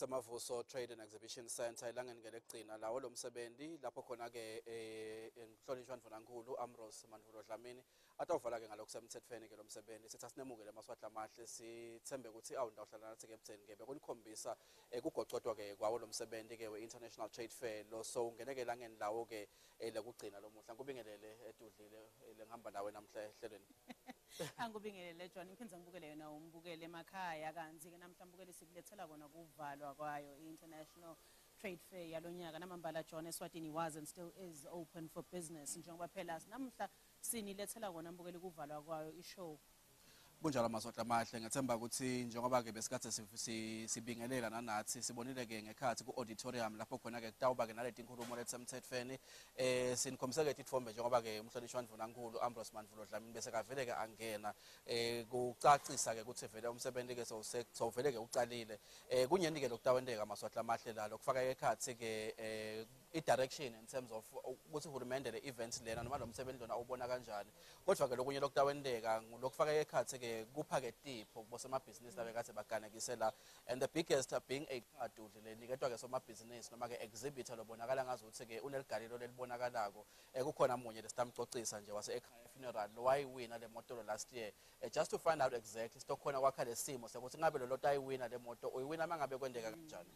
Mavuso Trade and Exhibition Center ilangeni ngelekugcina lawo lo msebenzi lapho khona ke enhlonishwa mvunankulu Ambrose Manvulo Dlamini atawuvala ke ngalokusemthethweni ke lo msebenzi sithi asinemukele amaswahla amahle sithembe ukuthi awundawuhlala nathi ke ebutheni ke bekulikhombisa kugocodwa ke kwawo lo msebenzi ke we-International Trade Fair lo so ungeneke elangeni lawo ke lekugcina lo muhla ngubingelele edudlile lengihamba nawe namhla ehlelweni. Angubingelele John ngiphenza ngibukele yona umbukele emakhaya kanzi ke namhla mbukele sikulethela kona kuvalwa kwayo i-International Trade Fair yalonyaka namambala John Eswatini was and still is open for business njengoba phela namhla sinilethela kona mbukele kuvalwa kwayo ishow. Kunjalo amaswahla amahle ngethemba ukuthi njengoba ke besikade sibingelela nanathi sibonile ke ngekhathi ku-auditorium lapho khona ke kutawuba ke naleti inkulumo letsemthethweni sinikhombisa ke ithombe njengoba ke umhlonishwa mvunankulu Ambrose Manvulo Dlamini bese kavele ke angena kucacisa ke ukuthi vele umsebenzi ke sowuvele ke ucalile kunyeni ke lokutawendeka amaswahla amahle lalo kufaka ekhathi ke i-direction in terms of ukuthi uhulumende le events lena noma lo msebenzi lona ubona kanjani kodwa ke lokunye lokutawendeka lokufaka ekhathi ke kupha ke tipho kubosemabhizinisi labe kade baganekisela and the biggest being a card leniketwa ke somabhizinisi noma ke exhibitor lobonakala ngazi ukuthi ke uneligalelo lelibonakalako kukhona munye lesitamcocisa nje wase ekhaya funeral lo wayiwina le moto last year just to find out exactly stokhona kwakha lesimo sekuthi ngabe lo lot ayiwina le moto uyiwina mangabe kwendeka kanjani.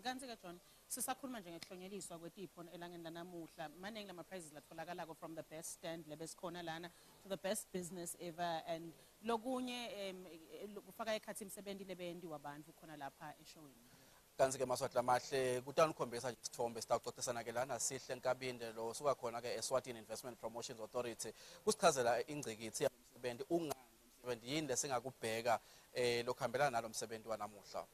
Kanti ke John sisakhuluma nje ngekuhlonyeliswa kwetipho elangeni lanamuhla maningi lama prizes latholakala from the best stand lebesikhona lana to the best business ever and lokunye kufaka ekhathi imsebenzi lebendi wabantu khona lapha eshowini. Kanzi ke maswahla amahle kutanikhombisa isithombe sitawuxoxisana ke lana sihle enkabinde lo suka khona ke Eswatini Investment Promotions Authority kusichazela ingcikithi yomsebenzi ungani umsebenzi yini lesingakubheka lokuhambelana nalo msebenzi wanamuhla.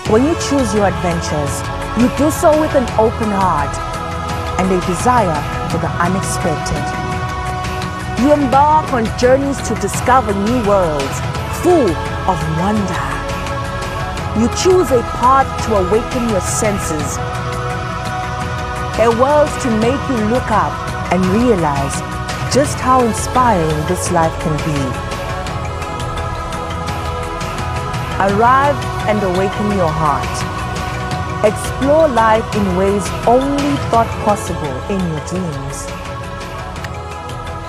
When you choose your adventures, you do so with an open heart and a desire for the unexpected. You embark on journeys to discover new worlds full of wonder. You choose a path to awaken your senses, a world to make you look up and realize just how inspiring this life can be. Arrive and awaken your heart. Explore life in ways only thought possible in your dreams.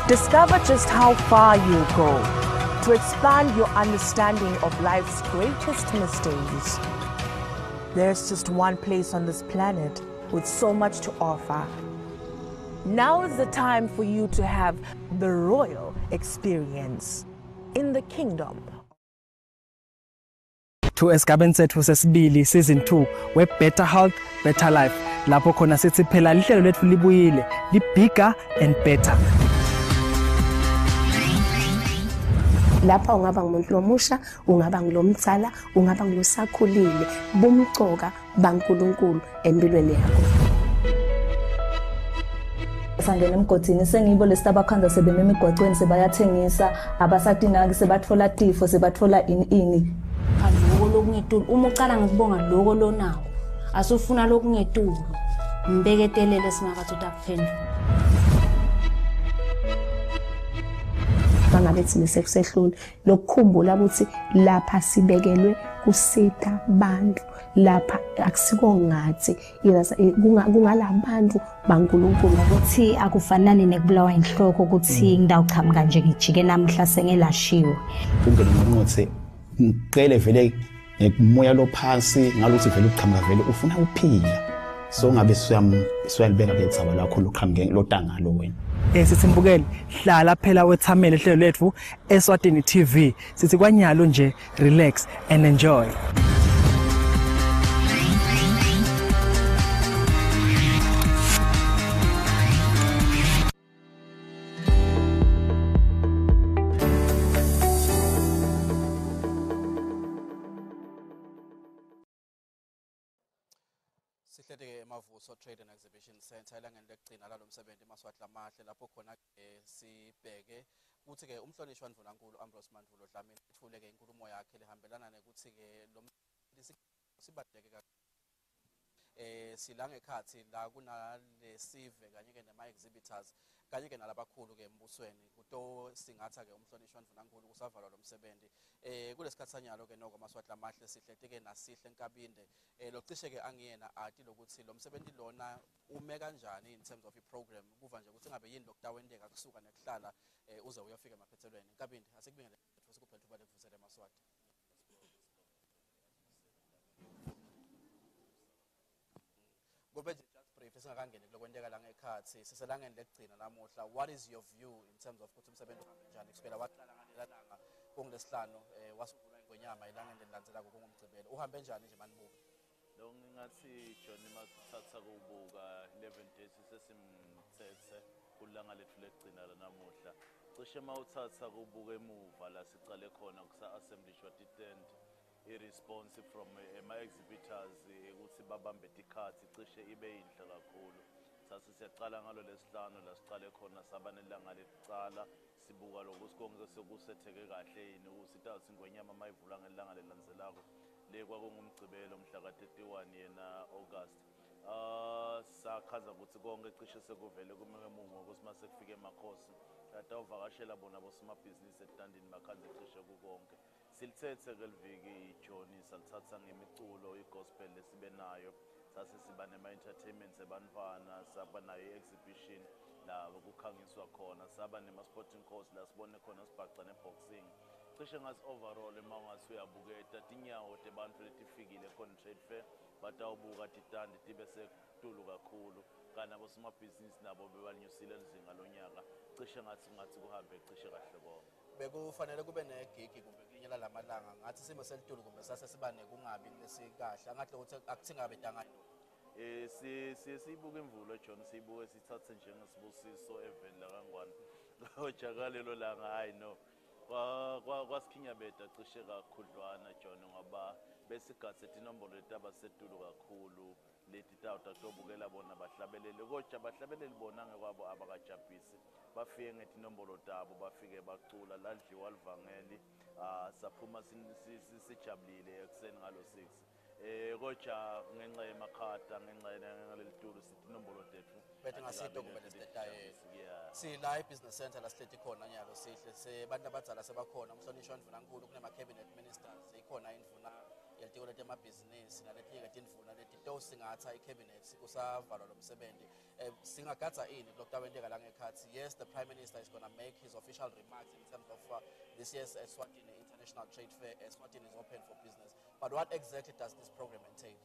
Discover just how far you'll go to expand your understanding of life's greatest mysteries. There's just one place on this planet with so much to offer. Now is the time for you to have the royal experience in the kingdom. To esigabeni sethu sesibili season 2 we better health better life lapho khona sithi phela lihlelo lethu libuyile li bigger and better. Lapha ungaba ngumuntu lomusha ungaba ngilomtsala ungaba ngilosakhulile bumcoka baNkulunkulu empilweni yakho. Sangena emgodini sengibo lesitabakhanda sebeme emigwaqweni sebayathengisa abasadinaki sebathola tifo sebathola ini lokho lokungetulu uma uqala ngikubonga lokho lonawo asufuna lokungetulu mbeketelele singakathi utaphendula bangabe thina sekusehlule lokukhumbula ukuthi lapha sibekelwe kusita bantu lapha akusiko ngathi kungalabantu baNkulunkulu ukuthi akufanani nekubulawa inhloko ukuthi ngidawuchamuka nje ngijike namhla sengelashiwe ungena ngokuthi ngicela vele ngekumoya lo phansi ngalokuthi vele uqhamuka vele ufuna ukuphila so ngabe siyalibeka ke ithaba lakho loqhamuke lotangalo wena. Sithi mbukeli hlala phela wethamele ihlelo lethu Eswatini TV sithi kwanyalo nje relax and enjoy. Sihlete Mavuso Trade and Exhibition Center elangeni lekugcina lalomsebenzi eMaswati lamahle lapho khona sibheke ukuthi ke umhlonishwa Ndvunankhulu Ambrose Mandvulo Dlamini ethule ke inkulumo yakhe lehambelana nekuthi ke lo sibaluleke silange ekhathi la kunalesive kanye ke nema exhibitors kanye ke nalabakhulu ke embusweni kuto singatha ke umhlonishwa Ndvunankhulu kusavalwa lomsebenzi kulesikhathi sanyalo ke noko Maswati lamahle sihlete ke nasihle Nkabinde locishe ke angiyena ati lokuthi lo msebenzi lona ume kanjani in terms of i program kuva nje ukuthi ngabe yini lokutawendeka kusuka nekuhlala uze uyafika emaphethelweni Nkabinde asikubingelele futhi sikuphela thuba lekuvusela eMaswati. Gobe just brief singakangeni kulokwenteka la ngekhathi siselangeni lekugcina namuhla what is your view in terms of ukuthi umsebenzi uhambe njani kusukela waqala ngalelanga kungolesihlanu wasungula ingonyama ilangeni elilandzela kungumgcibelo uhambe njani nje manibuka lo ngingathi John masithatha kubuka 11 days sesimthethe kulanga lethu lekugcina la namuhla cishe mawuthatha kubuka emuva la sicale khona kusa assembly short tent i-response from ama-exhibitors ukuthi babambe tikhathi cishe ibe yinhle kakhulu sase siyaqala ngalo lesihlanu la siqale khona saba nelanga lecala sibuka lokuthi konke sekusetheke kahle yini usithatha ingonyama mayivula ngelanga lelandzelako le kwakungumgcibelo mhla ka-31 yena August sakhaza ukuthi konke cishe sekuvele kumemumo ukuthi mase kufike emakhosi atawuvakashela bona bosomabhizinisi etandini bakhanze cishe kukonke silithethe keliviki John salithatha ngemiculo igospel lesibe nayo sase siba nema-entertainment ebantwana saba nayo i-exhibition la kukhangiswa khona saba nema-sporting course la sibone khona sibhaca ne-boxing cishe ngathi overall emangasi uyabuketa tinyawo tebantu letifikile khona trade fair batawubuka titandi tibe sekutulu kakhulu kana bosomabhizinisi nabo bebalinyusile lizinga lonyaka cishe ngathi kuhambe cishe kahle konke bekufanele kube negigi kumbe kulinyela lamalanga ngathi simo selitulu kumbe sase sibane kungabi lesikahle angathi ukuthi akuthingabe dangani siyibuka imvulo John siyibuke sithathe njengesibusiso eveni la kangwane ojakalelo langa hayi no kwasikhinyabeda cishe kakhudlwana John ngoba besigathe inombolo letaba setulu kakhulu leti tawutobukela bona bahlabelele kodwa bahlabeleli bona ngekwabo abakajabhisi bafike ngetinombolo tabo bafike bacula ladliwa livangeli saphuma sijabulile ekseni ngalo 6 kodwa ngenxa yemakhata ngenxa ngalelitulu sithi inombolo tethu bethe ngasito kumbe lesitetaye sila ibusiness center la sihleti khona nyalo sihle sebantu abadzala sebakhona umhlonishwa Ndvunankhulu kunema cabinet ministers ikhona indvuna yelitiko letemabhizinisi naletinye tindvuna leti tosingatha i-cabinet kusavalwa lomsebenzi singagadza ini kulokutawenteka la ngekhathi yes the prime minister is going to make his official remarks in terms of this year's Eswatini International Trade Fair. Eswatini is open for business, but what exactly does this program entail?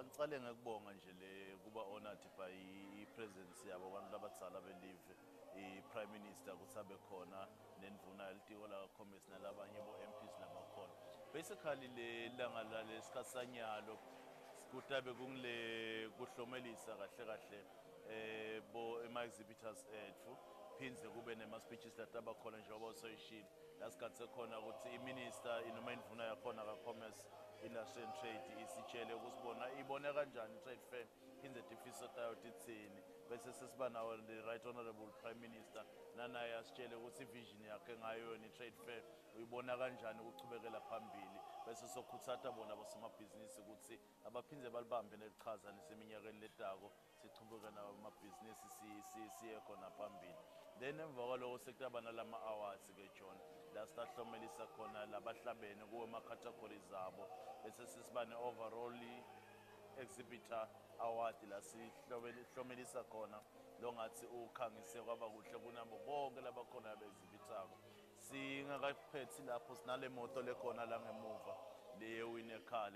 Ngicale ngekubonga nje le kuba honored by i-presence yabo abantu labadzala belive i-prime minister ukuthi abe khona nendvuna yelitiko la commerce nalabanye bo-MPs labakhona basically le langa lalesikhathi sanyalo kutabe kungile kuhlomelisa kahle bo ema-exhibitors ethu phindze kube nema-speeches lataba khona njengoba usoyishile la sikhathi sekhona ukuthi i-minister inoma indvuna yakhona ka-commerce industry and trade isitshele ukusibona ibone kanjani trade fair phindze tifiso tayo titsini bese sesiba nawo the right honorable prime minister nanaye asitshele ukuthi ivision yakhe ngayo ni trade fair uyibona kanjani ukuchubekela phambili bese sokhuthata bona bosomabhizinisi ukuthi abaphindze balibambe nelichaza neseminyakeni letako sichubeka nawo amabhizinisi siye khona phambili then emva kwaloko sekutaba nalama awards ke John la sitahlomelisa khona labahlabene kuwe ama-categories zabo bese sisiba ne-overall exhibitor award la sihlomelisa khona lo ngathi ukhangise kwaba kuhle kunabo bonke labakhona abe-exhibitako singakaphethi lapho sinale moto lekhona la ngemuva leyewini ekhaya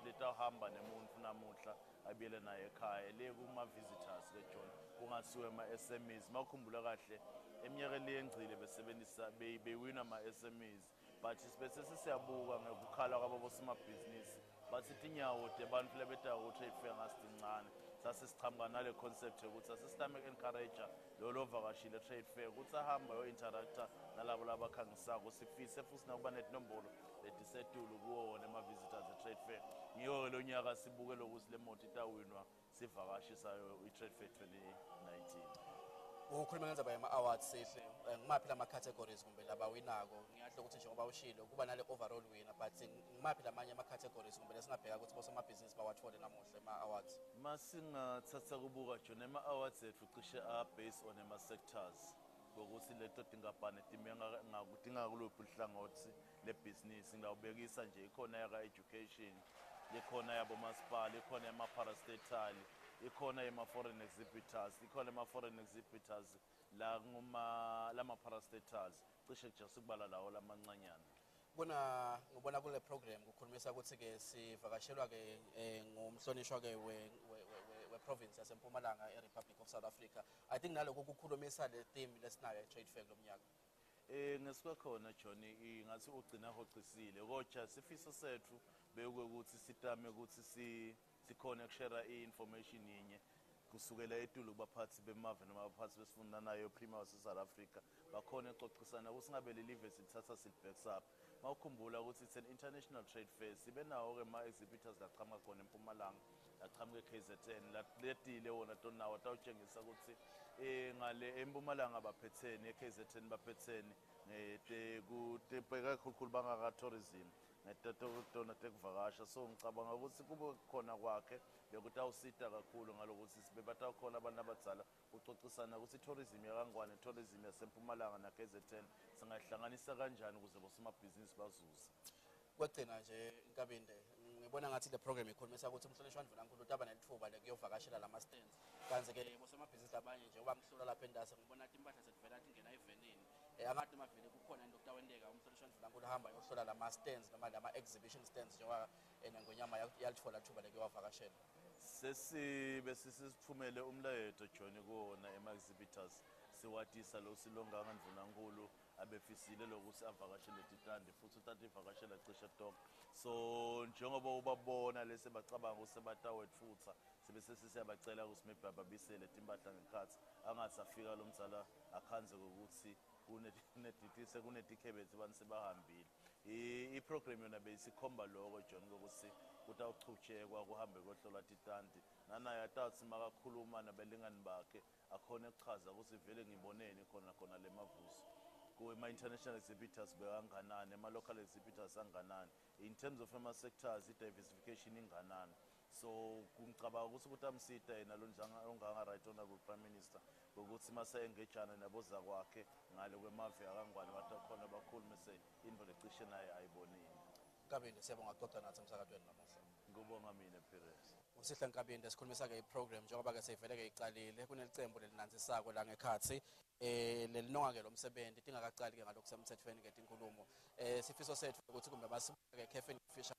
letahamba nemuntu namuhla abiyele naye ekhaya le kuma-visitors ke John kungasiwe ama-SMEs makukhumbula kahle eminyakeni leyengcile besebenzisa bewina ama-SMEs but bese sisiyabuka ngekukhala kwabo bosomabhizinisi bathi tinyawo tebantu lebeta trade fair ngasincane sasisiqhamuka nale concept ukuthi asisitame encourage lo vakashile trade fair ukuthi ahamba yo interactor nalabo labakhangisako sifise futhi nakuba netinombolo letisetulu kuwo wona ama visitors trade fair ngiyo lo nyaka sibuke lokuthi le moto itawinwa sivakashisayo i-trade fair 2019. Ukhuluma ngendaba yama-awards sihle ngimaphi lama-categories kumbe labawinako ngiyahle ukuthi njengoba ushilo kuba nale overall winner but ngimaphi lamanye ama-categories kumbe lesingabheka ukuthi bosomabhizinisi bawathole namuhla ema-awards masingathatha kubuka jona ama-awards ethu cishe based on ama-sectors ngokuthi leto tingabhane ngakudinga kuluphi uhlangothi lebhizinisi ngawubekisa nje ikhona yaka-education ikhona yabomasipala ikhona yama-parastatal ikhona yema-foreign exhibitors ikhona yema-foreign exhibitors lama-parastatals cishe nje sikubala lawo lamancanyana ngibona kule program kukhulumisa ukuthi-ke sivakashelwa-ke ngumhlonishwa-ke we-province yasempumalanga e-Republic of South Africa. I think nalokho kukhulumisa le theme lesinayo e-trade fair kulo mnyaka. Ngesikakhona Johnny ngathi ugcina hocisile kodwa sifiso sethu bekuwukuthi sitame ukuthi sikhona ukushare i-information yinye kusukela etulu kubaphathi bemave noma abaphathi besifunda nayo Premier South Africa bakhona exoxisana ukuthi singabe le live sithatha silbacks up mawukhumbula ukuthi it's an international trade fair sibe nawo ke ma exhibitors laqhamuka khona eMpumalanga laqhamuka eKZN letile wona tonawo tawutshengisa ukuthi ngale eMpumalanga baphethene eKZN baphethene kutebheka kakhulu bangaka tourism netatona tekuvakasha so ngicabanga ukuthi kube khona kwakhe bekuthi awusita kakhulu ngalokuthi sibe batakhona abantu abadzala uxoxisana ukuthi tourism yakangwane tourism yaseMpumalanga naKZN singahlanganisa kanjani ukuze bosomabhizinisi bazuze. Kwegcina nje Nkabinde ngibona ngathi le program ikhulumisa ukuthi umhlonishwa Ndvulankulu utaba nethuba lekuyovakashela lama stands kanti-ke bosomabhizinisi abanye nje oba ngihlola lapha endase ngibona ukuthi impahla sezivela tingena evenini angathi mavele kukhona into okutawendeka umhlonishwa Ndvulankulu ahamba yohlola lama stands noma lama exhibition stands njengoba Ngonyama yalithola thuba lekuyovakashela. Sesibe sisithumele umlayeto John kuwona ema-exhibitors siwatisa lo silonganga Ndvulankulu abefisile lokuthi avakashele titandi futhi uthatha ivakashela cishe tonke so njengoba ubabona lese bacabanga ukuthi sebatawetfutha sibe sesiyabacela ukuthi maybe babisele timpahla ngekhathi angasafika lo mzala akhanze ukuthi kuneditise kunetikhebezi abantu sebahambile i-program yona beyisikhomba lokho John ukuthi kutawuchuchekwa kuhambe kohlolwa titandi nanaye atathi makakhuluma nabelingani bakhe akhona ekuchaza ukuthi vele ngiboneni khona le Mavuso kuma-international exhibitors bekanganani ama-local exhibitors anganani in terms of ama-sectors i-diversification inganani so ngicabanga ukuthi amsita yena onganga-right honorable prime minister ukuthi mase-engejana naboza kwakhe ngale kwemave akangwane batakhona bakhulume into lecishe naye ayibonile. Nkabinde siyabonga kuxoxa nathi emsakadweni namuhla. Ngibonga mina Pires. Usihle Nkabinde sikhulumisa-ke i-program njengoba-ke seyivele-ke iqalile kunelicembu lelinanzisako langekhathi lelinonga-ke lo msebenzi tingakacali-ke ngalokhu semthethweni-ke tinkulumo sifiso sethu ukuthi kumbe basibuke Kevin Fisher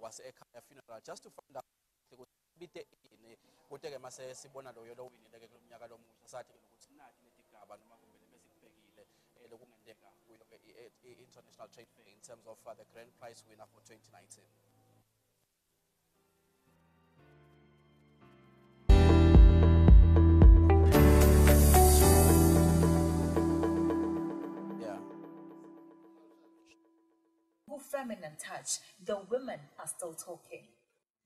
wase-ekhaya funeral just to find out ukuthi bite ini kute-ke mase sibona loyo lowinile-ke kulo mnyaka lomusha sathi-ke nokuthi nathi letigaba noma kumbe besikubhekile lokungenteka kuyo-ke i-International Trade Fair in terms of the grand prize winner for 2019. Feminine touch, the women are still talking.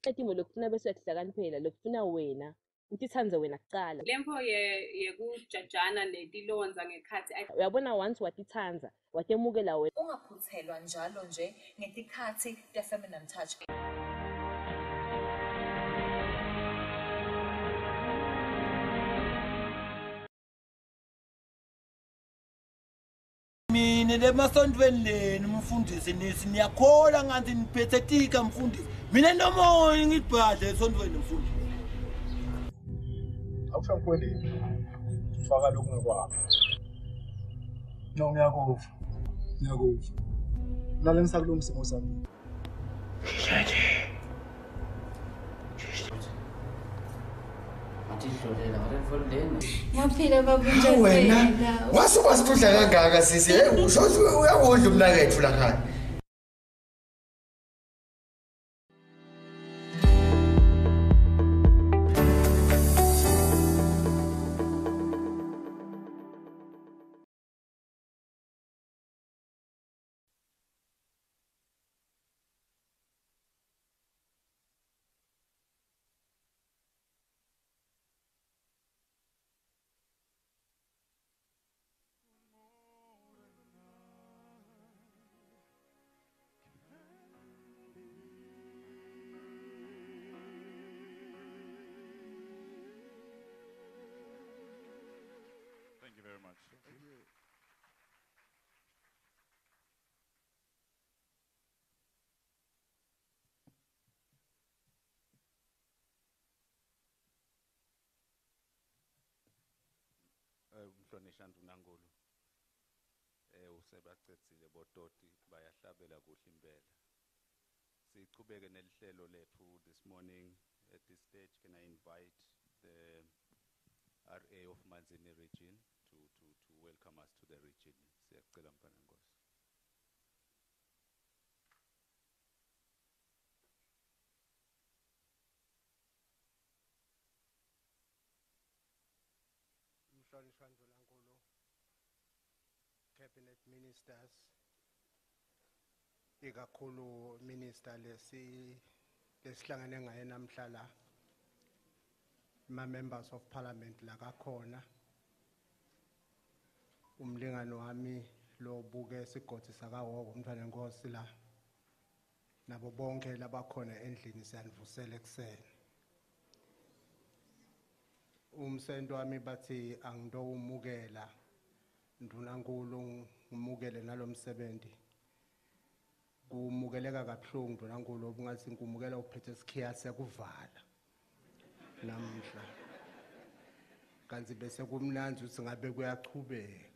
Etimo lokufuna bese kuhlakaniphela lokufuna wena utithandze wena kuqala lempo yekujajana netilonza ngekhathi uyabona once watithandza watemukela wena ungaphuthelwa njalo nje ngetikhathi te feminine touch. Mina lemasondweni leni umfundisi nisi niyakhola ngathi niphethetika mfundisi mina nomoya ngibhadle esondweni mfundisi awufuna kweleni ufaka lokhu ngekwakho no ngiyakufa lale ngisakulungisa ngosami Ngiyaphila baba wena wasukwazi udla kangaka sisi uyawondla umnakethu la khaya. Thank you very much. Thank you. Umhlonishwa uNankulu usebacetsile bototi bayahlabela kuhle impela. Sichubeke nelihlelo lethu this morning. At this stage, can I invite the RA of Manzini region to welcome us to the region. Siyacela mfana Nkosi. Umhlonishwa uNankulu, cabinet ministers, ikakhulu minister lesihlangene ngaye namhlanje, members of parliament la kakhona, umlingani wami lo buke isigodi sakawoko umntwana Nkosi la, nabo bonke labakhona endlini siyanivusela ekseni. Umsendo wami bathi angito umukela ndunankulu ngimukele nalomsebenzi kumukeleka kabuhlungu ndunankulu obungathi ngumukela uphethe isikhiya sekuvala namhla kanti bese kumnanzi ukuthi ngabe kuyachubeka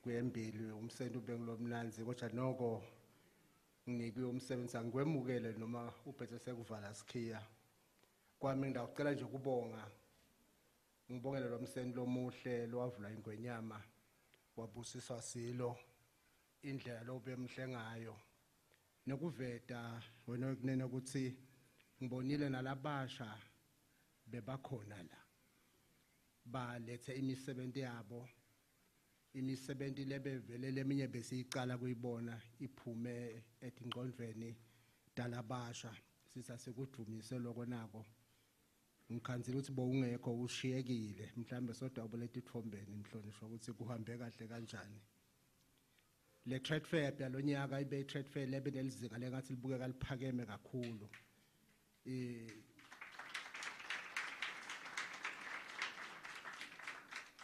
kuyembili umsendo ube ngilomnanzi kodwa noko nginikwe umsebenzi angikwemukele noma uphethe sekuvala isikhiya kwami ngicela nje kubonga ngibongela lo msebenzi lomuhle lowavula ingwenyama wabusiswa silo indlela lobemhle ngayo nokuveta wena kunene ukuthi ngibonile nalabasha bebakhona la balethe imisebenzi yabo imisebenzi lebevele leminye besiyicala kuyibona iphume etingqondweni dalabasha sisasekudumise lokho nako ngikhanzile ukuthi bowungekho ushiyekile mhlambe sodwa uboleta ithombeni mhlonishwa ukuthi kuhambe kahle kanjani le trade fair yalonyaka ibe trade fair lebe nelizinga lengathi libukeka liphakeme kakhulu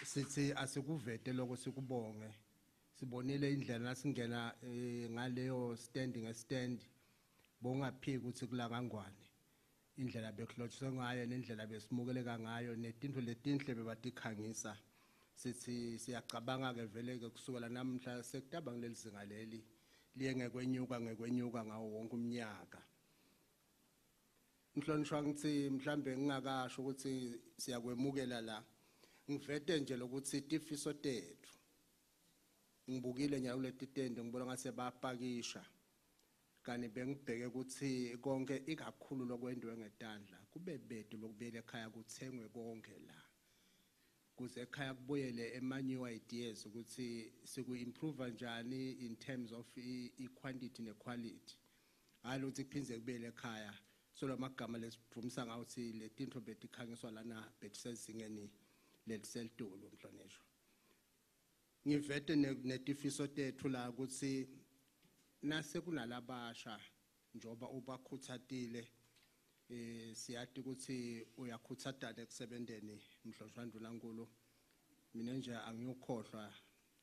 sithi asikuvete lokho sikubonge sibonile indlela nasingena ngaleyo standing stand bongaphiki ukuthi kula kangwane indlela bekhlotshe ngayo nendlela besimukeleka ngayo netinto letinhle bebatikhangisa sithi siyacabanga ke vele ke kusukela namhla sekutaba ngilelizinga leli liye ngekwenyuka ngawo wonke umnyaka Mhlonishwa ngithi mhlambe ngingakasho ukuthi siyakwemukela la ngivete nje lokuthi tifiso tethu ngibukile nyalo letitende ngibona ngase bapakisha kani bengibheke ukuthi konke ikakhulu lokwenziwe ngetandla kube bedu lokubuyela ekhaya kuthengwe konke la kuze ekhaya kubuyele emanyu ideas ukuthi siku-improve njani in terms of i-quantity ne-quality hayi ukuthi kuphindze kubuyele ekhaya so lamagama lesivumisa ngawo ukuthi le tinto betikhangiswa lana betisezingeni leliselitolo mhlonishwa ngivete netifiso tethu la ukuthi nase kunalabasha njoba ubakhuthatile siyati ukuthi uyakhuthatana ekusebenzeni mhlonishwa uNankulu mina nje angiyokhohlwa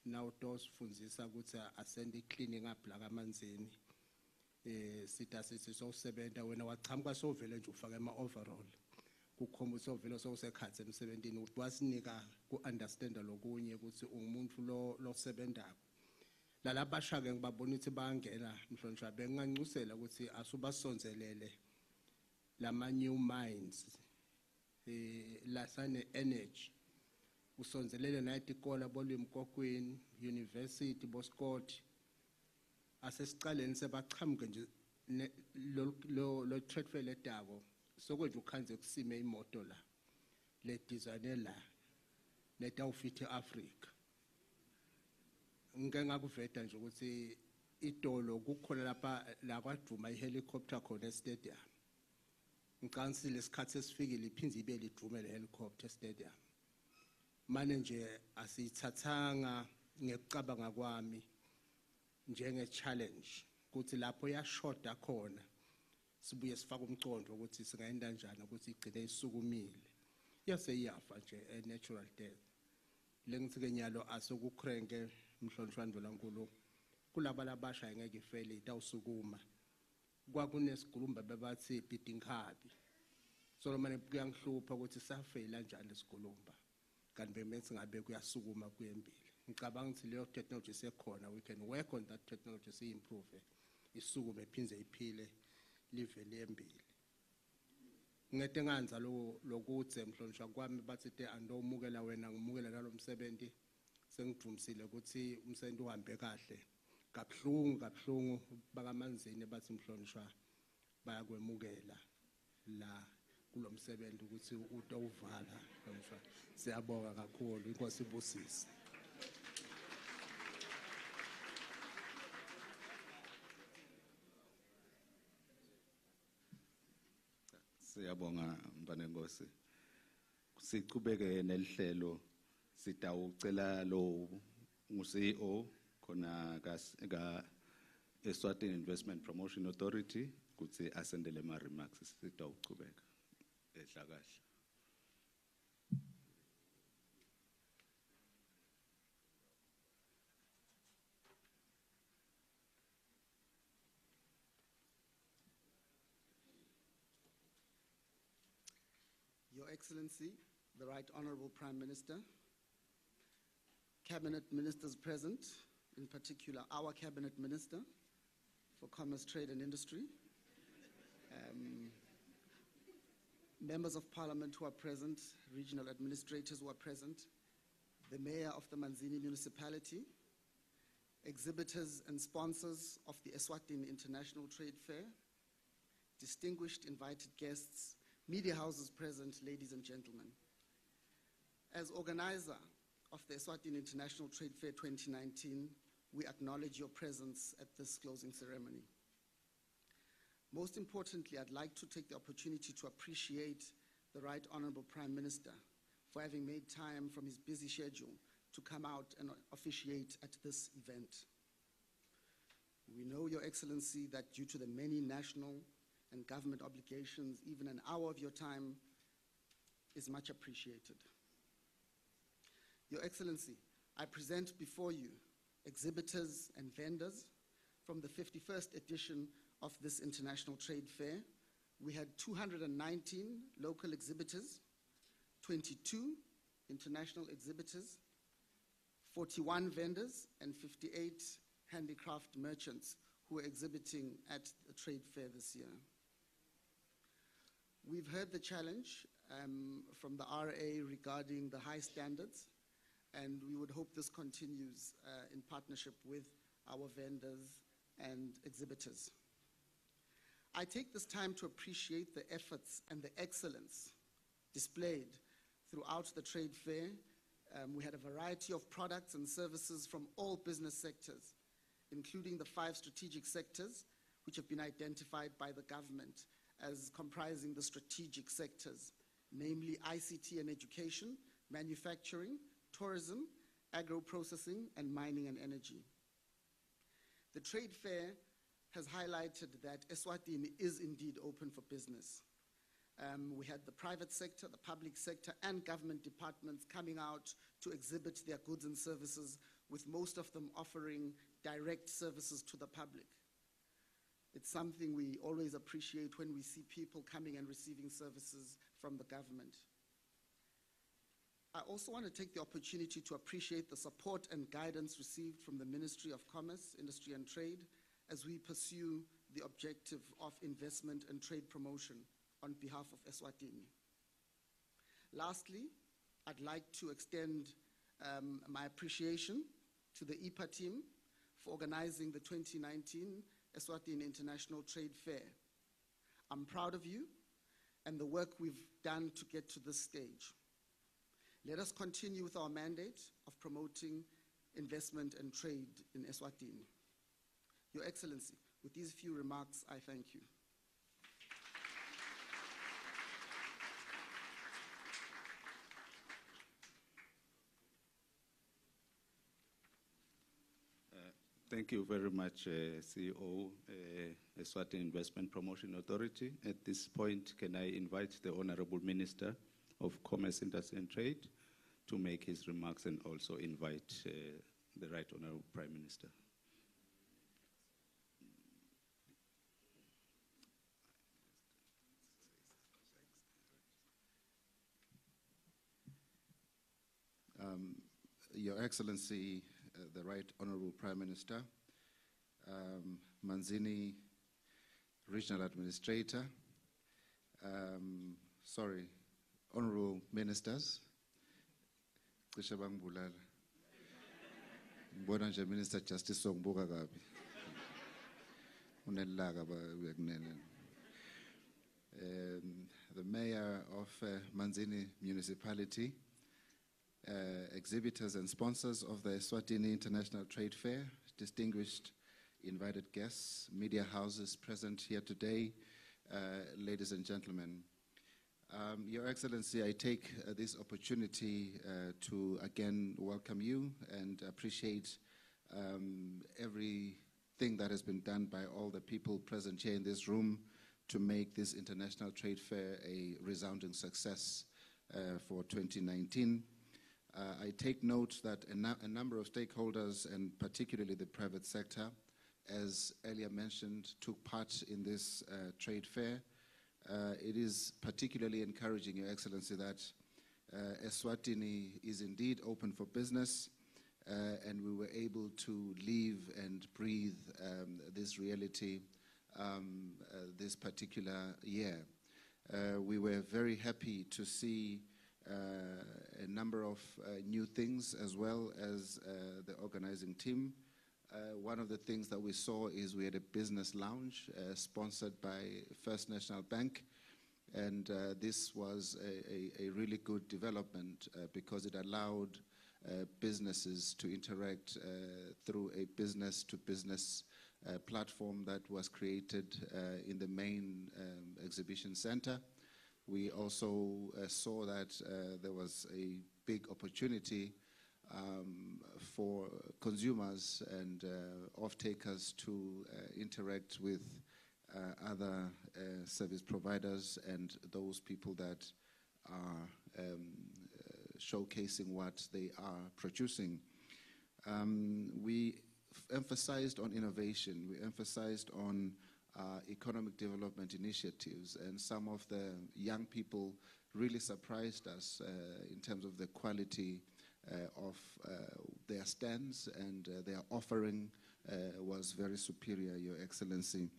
nawo tosifundisa ukuthi asende cleaning up la kamanzini sita sithi sosebenza wena wachamuka sovele nje ufaka ema overall kukhomba sovele sokusekhathe emsebenzini ukuthi wasinika ku-understanda lokunye ukuthi ungumuntu lo sebenzayo lalabasha ke ngibabona ukuthi bangena mhlonishwa bengancusela ukuthi asubasonzelele lama new minds lasane energy usonzelele nathi ikola bolimkokwini university boScott asesicaleni sebachamuke nje lo trade fair letako sokwenje ukhanze kusime imoto la le design la netawufithe Africa ngeke ngakuveta nje ukuthi idolo kukhona lapha la kwaduma ihelicopter khona stadium ngicanisile isikhathi esifikile iphinze ibe lidrume le helicopter stadium manje nje asithathanga ngekucabanga kwami njenge challenge ukuthi lapho yashoda khona sibuye sifaka umcondo ukuthi singayenda kanjani ukuthi igcine isukumile yase iyafa nje a natural death lengithike nyalo asokukrenke mhlonishwa ndolankulu kulaba labasha ngeke ifele itawusukuma kwakunesigulumba bebathi bidinghabi so manje kuyangihlupha ukuthi safela kanjani lesigulumba kanti bemethi ngabe kuyasukuma kuyembili ngicabanga ukuthi leyo technology sekhona we can work on that technology si improve isukume ephinze iphile live lembili ngete nganza lokuthe mhlonishwa kwami bathi te andowumukela wena ngimukela nalomsebenzi sengidumisile ukuthi umsebenzi uhambe kahle kabhlungu bakamanzini bathi mhlonishwa bayakwemukela la kulomsebenzi ukuthi utawuvala mhlonishwa siyabonga kakhulu inkosi ibusise Siyabonga mbanenkosi sichubeke nelihlelo sitawucela lo ngu-CEO khona ka Eswatini Investment Promotion Authority ukuthi asendele ama remarks sitawuchubeka edla kahle Your Excellency, the Right Honorable Prime Minister, Cabinet Ministers present, in particular our Cabinet Minister for Commerce, Trade and Industry, members of Parliament who are present, regional administrators who are present, the Mayor of the Manzini Municipality, exhibitors and sponsors of the Eswatini International Trade Fair, distinguished invited guests, media houses present, ladies and gentlemen. As organizer of the Eswatini International Trade Fair 2019, we acknowledge your presence at this closing ceremony. Most importantly, I'd like to take the opportunity to appreciate the Right Honorable Prime Minister for having made time from his busy schedule to come out and officiate at this event. We know, Your Excellency, that due to the many national and government obligations, even an hour of your time is much appreciated. Your Excellency, I present before you exhibitors and vendors from the 51st edition of this International Trade Fair. We had 219 local exhibitors, 22 international exhibitors, 41 vendors, and 58 handicraft merchants who are exhibiting at the trade fair this year. We've heard the challenge from the RA regarding the high standards, and we would hope this continues in partnership with our vendors and exhibitors. I take this time to appreciate the efforts and the excellence displayed throughout the trade fair. We had a variety of products and services from all business sectors, including the 5 strategic sectors which have been identified by the government as comprising the strategic sectors, namely ICT and education, manufacturing, tourism, agro-processing, and mining and energy. The trade fair has highlighted that Eswatini is indeed open for business. We had the private sector, the public sector, and government departments coming out to exhibit their goods and services, with most of them offering direct services to the public. It's something we always appreciate when we see people coming and receiving services from the government. I also want to take the opportunity to appreciate the support and guidance received from the Ministry of Commerce, Industry and Trade as we pursue the objective of investment and trade promotion on behalf of Eswatini. Lastly, I'd like to extend my appreciation to the IPA team for organizing the 2019 Eswatini International Trade Fair. I'm proud of you and the work we've done to get to this stage. Let us continue with our mandate of promoting investment and trade in Eswatini. Your Excellency, with these few remarks, I thank you. Thank you very much, CEO, Eswatini Investment Promotion Authority. At this point, can I invite the Honorable Minister of Commerce, Industry and Trade to make his remarks, and also invite the Right Honorable Prime Minister. Your Excellency, the Right Honorable Prime Minister, Manzini Regional Administrator, Honorable Ministers, Minister Justice Songbuka Gabi. The Mayor of Manzini Municipality, exhibitors and sponsors of the Eswatini International Trade Fair, distinguished invited guests, media houses present here today, ladies and gentlemen. Your Excellency, I take this opportunity to again welcome you and appreciate everything that has been done by all the people present here in this room to make this International Trade Fair a resounding success for 2019. I take note that a number of stakeholders, and particularly the private sector, as earlier mentioned, took part in this trade fair. It is particularly encouraging, Your Excellency, that Eswatini is indeed open for business, and we were able to live and breathe this reality this particular year. We were very happy to see a number of new things, as well as the organizing team. One of the things that we saw is we had a business lounge sponsored by First National Bank, and this was a really good development because it allowed businesses to interact through a business-to-business platform that was created in the main exhibition center. We also saw that there was a big opportunity for consumers and off-takers to interact with other service providers and those people that are showcasing what they are producing. We emphasized on innovation. We emphasized on economic development initiatives, and some of the young people really surprised us in terms of the quality of their stands, and their offering was very superior, Your Excellency.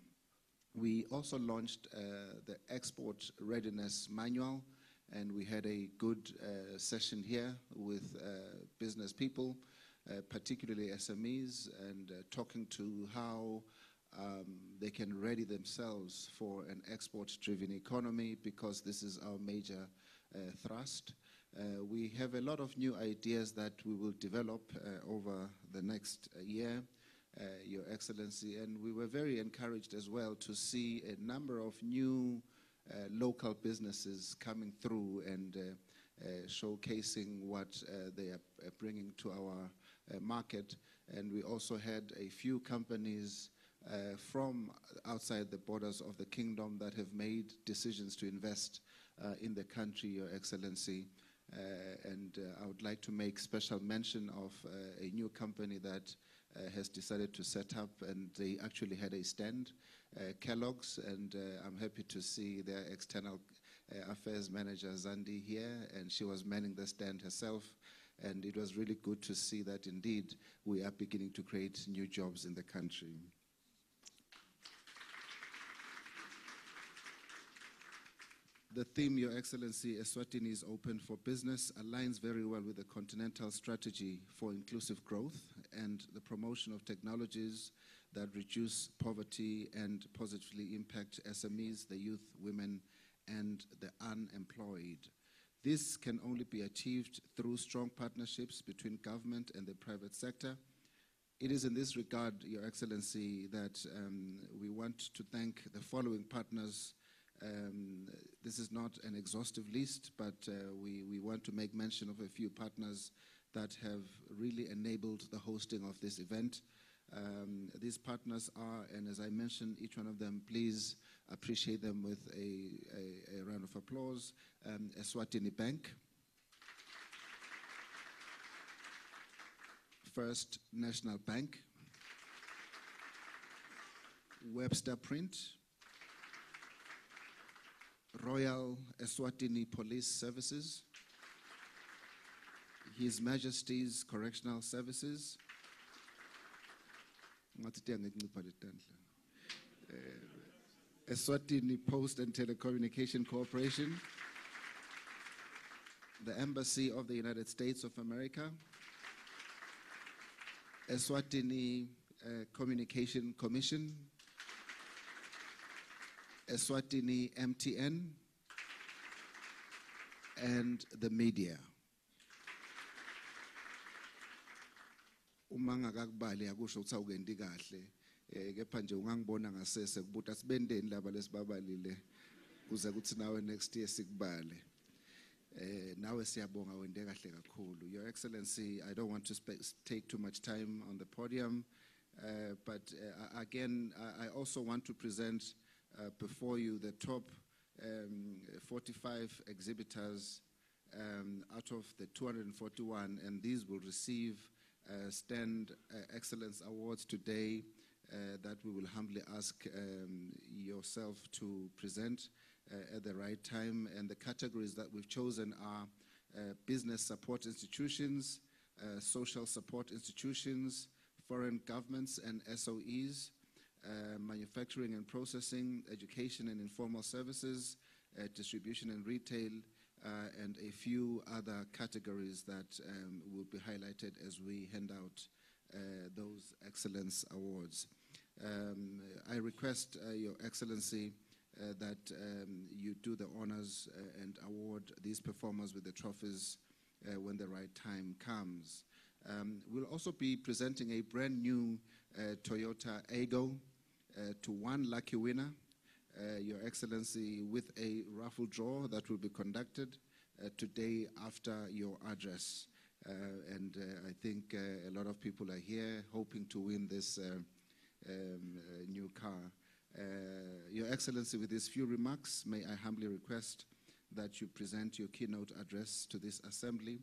We also launched the Export Readiness Manual, and we had a good session here with business people, particularly SMEs, and talking to how they can ready themselves for an export-driven economy, because this is our major thrust. We have a lot of new ideas that we will develop over the next year, Your Excellency, and we were very encouraged as well to see a number of new local businesses coming through and showcasing what they are bringing to our market. And we also had a few companies from outside the borders of the kingdom that have made decisions to invest in the country, Your Excellency. And I would like to make special mention of a new company that has decided to set up, and they actually had a stand, Kellogg's, and I'm happy to see their external affairs manager, Zandi, here, and she was manning the stand herself. And it was really good to see that indeed we are beginning to create new jobs in the country. The theme, Your Excellency, Eswatini is open for business, aligns very well with the continental strategy for inclusive growth and the promotion of technologies that reduce poverty and positively impact SMEs, the youth, women, and the unemployed. This can only be achieved through strong partnerships between government and the private sector. It is in this regard, Your Excellency, that we want to thank the following partners. This is not an exhaustive list, but we want to make mention of a few partners that have really enabled the hosting of this event. These partners are, and as I mentioned, each one of them, please appreciate them with a round of applause. Eswatini Bank, First National Bank, Webster Print, Royal Eswatini Police Services, His Majesty's Correctional Services, Eswatini Post and Telecommunication Corporation, the Embassy of the United States of America, Eswatini Communication Commission, Eswatini MTN, and the media. Uma ngakakubali akusho ukuthi awukendi kahle kepha nje ungangibona ngasese kubuta sibendeni laba lesibabalile kuze kuthi nawe next year sikubale. Nawe siyabonga wende kahle kakhulu. Your Excellency, I don't want to take too much time on the podium, but again, I also want to present before you the top 45 exhibitors out of the 241, and these will receive Stand Excellence Awards today that we will humbly ask yourself to present at the right time. And the categories that we've chosen are business support institutions, social support institutions, foreign governments and SOEs, manufacturing and processing, education and informal services, distribution and retail, and a few other categories that will be highlighted as we hand out those Excellence Awards. I request, Your Excellency, that you do the honors and award these performers with the trophies when the right time comes. We'll also be presenting a brand new Toyota Aygo to one lucky winner, Your Excellency, with a raffle draw that will be conducted today after your address. And I think a lot of people are here hoping to win this new car. Your Excellency, with these few remarks, may I humbly request that you present your keynote address to this assembly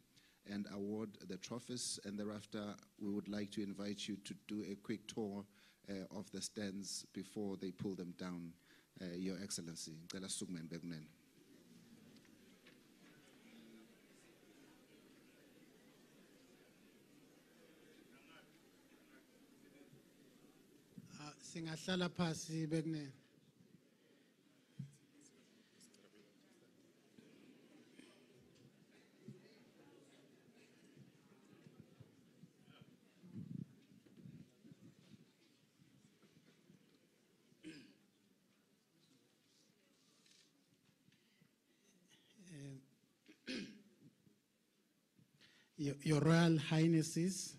and award the trophies, and thereafter we would like to invite you to do a quick tour of the stands before they pull them down. Your Excellency. Singahlala phasi bekunene. Your Royal Highnesses,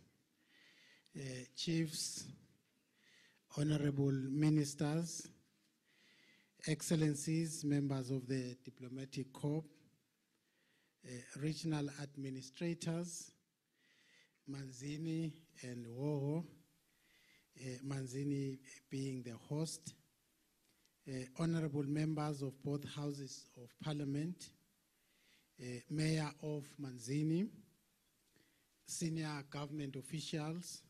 Chiefs, Honorable Ministers, Excellencies, members of the Diplomatic Corps, regional administrators, Manzini and Woho, Manzini being the host, honorable members of both houses of parliament, Mayor of Manzini, senior government officials,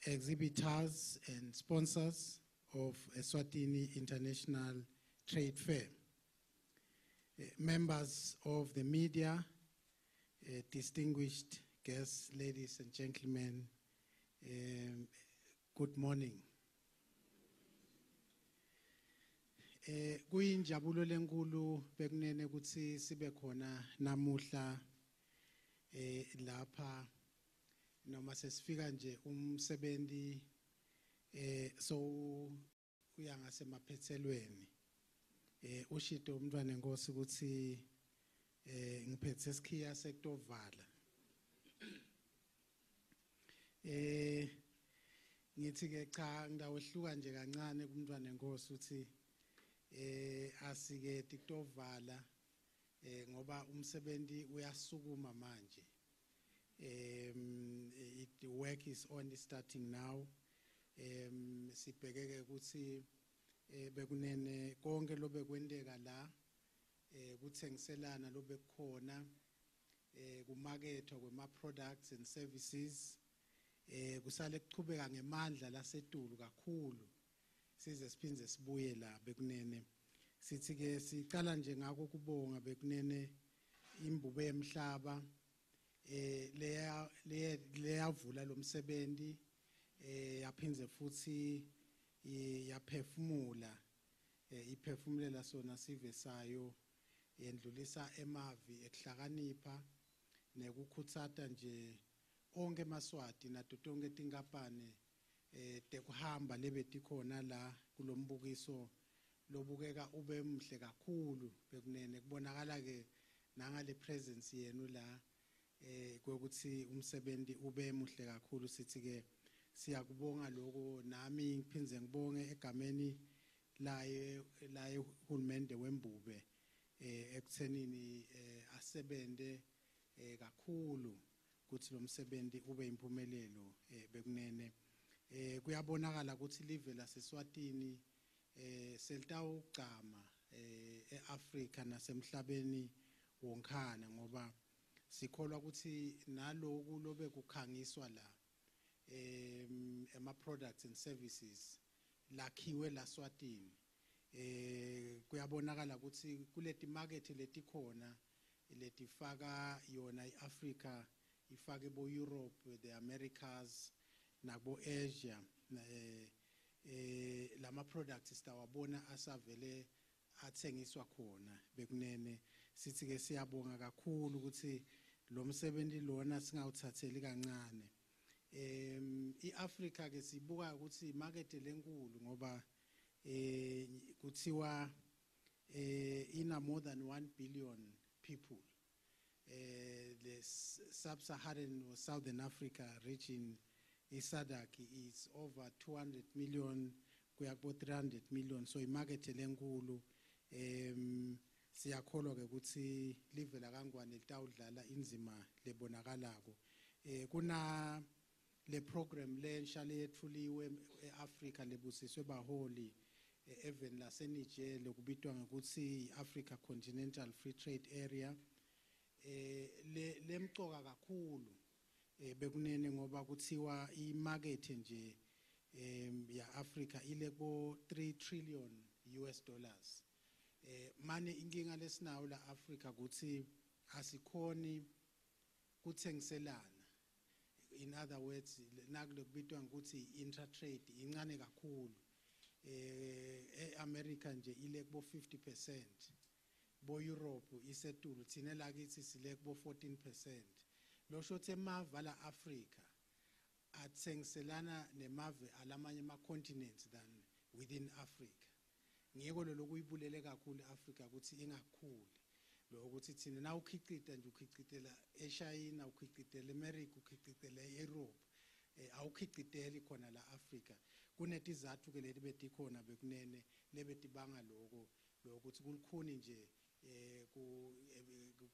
exhibitors and sponsors of Eswatini International Trade Fair, members of the media, distinguished guests, ladies and gentlemen, good morning. Kuyinjabulo lenkulu bekunene ukuthi sibe khona namuhla lapha noma sesifika nje umsebenzi so uya ngasemaphethelweni ushito umntwana enkosi ukuthi ngiphethe isikhiya sekutovala ngithi ke cha ngidawehluka nje kancane kumntwana enkosi uthi asike tikutovala ngoba umsebenzi uyasukuma manje the work is only starting now sibhekeke ukuthi bekunene konke lobe kwendeka la kuthengiselana lobe kukhona kumakethwa kwema products and services kusale kuchubeka ngemandla lasetulu kakhulu size siphinze sibuye la bekunene sithi ke sicala nje ngako kubonga bekunene imbube emhlaba leyavula lo msebenzi yaphinze futhi yaphefumula iphefumulela sona sive sayo yendlulisa emavi ekuhlakanipha nekukhutsata nje onke emaswati nato tonke tinkampani tekuhamba lebetikhona la kulombukiso lobukeka ube mhle kakhulu bekunene kubonakala ke nangale presence yenu la kokuthi umsebenzi ube muhle kakhulu sithi ke siyakubonga lokho nami ngiphinze ngibonge egameni laye uhulumende wembube ekuthenini asebende kakhulu ukuthi lo msebenzi ube impumelelo bekunene kuyabonakala ukuthi live laseSwatini selitawugcama eAfrika nasemhlabeni wonkana ngoba sikholwa ukuthi naloku lobe kukhangiswa la ema products and services lakhiwe laSwatini kuyabonakala ukuthi kuleti market letikhona letifaka yona iAfrica ifake bo Europe the Americas nabo Asia lama products sitawabona asavele athengiswa khona bekunene sithi ke siyabonga kakhulu ukuthi lo msebenzi lona singawuthatheli kancane iAfrica ke sibuka ukuthi market lenkulu ngoba kuthiwa ina more than 1 billion people the sub-Saharan or Southern Africa region iSADC is over 200 million kuya ku 300 million so imarket lenkulu siyakholwa ke ukuthi live la kangwane litawudlala inzima lebonakalako kuna le program lensha leyethuliwe eAfrica lebusiswe baholi even laseNiger lokubitwa ngokuthi iAfrica Continental Free Trade Area lemcoka kakhulu bekunene ngoba kuthiwa imarket nje ya Africa ileko 3 trillion US dollars manje inkinga lesinawo la Africa ukuthi asikhoni kuthengiselana in other words nakulokubitwa ngokuthi intra-trade incane kakhulu eAmerica nje ile kubo 50% bo Europe isetulu thina la kithi sile kubo 14% lo shothi emava la Africa athengiselana nemave alamanye ama continents than within Africa ngiyeko lo lokuyibulele kakhulu Africa ukuthi ingakhuli lo ukuthi thina na ukhiqita nje ukhiqitela eChina ukhiqitela eAmerica ukhiqitela eEurope awukhiqiteli khona la Africa kunetizathu ke leti betikhona bekunene lebetibanga lokho lokuthi kulikhuni nje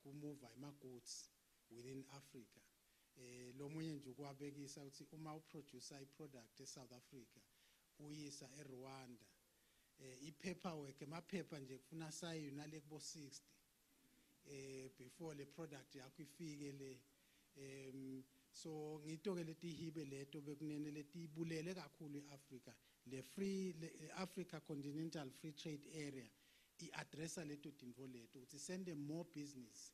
kumuva ima goods within Africa lo munye nje kwabekisa ukuthi uma uproducer iproduct eSouth Africa uyisa eRwanda ipaperwork emaphepha nje kufuna sayina lekubo 60 before le product yakho ifike le so ngito ke leti hibe leto bekunene leti ibulele kakhulu eAfrica le Africa Continental Free Trade Area iaddressa leto tintfo leto ukuthi send more business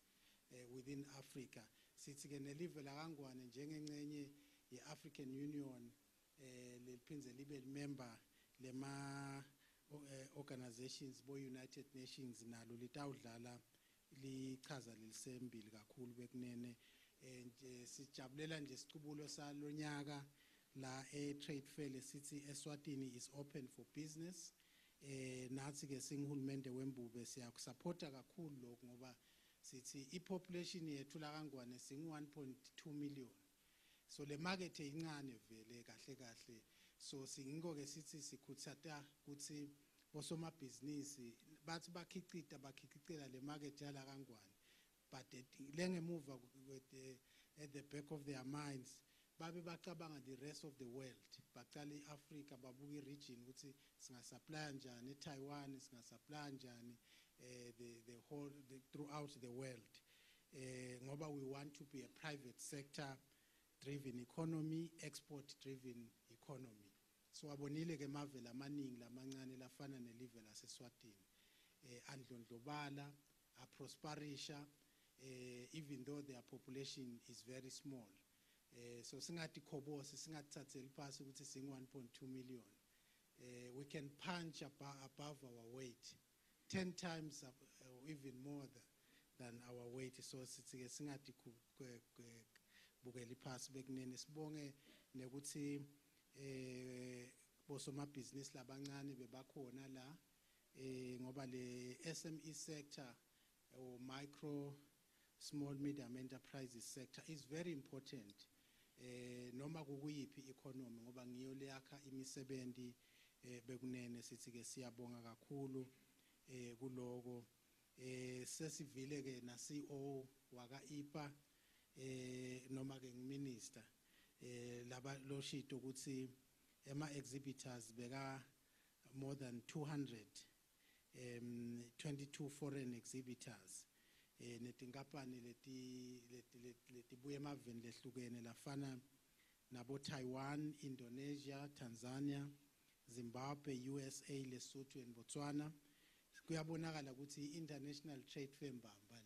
within Africa sithi ke nelive la kangwane njengencenye yeAfrican Union leliphinze libe member lema organizations bo United Nations nalo litawudlala lichaza lelisembili kakhulu bekunene nje sijabulela nje sicubulo salonyaka la trade fair lesithi Eswatini is open for business nathi ke singihulumende wembube siyakusupporta kakhulu lokho ngoba sithi ipopulation yethu la kaNgwane singu 1.2 million so le market incane vele kahle kahle so singo ke sithi sikhuthata ukuthi bosoma business bathi bakhicicela le market yala kaNgwane but lengemuva at the back of their minds babe bacabanga the rest of the world baqala iAfrica babuka iregion ukuthi singa supply njani eTaiwan singa supply njani the whole throughout the world ngoba we want to be a private sector driven economy export driven economy so abonile ke mavela amaningi lamancane lafana nelive laseSwatini andlondlobala a prosperisha even though their population is very small so singathi khobose singathatheli phasi ukuthi singu 1.2 million we can punch above our weight 10 times or even more than our weight so sithi ke singathi bukeli phasi bekunene sibonge nekuthi bosoma business labancane bebakhona la ngoba le SME sector or micro small medium enterprises sector is very important noma kukuyiphi economy ngoba ngiyo leyakha imisebenzi bekunene sithi ke siyabonga kakhulu kuloko sesivile ke na CEO waka IPA noma ke ngiminister laba loshito ukuthi ema exhibitors beka more than 22 foreign exhibitors netinkampani letibuye emaveni lehlukene lafana nabo Taiwan, Indonesia, Tanzania, Zimbabwe, USA, Lesotho and Botswana kuyabonakala ukuthi international trade fair mbamba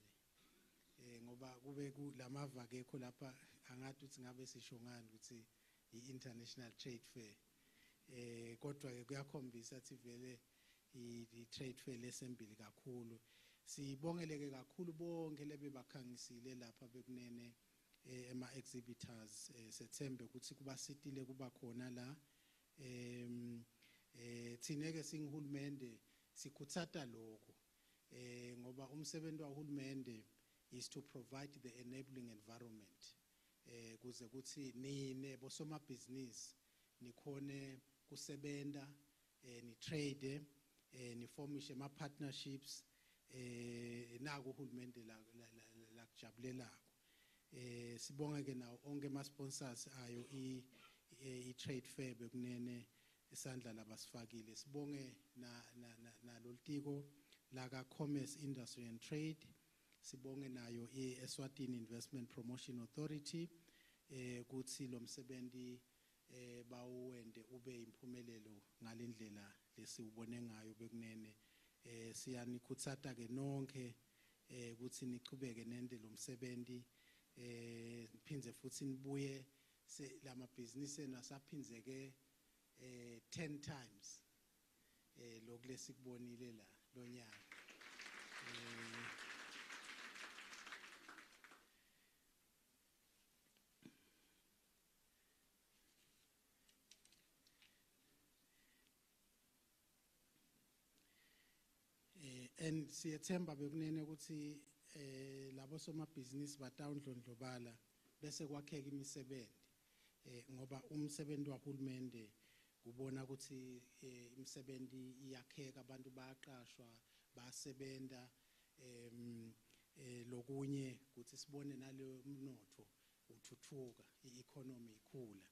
le ngoba kube kulamava kekho lapha angathi uthi ngabe sishongana ukuthi i-international trade fair kodwa ke kuyakhombisa ukuthi vele i-trade fair lesembili kakhulu sibongeleke kakhulu bonke lebe bakhangisile lapha bekunene ema exhibitors sethembe ukuthi kuba sitile kuba khona la thineke singihulumende sikhuthata lokho ngoba umsebenzi wahulumende is to provide the enabling environment kuze kuthi nine bosoma business nikhone kusebenta ni trade ni formishe ama partnerships naku uhulumende la kujabulelako sibonga ke nawo onke ama sponsors ayo I trade fair bekunene isandla labasifakile sibonge na loltiko la ka Commerce Industry and Trade sibonge nayo Eswatini Investment Promotion Authority kuthi lo msebenzi bawuwende ube imphumelelo ngalendlela lesiubone ngayo bekunene siyanikhutsata ke nonke ukuthi nichubeke nende lo msebenzi phindze futhi nibuye lama business nasaphinzeke 10 times lokulesikubonile la lonyaka and siyethemba bekunene ukuthi labo soma business batawundlondlobala bese kwakheka imisebenzi ngoba umsebenzi wahulumende kubona ukuthi imisebenzi iyakheka abantu bayaqashwa basebenza lokunye ukuthi sibone nalo mnotho uthuthuka i-economy ikhula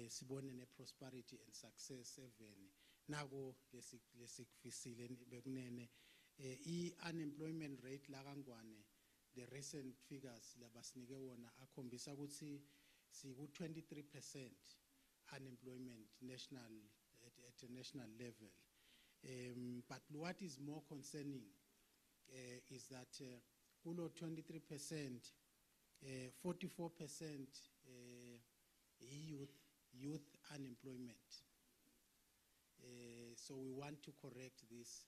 sibone ne prosperity and success even nako lesikufisile bekunene i-unemployment rate la kaNgwane the recent figures labasinike wona akhombisa ukuthi siku 23% unemployment national at a national level but what is more concerning is that kulo 23% 44% youth unemployment So we want to correct this.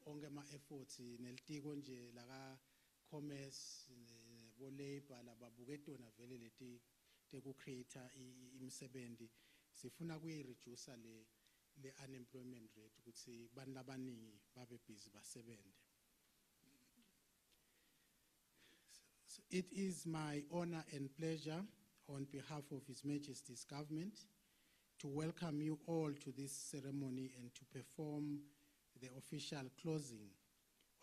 Onge ma efforts nelitiko nje laka commerce bo labor lababuketo na vele leti teku create imisebenzi sifuna kuyi reduce le unemployment rate ukuthi bantu labaningi babe busy basebenze. So it is my honor and pleasure on behalf of His Majesty's government to welcome you all to this ceremony and to perform the official closing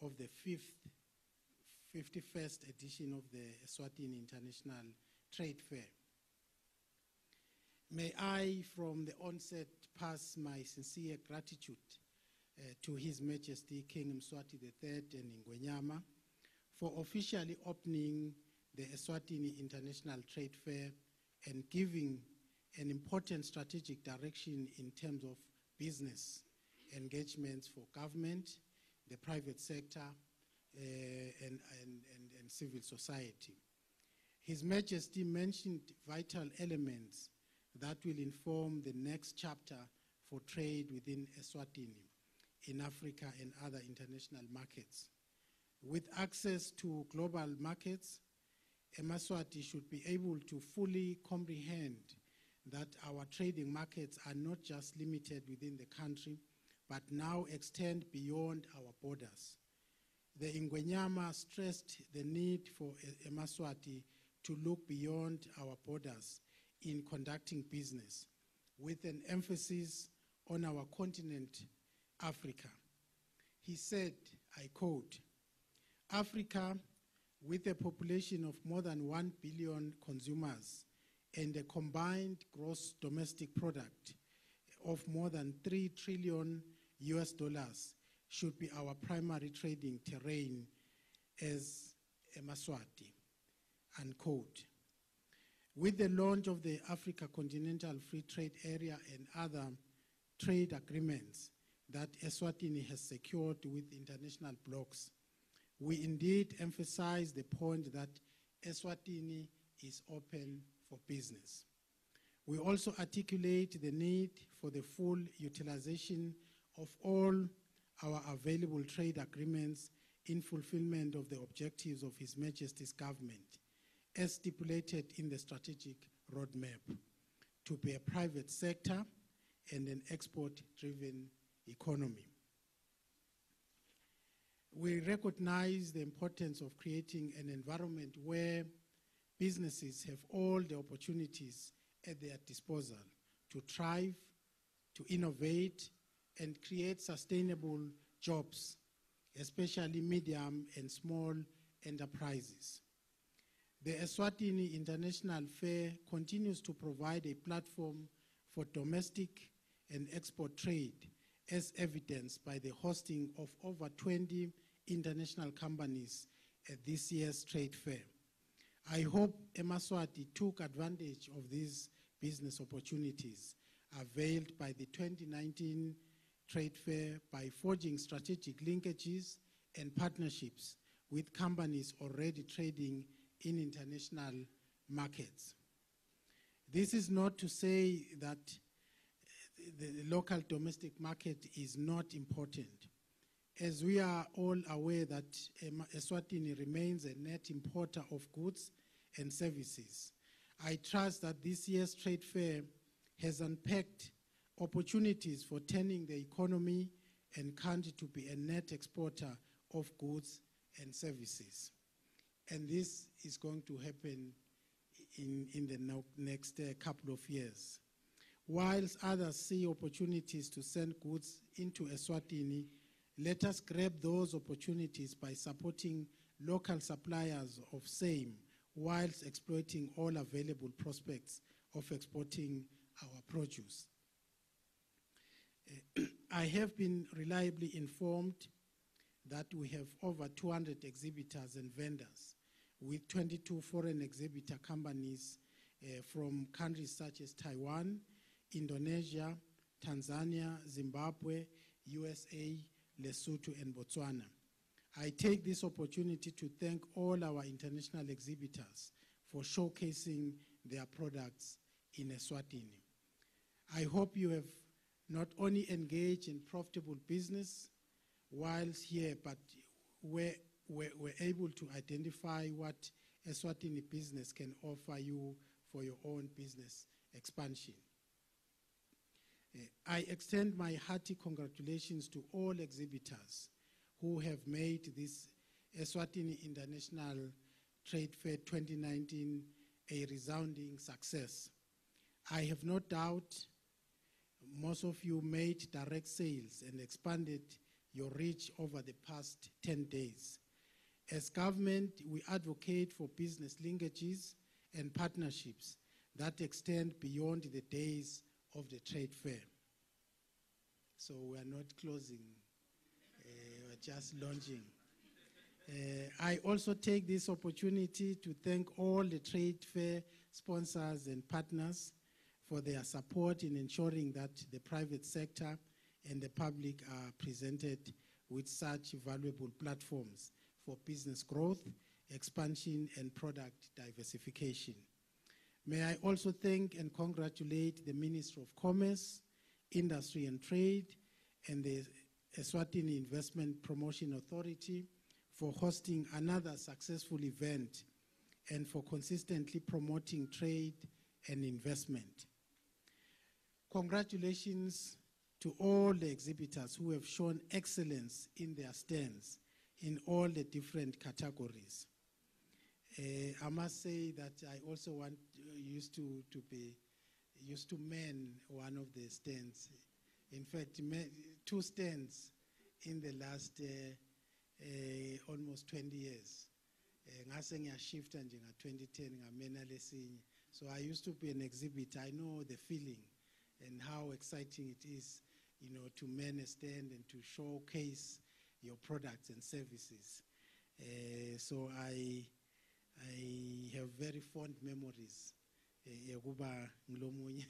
of the 51st edition of the Eswatini International Trade Fair. May I, from the onset, pass my sincere gratitude to His Majesty King Mswati III and Ngwenyama for officially opening the Eswatini International Trade Fair and giving an important strategic direction in terms of business engagements for government, the private sector, and civil society. His Majesty mentioned vital elements that will inform the next chapter for trade within Eswatini, in Africa and other international markets. With access to global markets, Eswatini should be able to fully comprehend that our trading markets are not just limited within the country, but now extend beyond our borders. The Ngwenyama stressed the need for Eswatini to look beyond our borders in conducting business, with an emphasis on our continent, Africa. He said, I quote, "Africa, with a population of more than 1 billion consumers and a combined gross domestic product of more than $3 trillion US, should be our primary trading terrain as Eswatini," unquote. With the launch of the Africa Continental Free Trade Area and other trade agreements that Eswatini has secured with international blocs, we indeed emphasize the point that Eswatini is open for business. We also articulate the need for the full utilization of all our available trade agreements in fulfillment of the objectives of His Majesty's government, as stipulated in the strategic roadmap, to be a private sector and an export-driven economy. We recognize the importance of creating an environment where businesses have all the opportunities at their disposal to thrive, to innovate, and create sustainable jobs, especially medium and small enterprises. The Eswatini International Fair continues to provide a platform for domestic and export trade, as evidenced by the hosting of over 20 international companies at this year's trade fair. I hope Eswatini took advantage of these business opportunities availed by the 2019 trade fair by forging strategic linkages and partnerships with companies already trading in international markets. This is not to say that the local domestic market is not important, as we are all aware that Eswatini remains a net importer of goods and services. I trust that this year's trade fair has unpacked opportunities for turning the economy and country to be a net exporter of goods and services. And this is going to happen in the next couple of years. Whilst others see opportunities to send goods into Eswatini, let us grab those opportunities by supporting local suppliers of same, whilst exploiting all available prospects of exporting our produce. I have been reliably informed that we have over 200 exhibitors and vendors, with 22 foreign exhibitor companies from countries such as Taiwan, Indonesia, Tanzania, Zimbabwe, USA, Lesotho, and Botswana. I take this opportunity to thank all our international exhibitors for showcasing their products in Eswatini. I hope you have not only engage in profitable business whilst here, but we're able to identify what Eswatini business can offer you for your own business expansion. I extend my hearty congratulations to all exhibitors who have made this Eswatini International Trade Fair 2019 a resounding success. I have no doubt most of you made direct sales and expanded your reach over the past 10 days. As government, we advocate for business linkages and partnerships that extend beyond the days of the trade fair. So we are not closing, we're just launching. I also take this opportunity to thank all the trade fair sponsors and partners for their support in ensuring that the private sector and the public are presented with such valuable platforms for business growth, expansion, and product diversification. May I also thank and congratulate the Ministry of Commerce, Industry and Trade, and the Eswatini Investment Promotion Authority for hosting another successful event and for consistently promoting trade and investment. Congratulations to all the exhibitors who have shown excellence in their stands in all the different categories. I must say that I also used to man one of the stands. In fact, 2 stands in the last almost 20 years. Ngase ngiyashifta nje nga-2010 ngamena lesinye. So I used to be an exhibitor. I know the feeling and how exciting it is, you know, to man a stand and to showcase your products and services. So I have very fond memories. Yakuba ngilomunye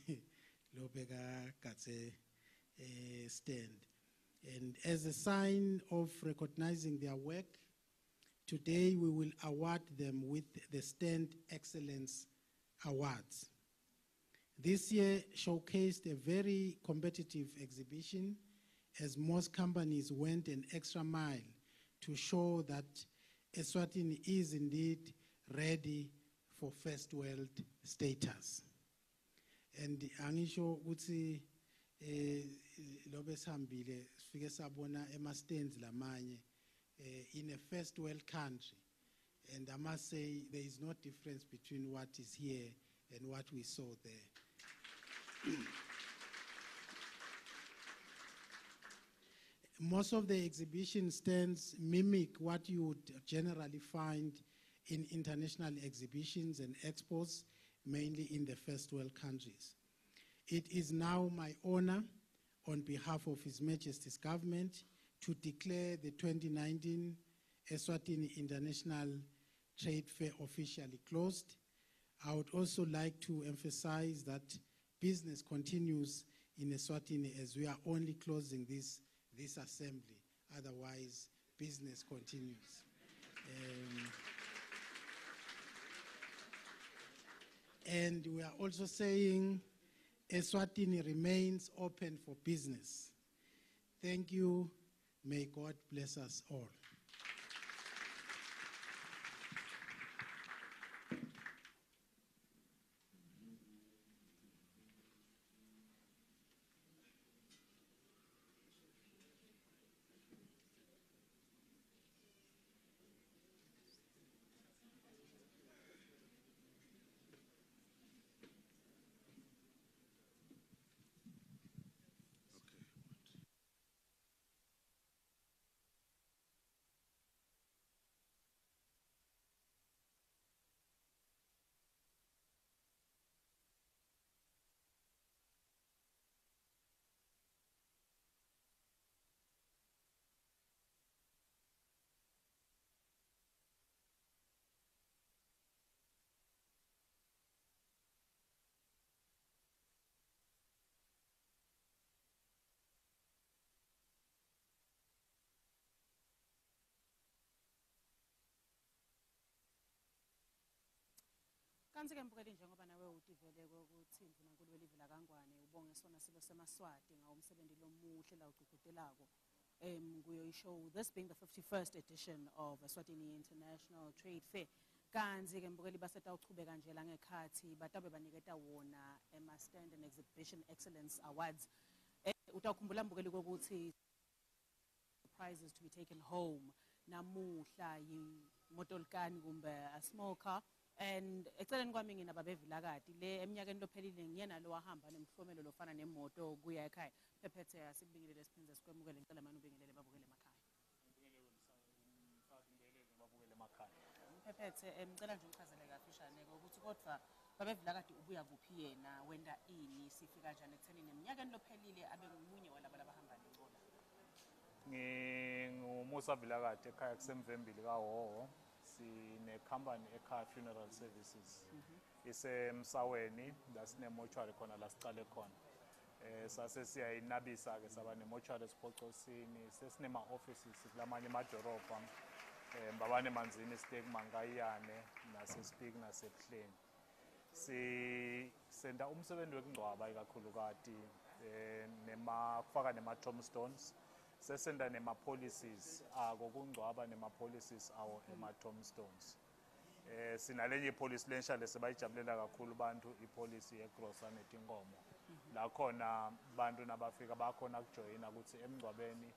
lobeka katse stand. And as a sign of recognizing their work, today we will award them with the Stand Excellence Awards. This year showcased a very competitive exhibition as most companies went an extra mile to show that Eswatini is indeed ready for first world status. And angisho ukuthi lobe sihambile sifike sabona ema-stands lamanye in a first world country, and I must say there is no difference between what is here and what we saw there. Most of the exhibition stands mimic what you would generally find in international exhibitions and expos, mainly in the first world countries. It is now my honor, on behalf of His Majesty's government, to declare the 2019 Eswatini International Trade Fair officially closed. I would also like to emphasize that business continues in Eswatini as we are only closing this assembly. Otherwise, business continues. And we are also saying Eswatini remains open for business. Thank you. May God bless us all. Kanti-ke mbukeli njengoba nawe utivele ukuthi uNkulunkulu welive lakangwane ubonge sona silo seMaswati ngawumsebenzi lomuhle la uqhudelako. Kuyo this being the 51st edition of Eswatini International Trade Fair. Kanti-ke mbukeli basetawuchubeka nje la ngekhathi batabe baniketa wona ema-Stand and Exhibition Excellence Awards. Utawukhumbula mbukeli kokuthi prizes to be taken home namuhla yimotolikani kumbe a small car. And eceleni kwami nginababevilakati le eminyakeni lophelile ngiyena lo wahamba nemhlomelo lofana nemoto kuya ekhaya. Phephethe asikubingelele siphinze sikwemukele ngicela manje ubingelele babukele emakhaya. Phephethe ngicela nje ukhazele kafishane ukuthi kodwa babevilakati ubuya kuphi yena wenda ini sifika kanjani ekuthenini eminyakeni lophelile abe ngumunye walabo labahamba nenqola. Ngingumusa Vilakati ekhaya kusemvembili kaHhohho. Sine company ekhaya funeral services isemsaweni la sine mortuary khona la siqale khona sase siyayinabisa ke saba ne mortuary esiphocosini sesinema offices kulamanye amadorobha mbabane manzini stake mangayane nasespeak nasebuhleni senda umsebenzi wekungcwaba ikakhulukati kufaka nema tombstones sesenda nema policies akokungcwaba nema policies awo ema tombstones sinalenye policy lensha lesebayijabulela kakhulu bantu ipolicy yegrosa netinkomo la khona bantu nabafika bakhona kujoyina ukuthi emngcwabeni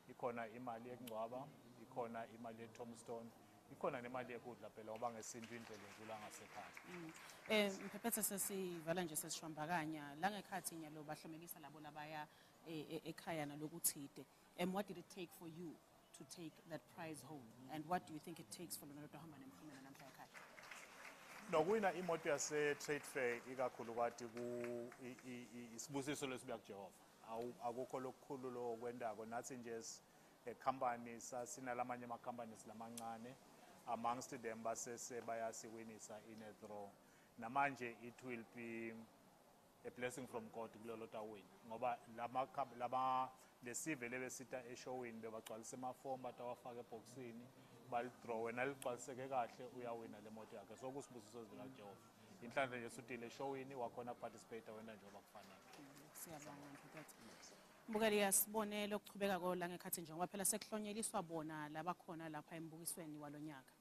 ikhona imali yekungcwaba ikhona imali ye-tombstone ikhona nemali yekudla phela ngoba ngesintu indlela enkulu angasekhaya. Mphephethe sesivala nje sesishwambakanya la ngekhathi nyalo bahlomekisa labo labaya ekhaya nalokuthide. What did it take for you to take that prize home? And what do you think it takes for lona hamba nemhlomelo namhla ekhaya? Nokuwina imoto yase trade fair ikakhulukati ku isibusiso lesibuya kuJehova. Akukho lokukhulu lokwendako nathi nje company sasinalamanye ama companies lamancane amongst them basese bayasiwinisa in a draw. Namanje it will be a blessing from God kulolo tawini ngoba lama lesive lebesita eshowini bebagcwalisa amaform batawafaka eboxini balidraw wena ligcwaliseke kahle uyawina le moto yakhe so kusibusiso sivela kuJehova inhlanhla nje sutile eshowini wakhona participate wena njengoba kufanele. Siyabonga Mphephethe. Mbukeli yasibonela ukuchubeka kola ngekhathi njengoba phela sekuhlonyeliswa bona labakhona lapha embukisweni walonyaka.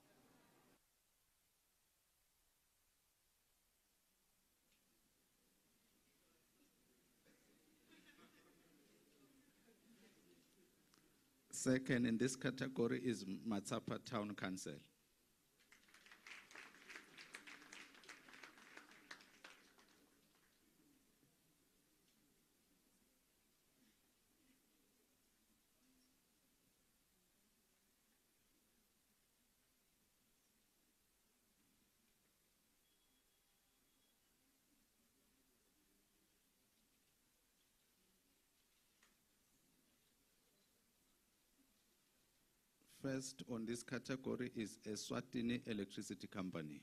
Second in this category is Matsapa Town Council. First on this category is Eswatini Electricity Company.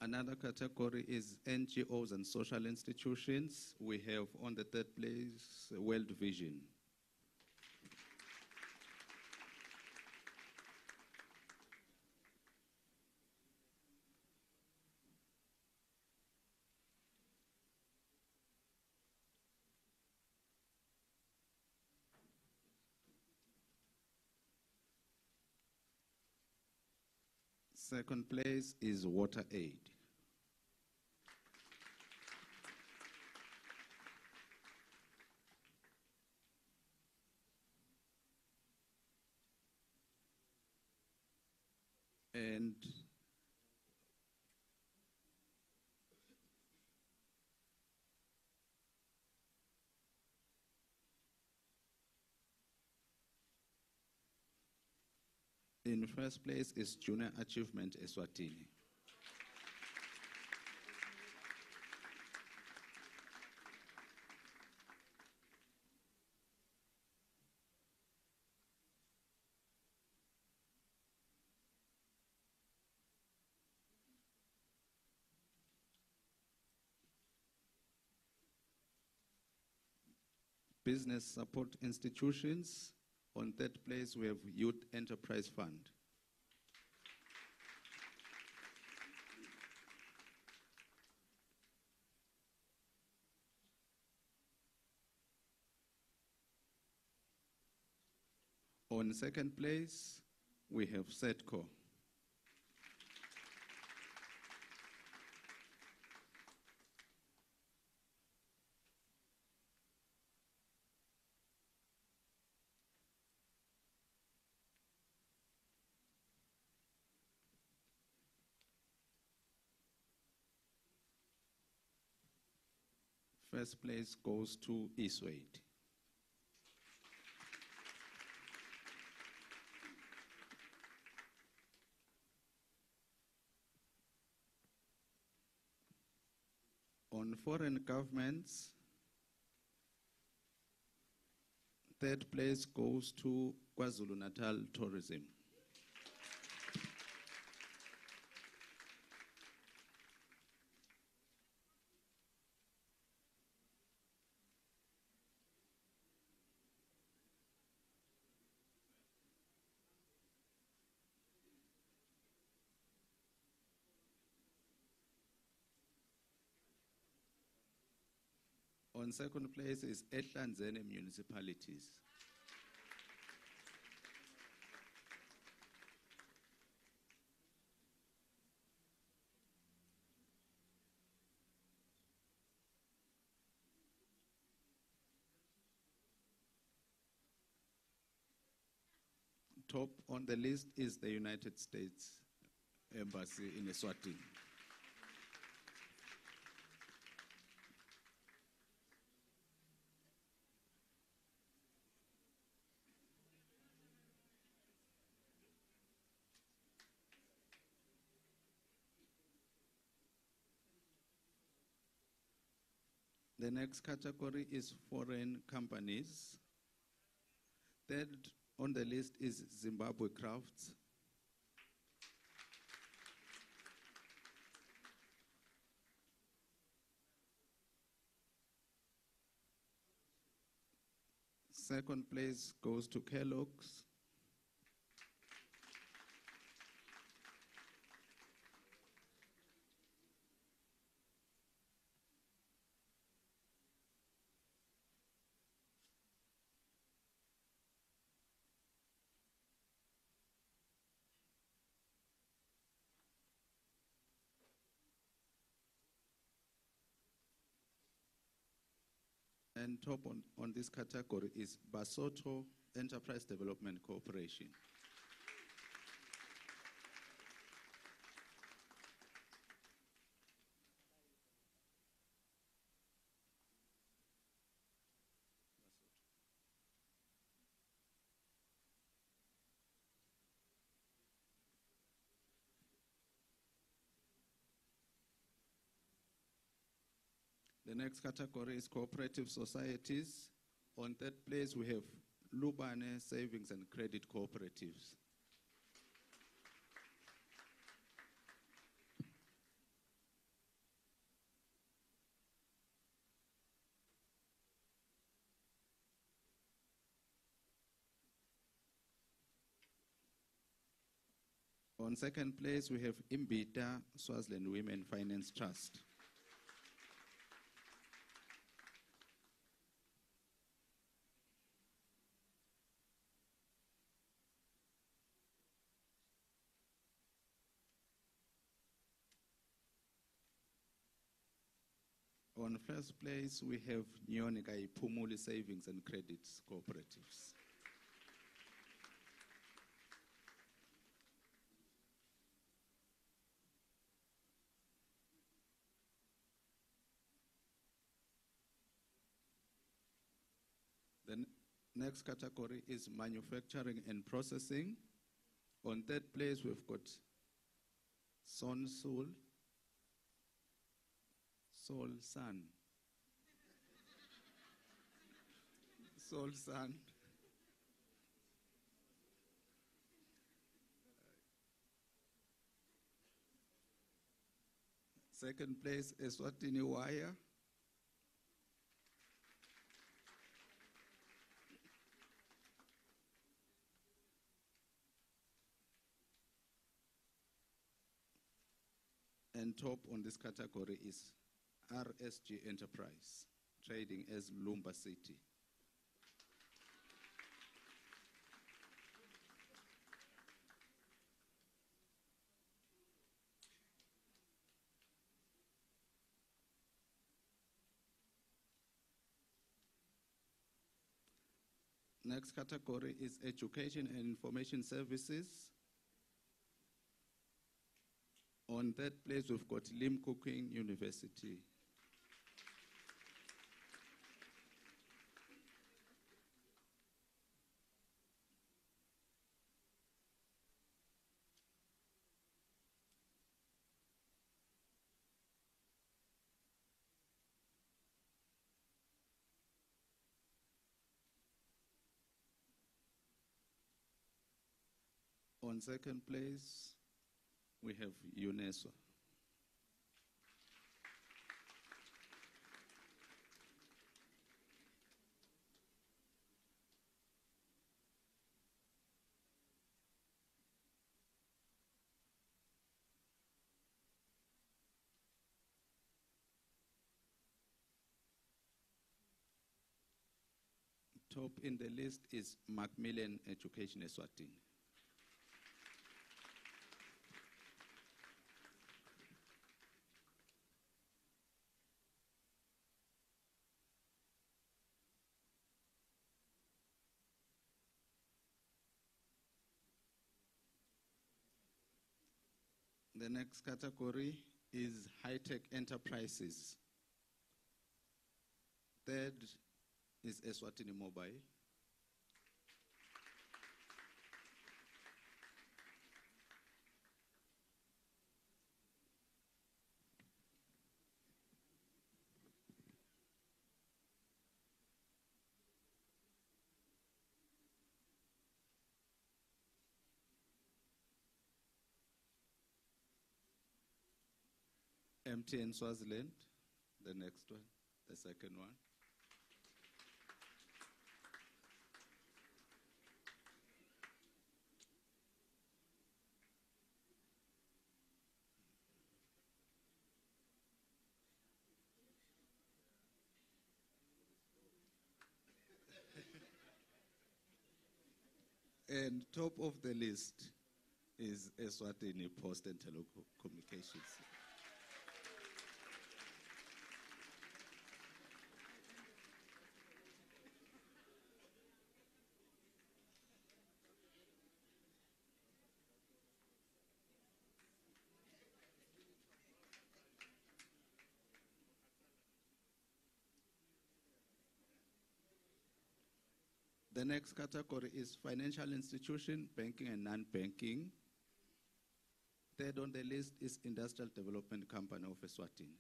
Another category is NGOs and social institutions. We have on the third place World Vision. Second place is Water Aid. And in first place is Junior Achievement Eswatini. business support institutions. On third place, we have Youth Enterprise Fund. On second place, we have SETCO. First place goes to Eswatini. On foreign governments, third place goes to KwaZulu-Natal Tourism. On second place is Ehlanzene municipalities. Top on the list is the United States Embassy in Eswatini. The next category is foreign companies. Third on the list is Zimbabwe Crafts. Second place goes to Kellogg's. And top on this category is Basotho Enterprise Development Corporation. The next category is cooperative societies. On third place, we have Lubane Savings and Credit Cooperatives. On second place, we have Imbita Swaziland Women Finance Trust. On first place, we have Nyonikai Pumuli Savings and Credits Cooperatives. The next category is manufacturing and processing. On third place, we've got Sonsul. Sun. Second place, Eswatini Wire. And top on this category is RSG Enterprise, trading as Lumba City. Next category is Education and Information Services. On that place, we've got Lim Cooking University. On second place, we have UNESCO. Top in the list is Macmillan Education Eswatini. The next category is high-tech enterprises. Third is Eswatini Mobile. MTN Swaziland, the next one, the second one. And top of the list is Eswatini Post and Telecommunications. The next category is financial institution, banking and non-banking. Third on the list is Industrial Development Company of Eswatini.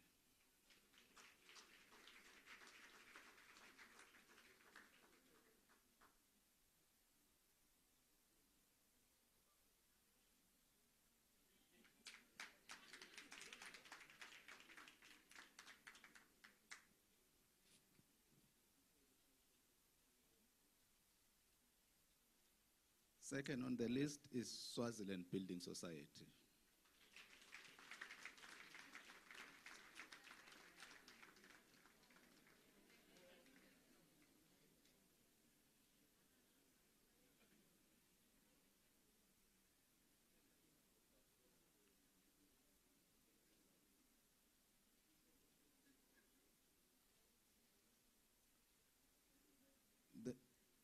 Second on the list is Swaziland Building Society.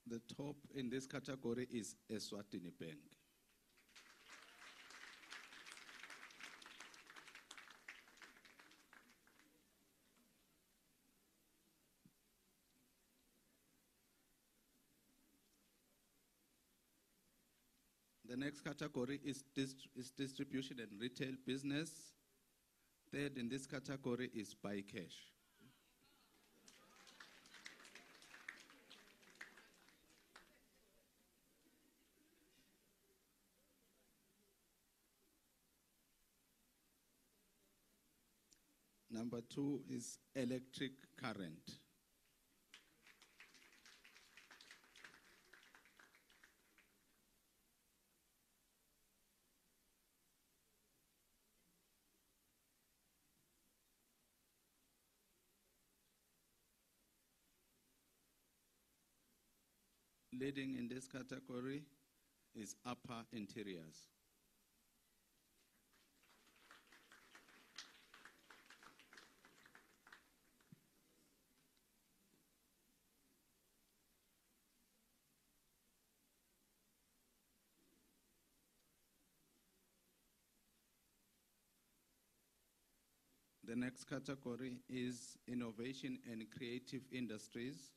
The top in this category is Eswatini Bank. The next category is distribution and retail business. Third in this category is buy cash. Number 2 is electric current. Leading in this category is Upper Interiors. The next category is Innovation and Creative Industries.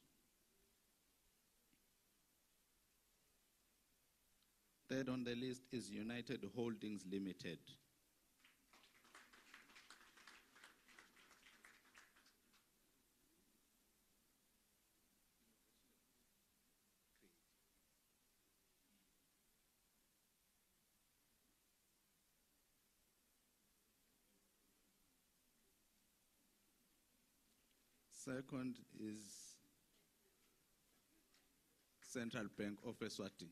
Third on the list is United Holdings Limited. Second is Central Bank of Eswatini.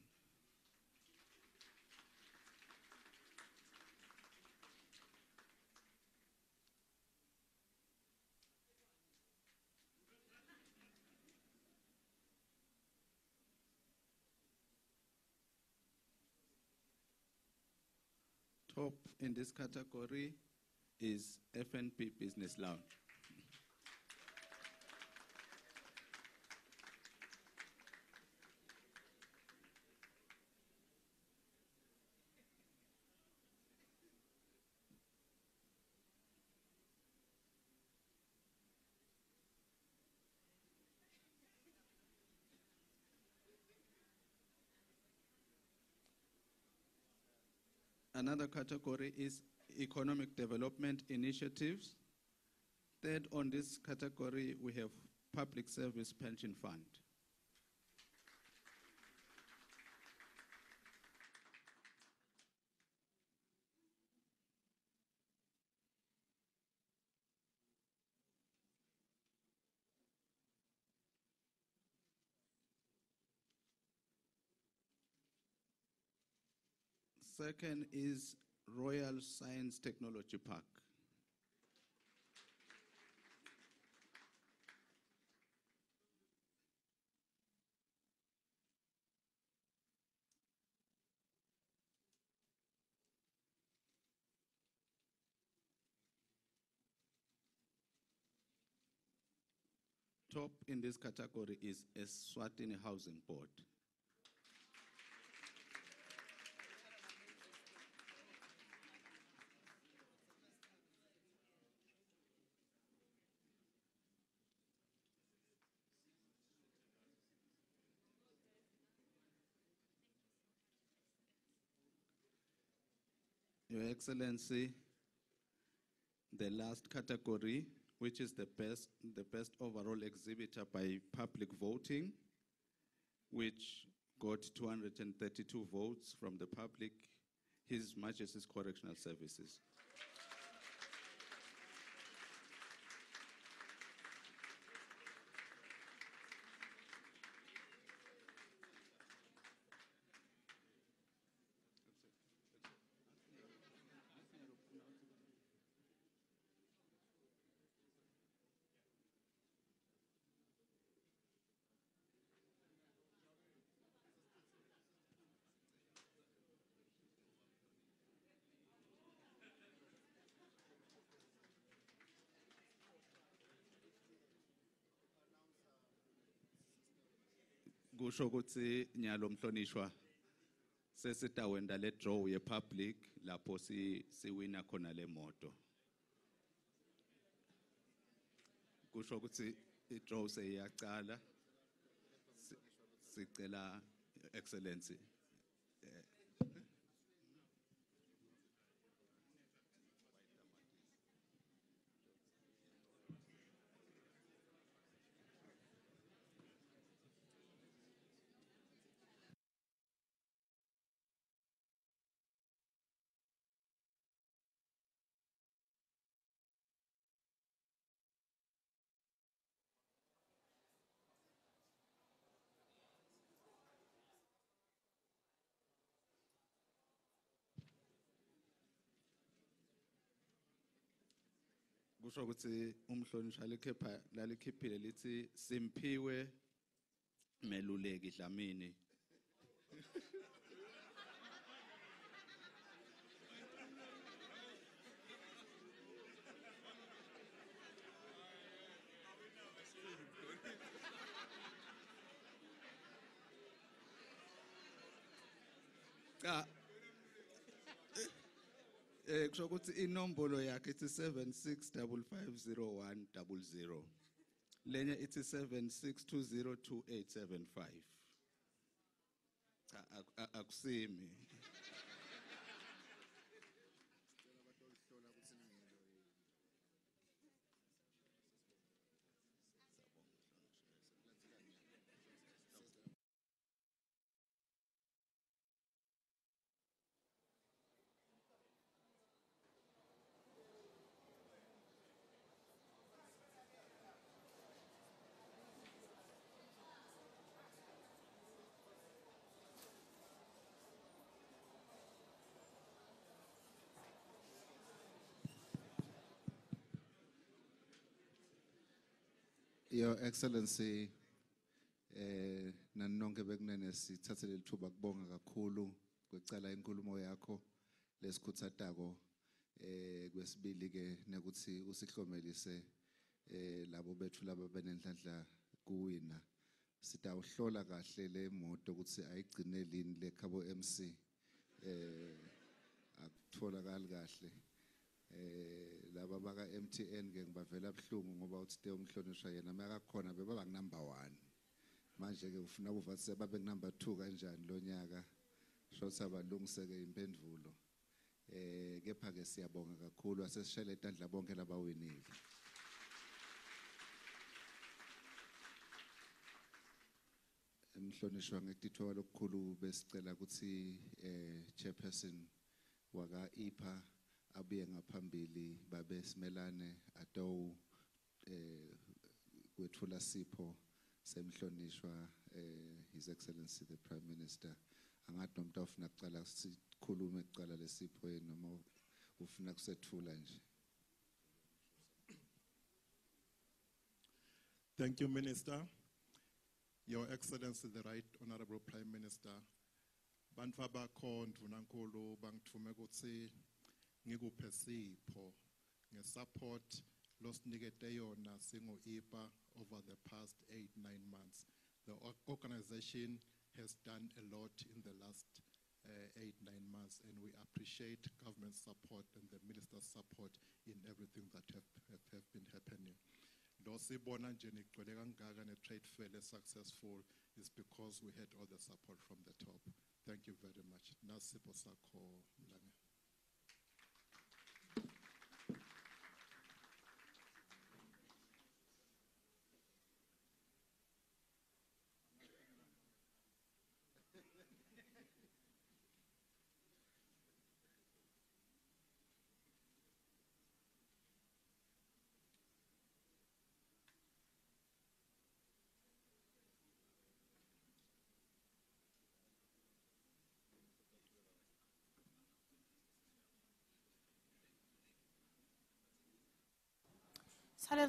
Top in this category is FNP Business Lounge. Another category is Economic Development Initiatives. Third on this category, we have Public Service Pension Fund. Second is Royal Science Technology Park. Top in this category is Eswatini Housing Board. Your Excellency, the last category, which is the best overall exhibitor by public voting, which got 232 votes from the public, His Majesty's Correctional Services. Kusho ukuthi nyalo mhlonishwa sesitawenda le draw ye public lapho siwina khona le moto. Kusho ukuthi I draw seyiyaqala. Sicela Excellency. Kusho ukuthi umhlonishwa lalikhiphile lithi Simphiwe Meluleki Dlamini. Kusho ukuthi inombolo yakhe ithi 76550100. Lenye ithi 76202875. Akusimi. Your Excellency, nanonke bekunene sithathele lithuba kubonga kakhulu kwecala inkulumo yakho lesikhuthatako kwesibili ke nekuthi usihlomelise labo bethu laba benenhlanhla kuwina sitawuhlola kahle le moto ukuthi ayigcine lini le khabo MC akutholakali kahle laba baka MTN ke ngibavela abhlungu ngoba uthi te umhlonishwa yena makakhona beba number 1 manje ke ufuna ukuvathisa babe number 2 kanjani lo nyaka shotha balungiseke impendulo kepha ke siyabonga kakhulu asesishele intandla bonke labawinile emhlonishwa ngekuthiwa lokukhulu besicela ukuthi chairperson waka IPA abuye ngaphambili babe simelane ato kwethula sipho semhlonishwa His Excellency the Prime Minister angathi nomuntu ofuna kucala sikhulume kucala lesipho noma ufuna kusethula nje. Thank you, Minister. Your Excellency, the Right Honorable Prime Minister, bantu abakho ndunankulu bangithume ukuthi ngikuphe sipho ngesupport losinikete yona singo IPA over the past 8-9 months. The organization has done a lot in the last 8-9 months, and we appreciate government support and the minister's support in everything that have been happening. Losibona nje nigcwele kangaka ne trade fair successful is because we had all the support from the top. Thank you very much. Nasipho sakho Mlanga.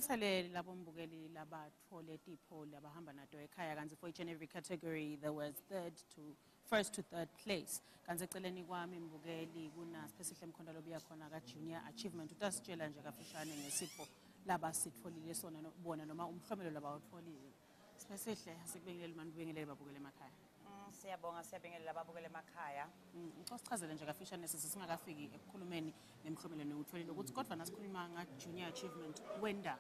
Salele labo mbukeli labathole tipho labahamba nato ekhaya kanzi for each and every category there was first to third place kanzi eceleni kwami mbukeli kuna Special Mkhonda lobuya khona ka Junior Achievement utasitshela nje kafishane ngesipho laba sitfolile sona bona noma umhlomelo labawutfolile Special sikubingelele manje ubingelele babukele emakhaya. Siyabonga siyabingelela ababukele emakhaya. Ngicosichazele nje kafishane sisingakafiki ekukhulumeni nemhlomelo newutholile ukuthi kodwa nasikhuluma nga Junior Achievement wenda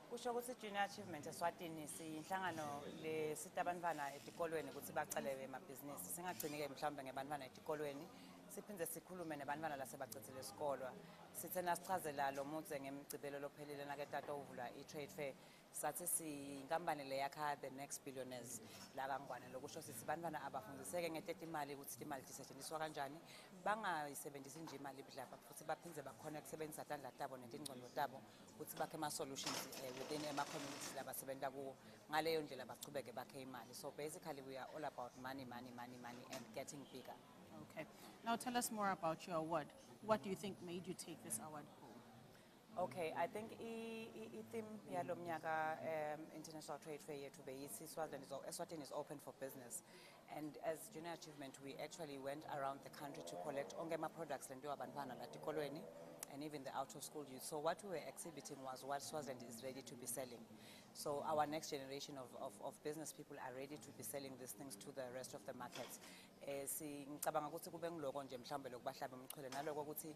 kusho ukuthi Junior Achievement Eswatini siyinhlangano lesita abantwana etikolweni ukuthi bacale emabhizinisi singagcini ke mhlawumbe ngebantwana etikolweni siphinde sikhulume nebantwana lasebacithile isikolo sithe nasichazela lo mutse ngemgcibelo lophelile naketato uvula i-trade fair sathi sinkampani le yakha the next billionaires la kangwane lokusho sithi bantwana abafundiseke ngetete imali ukuthi imali isetshenziswa kanjani bangayisebenzisi nje imali bidlapha futhi baphinde bakhona ukusebenzisa tandla tabo netingcondo tabo ukuthi bakhe ama solutions within ama communities labasebenta kuwo ngaleyo ndlela bachubeke bakhe imali. So basically we are all about money and getting bigger. Okay. Now tell us more about your award. What do you think made you take this award home? Okay, I think i-theme yalo mnyaka International Trade Fair yethu beyithi Eswatini is open for business. And as junior achievement, we actually went around the country to collect onke products lendiwa bantwana la tikolweni and even the out of school youth. So what we were exhibiting was what Swaziland is ready to be selling. So our next generation of business people are ready to be selling these things to the rest of the markets. Ngicabanga ukuthi kube ngiloko nje mhlawumbe lokubahlaba umchwele naloko ukuthi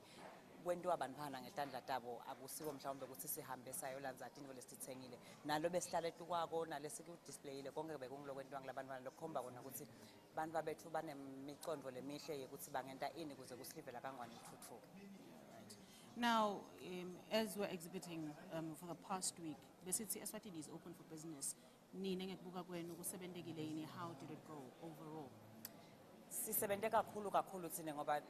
kwenziwa abantwana ngetandla tabo akusiwo mhlawumbe ukuthi sihambe sayolanza into lesithengile nalo besihlala etukwako nalesikudisplayile konke bekungiloko kwenziwa ngilabantwana lokukhomba kona ukuthi abantu bethu banemicondvo lemihle ukuthi bangenta ini kuze kusilivela kangwane ithuthuke. Now, as we're exhibiting for the past week, basically Eswatini is open for business. How did it go overall? Sisebenze kakhulu thina ngoba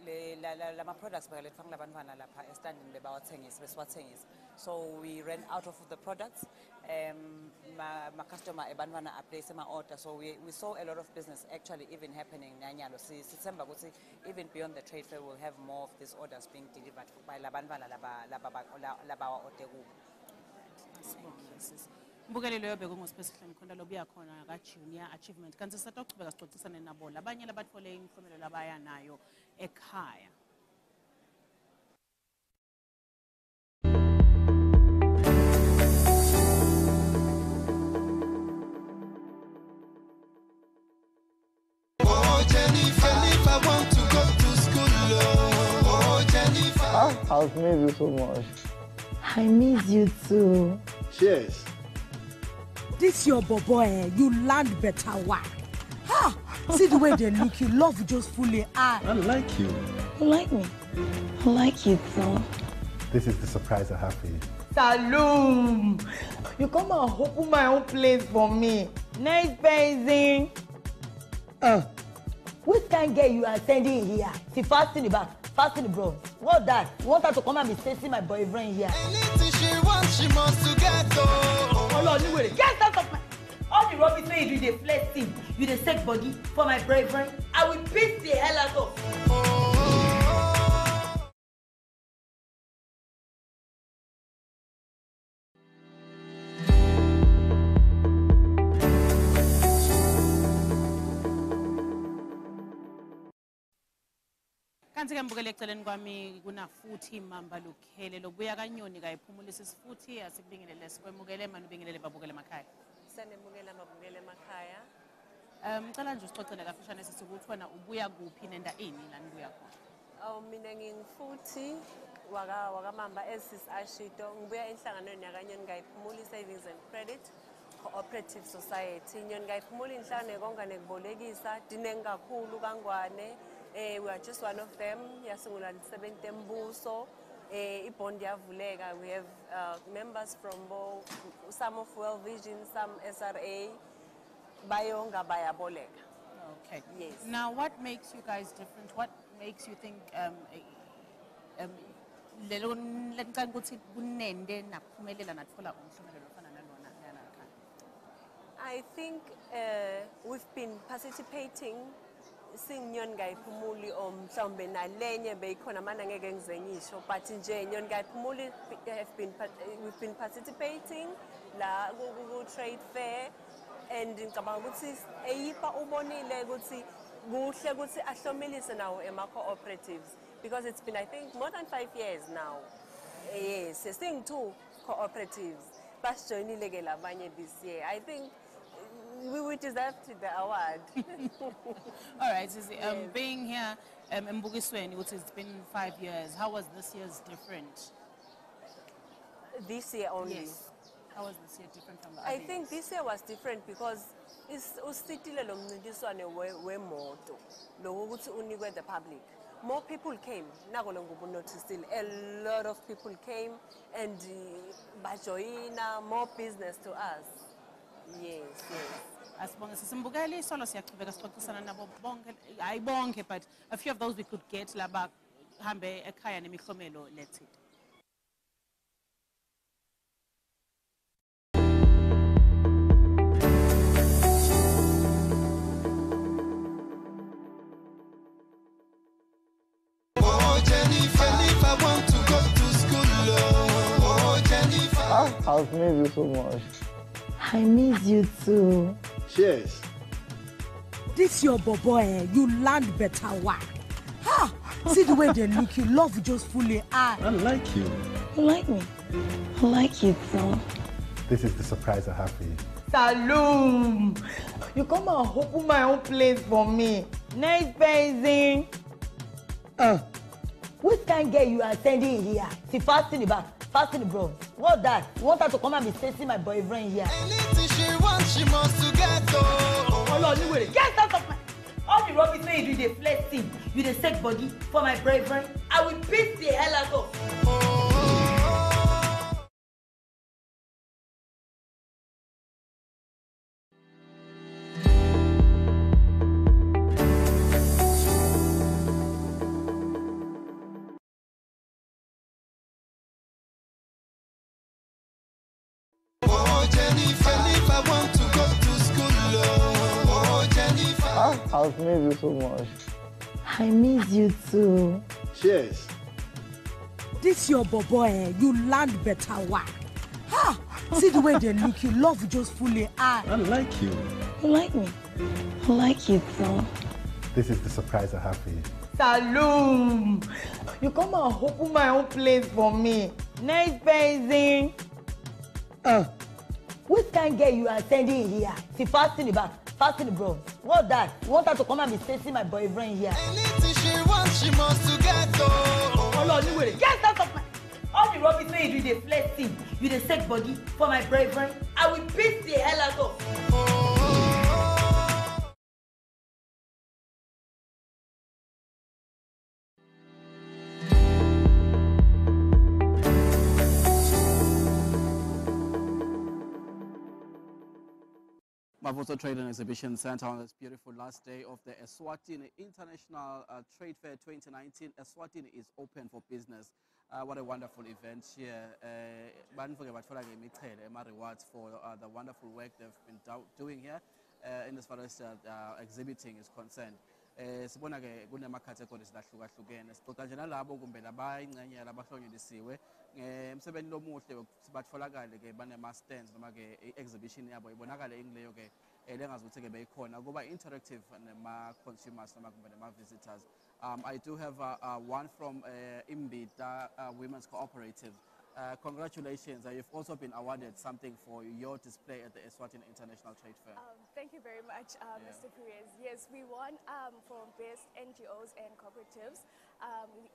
lama products baletha ngilabantwana lapha estandini bebawathengisa besiwathengisa. So we ran out of the products. My customer ebantwana place ma order. So we saw a lot of business actually even happening nanyalo. Sithemba ukuthi even beyond the trade fair we'll have more of these orders being delivered by labantwana laba order ku. Mbukeli leyo bekungospecific khona lobuya khona ka junior achievement kanti satochubeka sixoxisane nabo labanye labathole imhlomelo labaya nayo ekhaya. Oh Jennifer, I want to go to school. Oh Jennifer, I've missed you so much. I miss you too. Cheers. This your boy, you land better one. Ha! See the way they look, you love just fully. I like you. You like me? I like you too. This is the surprise I have for you. Saloom! You come and open my own place for me. Nice person. Which kind girl you are sending here? See, fast in the back, fast in the bro. What's that? You want her to come and be chasing my boyfriend here? Anything she wants, she must to get Oh Lord, you wait. Get out of my... All the rubbish when you do the flexing, you the sick body for my boyfriend. I will beat the hell out of. Kanti ke mbukele eceleni kwami kuna futhi mamba lukhele lobuya kanyoni kayiphumulisa isifuthi asikubingelele sikwemukele manje ubingelele babukele emakhaya. Sanembukela mabukele emakhaya. Ngicela nje usixoxele kafishane sithi ukuthi wena ubuya kuphi nenda ini la nibuya khona. Mina ngingifuthi waka mamba esis ashito ngibuya enhlanganweni yakanyoni kayiphumuli savings and credit cooperative society. Nyoni kayiphumuli inhlangano ekonga nekubolekisa dinengi kakhulu kangwane. We are just one of them. Yasungula lisebenze Mavuso. Ibond yavulega. We have members from both, some of World Vision, some SRA. Bayonga bayabolega. Okay. Yes. Now, what makes you guys different? What makes you think I think we've been participating. Sing Nyon Guy Pumuli mhlawumbe nalenye beyikhona mana ngeke ngize ngisho but nje Nyon Guy Pumuli we've been participating la ku trade fair and ngicabanga ukuthi eyipa ubonile ukuthi kuhle ukuthi ahlomelise nawo ema cooperatives because it's been I think more than 5 years now. Yes, sing two cooperatives basijoinile ke labanye this year. I think we deserve the award. All right, so being here in Mbukisweni, which has been 5 years, how was this year's different? This year only? Yes. How was this year different from the I other think years? this year was different because usitile lo mncintiswane wemoto lo ukuthi unikwe the public. More people came. Nako lo ngubu noticed a lot of people came and bajoina more business to us. Yes, yes. Asibonge sisimbukeli solo siyaqhubeka sixoxisana nabo bonke hayi bonke but a few of those we could get laba hambe ekhaya nemihlomelo let's it. Oh Jennifer, I want to go to school. Oh I've missed you so much. I miss you too. Cheers. This your boy, you land better why? Ha! See the way they look, you love just fully eye. I like you. You like me? I like you too. This is the surprise I have for you. Saloon! You come and open my own place for me. Nice person. Which kind girl you are sending here? See, fast in the back, fast in the bro. What's that? You want her to come and be chasing my boyfriend here? Anything she wants, she must to get though. Oh Lord, you wait. Get out of my... All the rubbish wey you do, dey flexing, you dey sick body for my boyfriend. I will beat the hell out of. Oh, Jennifer want to go to school. Oh, Jennifer. I've missed you so much. I miss you too. Cheers. This your boy, you land better why? Ha! See the way they look, you love just fully eye. I like you. You like me? I like you too. This is the surprise I have for you. Saloon! You come and open my own place for me. Nice person. Which kind girl you are sending here? See, fast in the back, fast in the bro. What's that? You want her to come and be chasing my boyfriend here? Anything she wants, she must to get though. Oh Lord, you wait. Get out of my... All the rubbish wey you do, dey flexing, you dey sick body for my boyfriend. I will beat the hell out of. Mavuso Trade and Exhibition Center on this beautiful last day of the Eswatini International Trade Fair 2019. Eswatini is open for business. What a wonderful event here. Rewards for the wonderful work they've been doing here in as far as exhibiting is concerned. Sibona ke kunema categories lahlukahlukene. Sixoxa nje nalabo kumbe labayingcenye labahlonyelisiwe ngemsebenzi lomuhle batholakale ke banema stands noma ke exhibition yabo ibonakale ingileyo ke lengazi ukuthi ke beyikhona kuba interactive nema consumers noma kumbe nema visitors. I do have one from Imbita Women's Cooperative. Congratulations. You've also been awarded something for your display at the Eswatini International Trade Fair. Thank you very much, Mr. Perez. Yes, we won from Best NGOs and Cooperatives.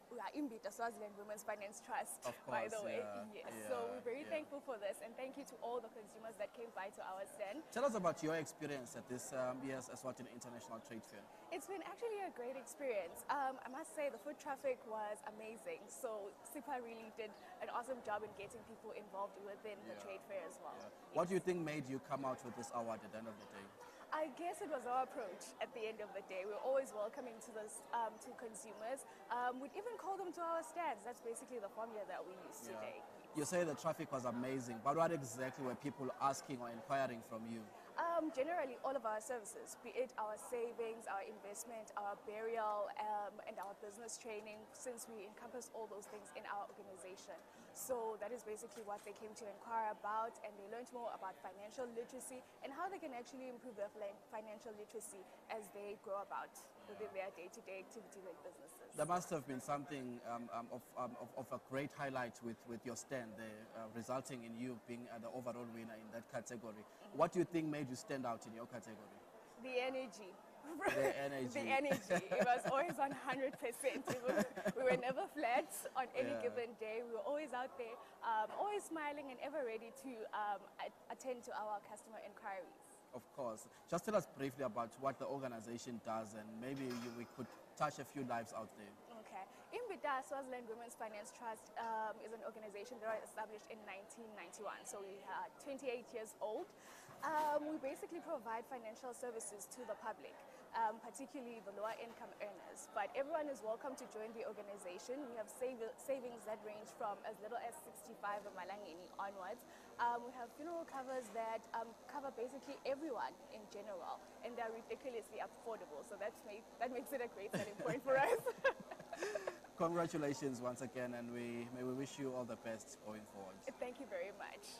We are Imbita Swaziland Women's Finance Trust, by the way. Yes. So we're very thankful for this, and thank you to all the consumers that came by to our stand. Tell us about your experience at this year's Eswatini International Trade Fair. It's been actually a great experience. I must say the foot traffic was amazing. So SIPA really did an awesome job in getting people involved within the trade fair as well. What do you think made you come out with this award at the end of the day? I guess it was our approach at the end of the day. We're always welcoming to this to consumers. We'd even call them to our stands. That's basically the formula that we use today. You say the traffic was amazing, but what exactly were people asking or inquiring from you? Generally, all of our services, be it our savings, our investment, our burial, and our business training, since we encompass all those things in our organization. So that is basically what they came to inquire about, and they learned more about financial literacy and how they can actually improve their financial literacy as they grow about within their day-to-day activity with businesses. There must have been something of a great highlight with your stand there, resulting in you being the overall winner in that category. What do you think made you stand out in your category? The energy. The energy. The energy. It was always on 100%. We were never flat on any given day. We were always out there, always smiling and ever ready to attend to our customer inquiries. Of course. Just tell us briefly about what the organization does, and maybe we could touch a few lives out there. Okay. Imbita Swaziland Women's Finance Trust is an organization that was established in 1991. So we are 28 years old. We basically provide financial services to the public, particularly the lower income earners. But everyone is welcome to join the organization. We have savings that range from as little as 65 Malangeni onwards. We have funeral covers that cover basically everyone in general, and they're ridiculously affordable. So that makes it a great selling point for us. Congratulations once again, and may we wish you all the best going forward. Thank you very much.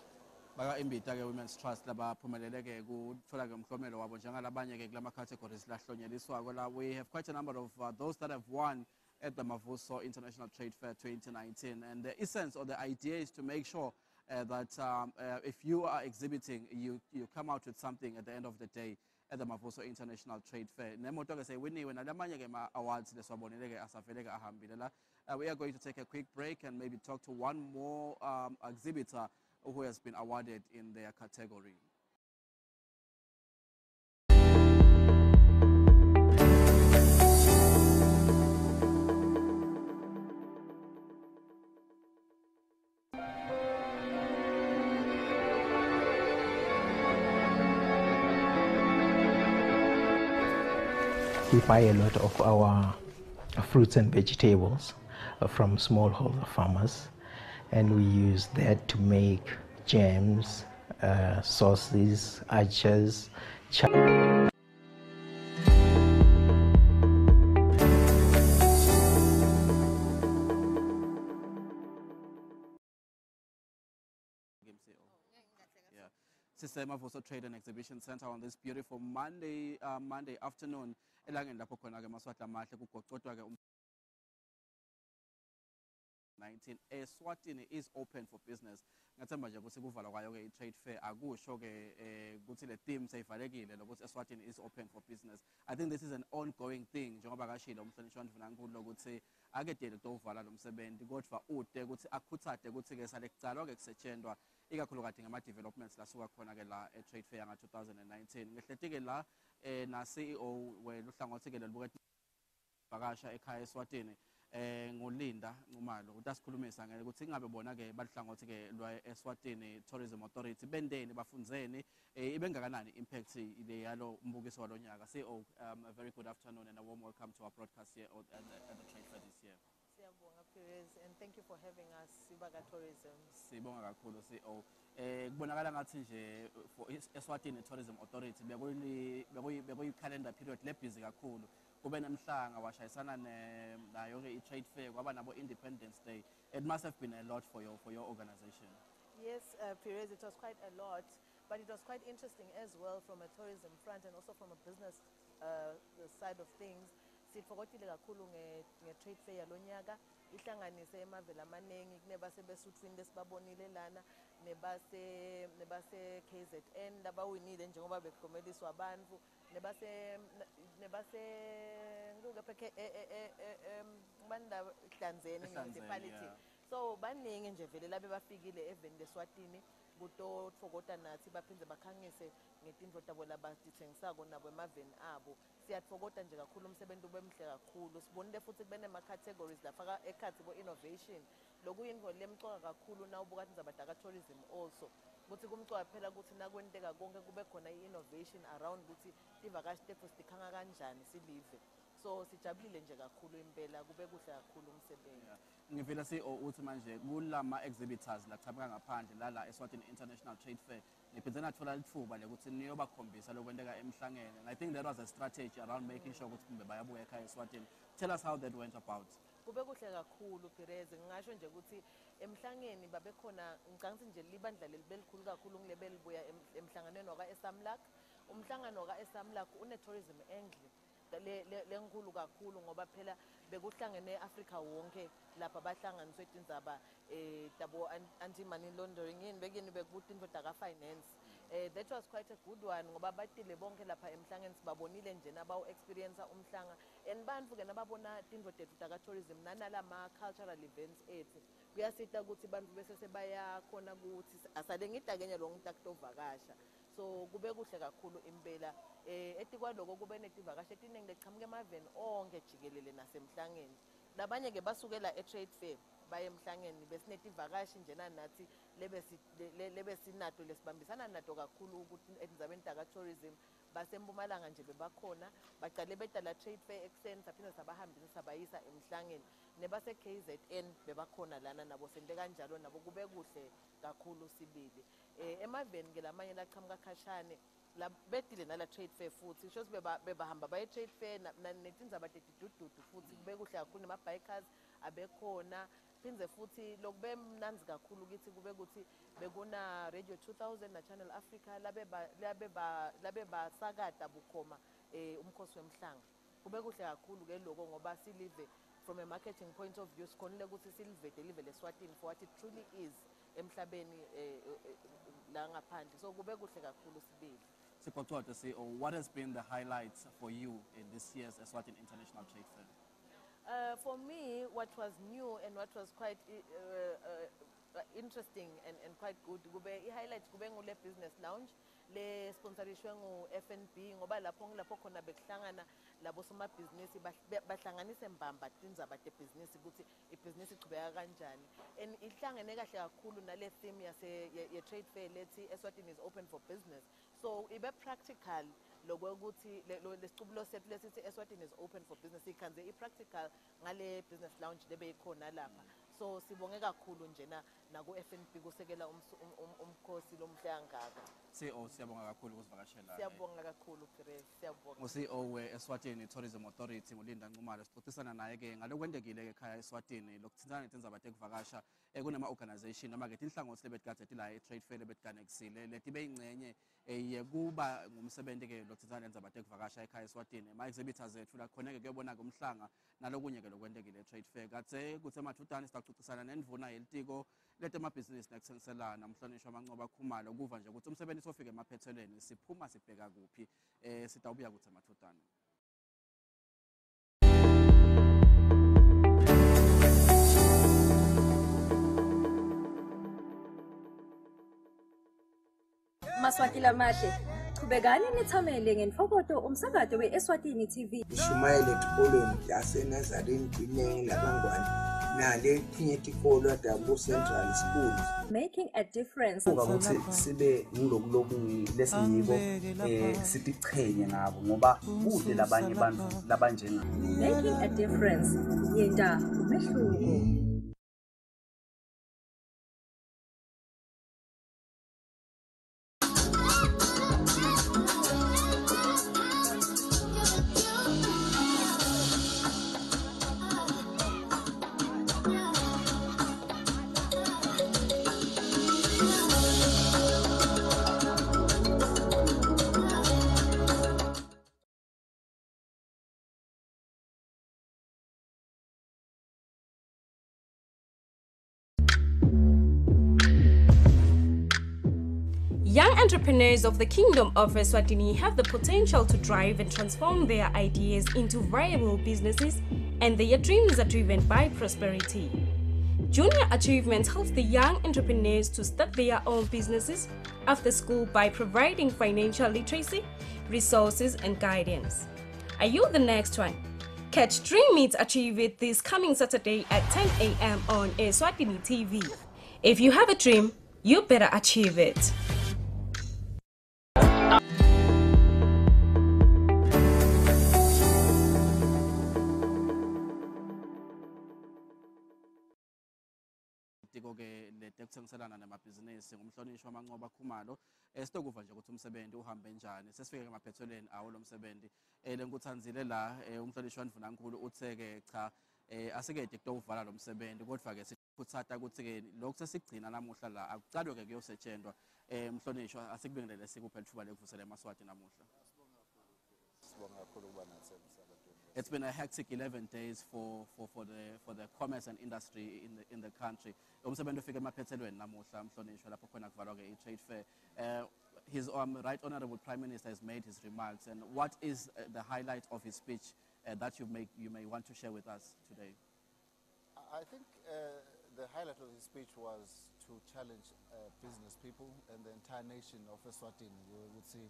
baka imbita ke Women's Trust labaphumelele ke kuthola ke umhlomelo wabo njengalabanye ke kulama categories lahlonyeliswa la. We have quite a number of those that have won at the Mavuso International Trade Fair 2019, and the essence or the idea is to make sure that if you are exhibiting, you come out with something at the end of the day at the Mavuso International Trade Fair. Nemoto ke sewiniwe nalamanye ke ma awards leswabonile ke asavele ke ahambile la. We are going to take a quick break and maybe talk to one more exhibitor who has been awarded in their category. We buy a lot of our fruits and vegetables from smallholder farmers, and we use that to make jams, sauces, achars, Mavuso Trade and Exhibition Center on this beautiful Monday afternoon. Elangeni lapho khona ke maswahla mahle kugoqodwa ke 19. Eswatini is open for business. Ngathemba nje ukuthi kuvalwa kwayo ke i-trade fair akusho ke ukuthi le theme seyivalekile lokuthi Eswatini is open for business. I think this is an ongoing thing njengoba kashilo umhlonishwa Mvunankulu ukuthi akedele ukuvala lo msebenzi kodwa ude ukuthi akhuthade ukuthi ke sale kucalwa ke kusetshenzwa ikakhulukazi ngama developments lasuka khona ke la e-trade fair nga 2019. Ngehleti ke la na CEO weluhlangothi ke lelibuketi vakasha ekhaya Eswatini ngolinda Nxumalo ukuthi asikhulumisa ngeke ukuthi ingabe bona ke balihlangothi ke lwa Eswatini Tourism Authority bendeni bafundzeni ibengakanani impact ile yalo mbukiso walonyaka. CEO, a very good afternoon and a warm welcome to our broadcast here at the trade fair this year. Siyabonga Perez, and thank you for having us Sibaga Tourism. Sibonga kakhulu CEO. Kubonakala ngathi nje for Eswatini Tourism Authority bekuyi calendar period le busy kakhulu. Kube nemhlanga washayisana nayo ke i-trade fair kwaba nabo Independence Day. It must have been a lot for your organization. Yes, Perez, it was quite a lot, but it was quite interesting as well from a tourism front and also from a business side of things. Sifokotile kakhulu nge-trade fair yalonyaka ihlanganise emavela amaningi kunebase beSuthwini lesibabonile lana nebase KZN labawinile njengoba bekhomeliswa abantu nebase ngukephe banda Hlanzeni municipality. So baningi nje vele labe bafikile event leSwatini kutofokota nathi baphindze bakhangise ngetinto tabo labatithengisako nabo emaveni abo. Siyatfokota nje kakhulu umsebenzi ubemhle kakhulu. Sibonile futhi kubene ama categories lafaka ekhathi bo innovation. Lokuyinto lemcoka kakhulu na ubukathi ndzabadaka tourism also. Kuthi kumcoka phela ukuthi nakwenteka konke kube khona i-innovation around ukuthi tivakashi tethu sikhanga kanjani silive. So sijabulile nje kakhulu impela kube kuhle kakhulu umsebenzi. Ngivela CEO uthi manje kulama exhibitors la chaphaka ngaphandle la Eswatini International Trade Fair niphindze nathola lithuba lekuthi niyobakhombisa lokwenteka emhlangene, and I think there was a strategy around making sure ukuthi kumbe bayabuya ekhaya Eswatini. Tell us how that went about. Kube kuhle kakhulu Perez, ngingasho nje ukuthi emhlangeni babekhona ngicangisi nje libandla lelikhulu kakhulu ngilebe libuya emhlanganweni waka Esamlak. Umhlangano waka Esamlak une tourism angle lenkulu kakhulu ngoba phela bekuhlangene Africa wonke lapha bahlanganiswe tindzaba tabo anti-money laundering yini bekini bekutinto taka finance. That was quite a good one ngoba batile bonke lapha emhlangeni sibabonile nje nabawu experience umhlanga and bantfu ke nababona tinto tethu taka tourism nanalama cultural events ethu kuyasita ukuthi bantfu bese sebaya khona ukuthi asale ngitakenye lo ngitakutovakasha. So kube kuhle kakhulu impela etikwaloko kube netivakashi etiningi leqhamuke emaveni onke jikelele nasemhlangeni. Labanye ke basukela e-trade fair baye emhlangeni besinetivakashi njena nathi lebe sinato lesibambisana nato kakhulu ukuthi endzabeni taka tourism basempumalanga nje bebakhona baqale betala trade fair ekseni saphinde sabahambisa sabayisa emhlangeni nebase KZN bebakhona lana nabo sente kanjalo nabo kube kuhle kakhulu sibili. Emaveni ke lamanye laqhamuka khashane la betile nala trade fair futhi shows bebahamba baye trade fair netindzaba tetidududu futhi kube kuhle kakhulu nema bikers abekhona siphindze futhi lokube mnanzi kakhulu kithi kube kuthi bekuna Radio 2000 na Channel Africa labe basakata bukhoma umkhosi wemhlanga. Kube kuhle kakhulu ke lokho ngoba silive from a marketing point of view sikhonile ukuthi silivete live leSwatini for what it truly is emhlabeni la ngaphandle. So kube kuhle kakhulu sibili. Sipotsote CEO, what has been the highlights for you in this year's Eswatini International Trade Fair? For me, what was new and what was quite interesting and quite good, i-highlight kube ngule business lounge le sponsorishwe ngu-FNB ngoba lapho khona bekuhlangana labo somabhizinisi bahlanganise mbamba tindzaba tebhizinisi ukuthi ibhizinisi ichubeka kanjani. And ihlangene kahle kakhulu nale theme ye-trade fair lethi Eswatini is open for business. So ibe practical lokuthi lesicubulo sethu lesithi Eswatini is open for business ikhanze i-practical ngale business lounge lebe ikhona lapha. So sibonge kakhulu nje na ku FNB kusekela umkhosi lomhle kangaka. CEO siyabonga kakhulu ukuzivakashela. Siyabonga kakhulu Perez, siyabonga. Ngo-CEO we-Eswatini Tourism Authority nguLinda Nxumalo sixoxisana naye ke ngalokwendekile ekhaya eSwatini lokuthintana netindzaba tekuvakasha kunema-organization noma ke tinhlangothi lebetikade tila e-trade fair lebetikanekisile letibe ingcenye yekuba ngumsebenzi ke lokuthintana nendzaba tekuvakasha ekhaya eSwatini. Ma-exhibitors ethu lakhona-ke kuyobona-ke umhlanga nalokunye-ke lokwendekile e-trade fair. Katse kutse mathutane sitaxoxisana nendvuna yelitiko letemabhizinisi nekutsengiselana umhlonishwa Mancoba Khumalo kuva nje ukuthi umsebenzi sofika emaphethelweni siphuma sibheka kuphi sitawubuya kutse mathutane. Maswati lamahle chubekani nithamele ngenfokoto umsakazo we-Eswatini TV. Ishumayele etikolweni yaseNazarene Binenge labangwane nale tinye tikolo adabu Central Schools. Making a difference. Ukuthi sibe ngilokuloku lesiyiko sitiqhenye ngabo ngoba kude labanye abantu labanjenga. Making a difference yenda umehluko. Young entrepreneurs of the Kingdom of Eswatini have the potential to drive and transform their ideas into viable businesses, and their dreams are driven by prosperity. Junior Achievement helps the young entrepreneurs to start their own businesses after school by providing financial literacy, resources, and guidance. Are you the next one? Catch Dream Meet Achieve It this coming Saturday at 10 a.m. on Eswatini TV. If you have a dream, you better achieve it. Ke letekutsengiselana nemabhizinisi ngumhlonishwa Mancoba Khumalo sitokuva nje ukuthi umsebenzi uhambe njani sesifike emaphethelweni awo lo msebenzi lenkuthanzile la umhlonishwa Ndvunankulu uthe-ke cha asikede kutokuvala lo msebenzi kodwa-ke sikhuthata ukuthi-ke lokhu sesigcina namuhla la akucalwe-ke kuyosetshenzwa mhlonishwa asikubingelele sikuphe lithuba lekuvusela eMaswati namuhla. It's been a hectic 11 days for the commerce and industry in the country. Umsebenzi ufike emaphethelweni namuhla mhlonishwa lapho khona kuvalwa-ke i-trade fair. His Right Honorable Prime Minister has made his remarks, and what is the highlight of his speech that you may want to share with us today? I think the highlight of his speech was to challenge business people and the entire nation of Eswatini. We would see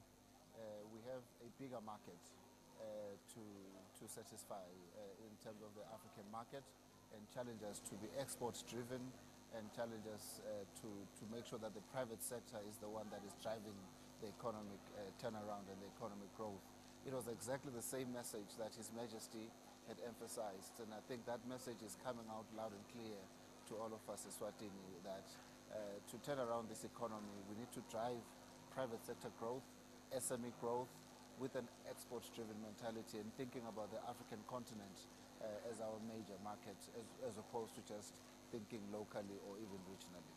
we have a bigger market to satisfy in terms of the African market, and challenge us to be export driven, and challenge us to make sure that the private sector is the one that is driving the economic turnaround and the economic growth. It was exactly the same message that His Majesty had emphasized, and I think that message is coming out loud and clear to all of us Eswatini, that to turn around this economy we need to drive private sector growth, SME growth, with an export-driven mentality and thinking about the African continent as our major market, as opposed to just thinking locally or even regionally.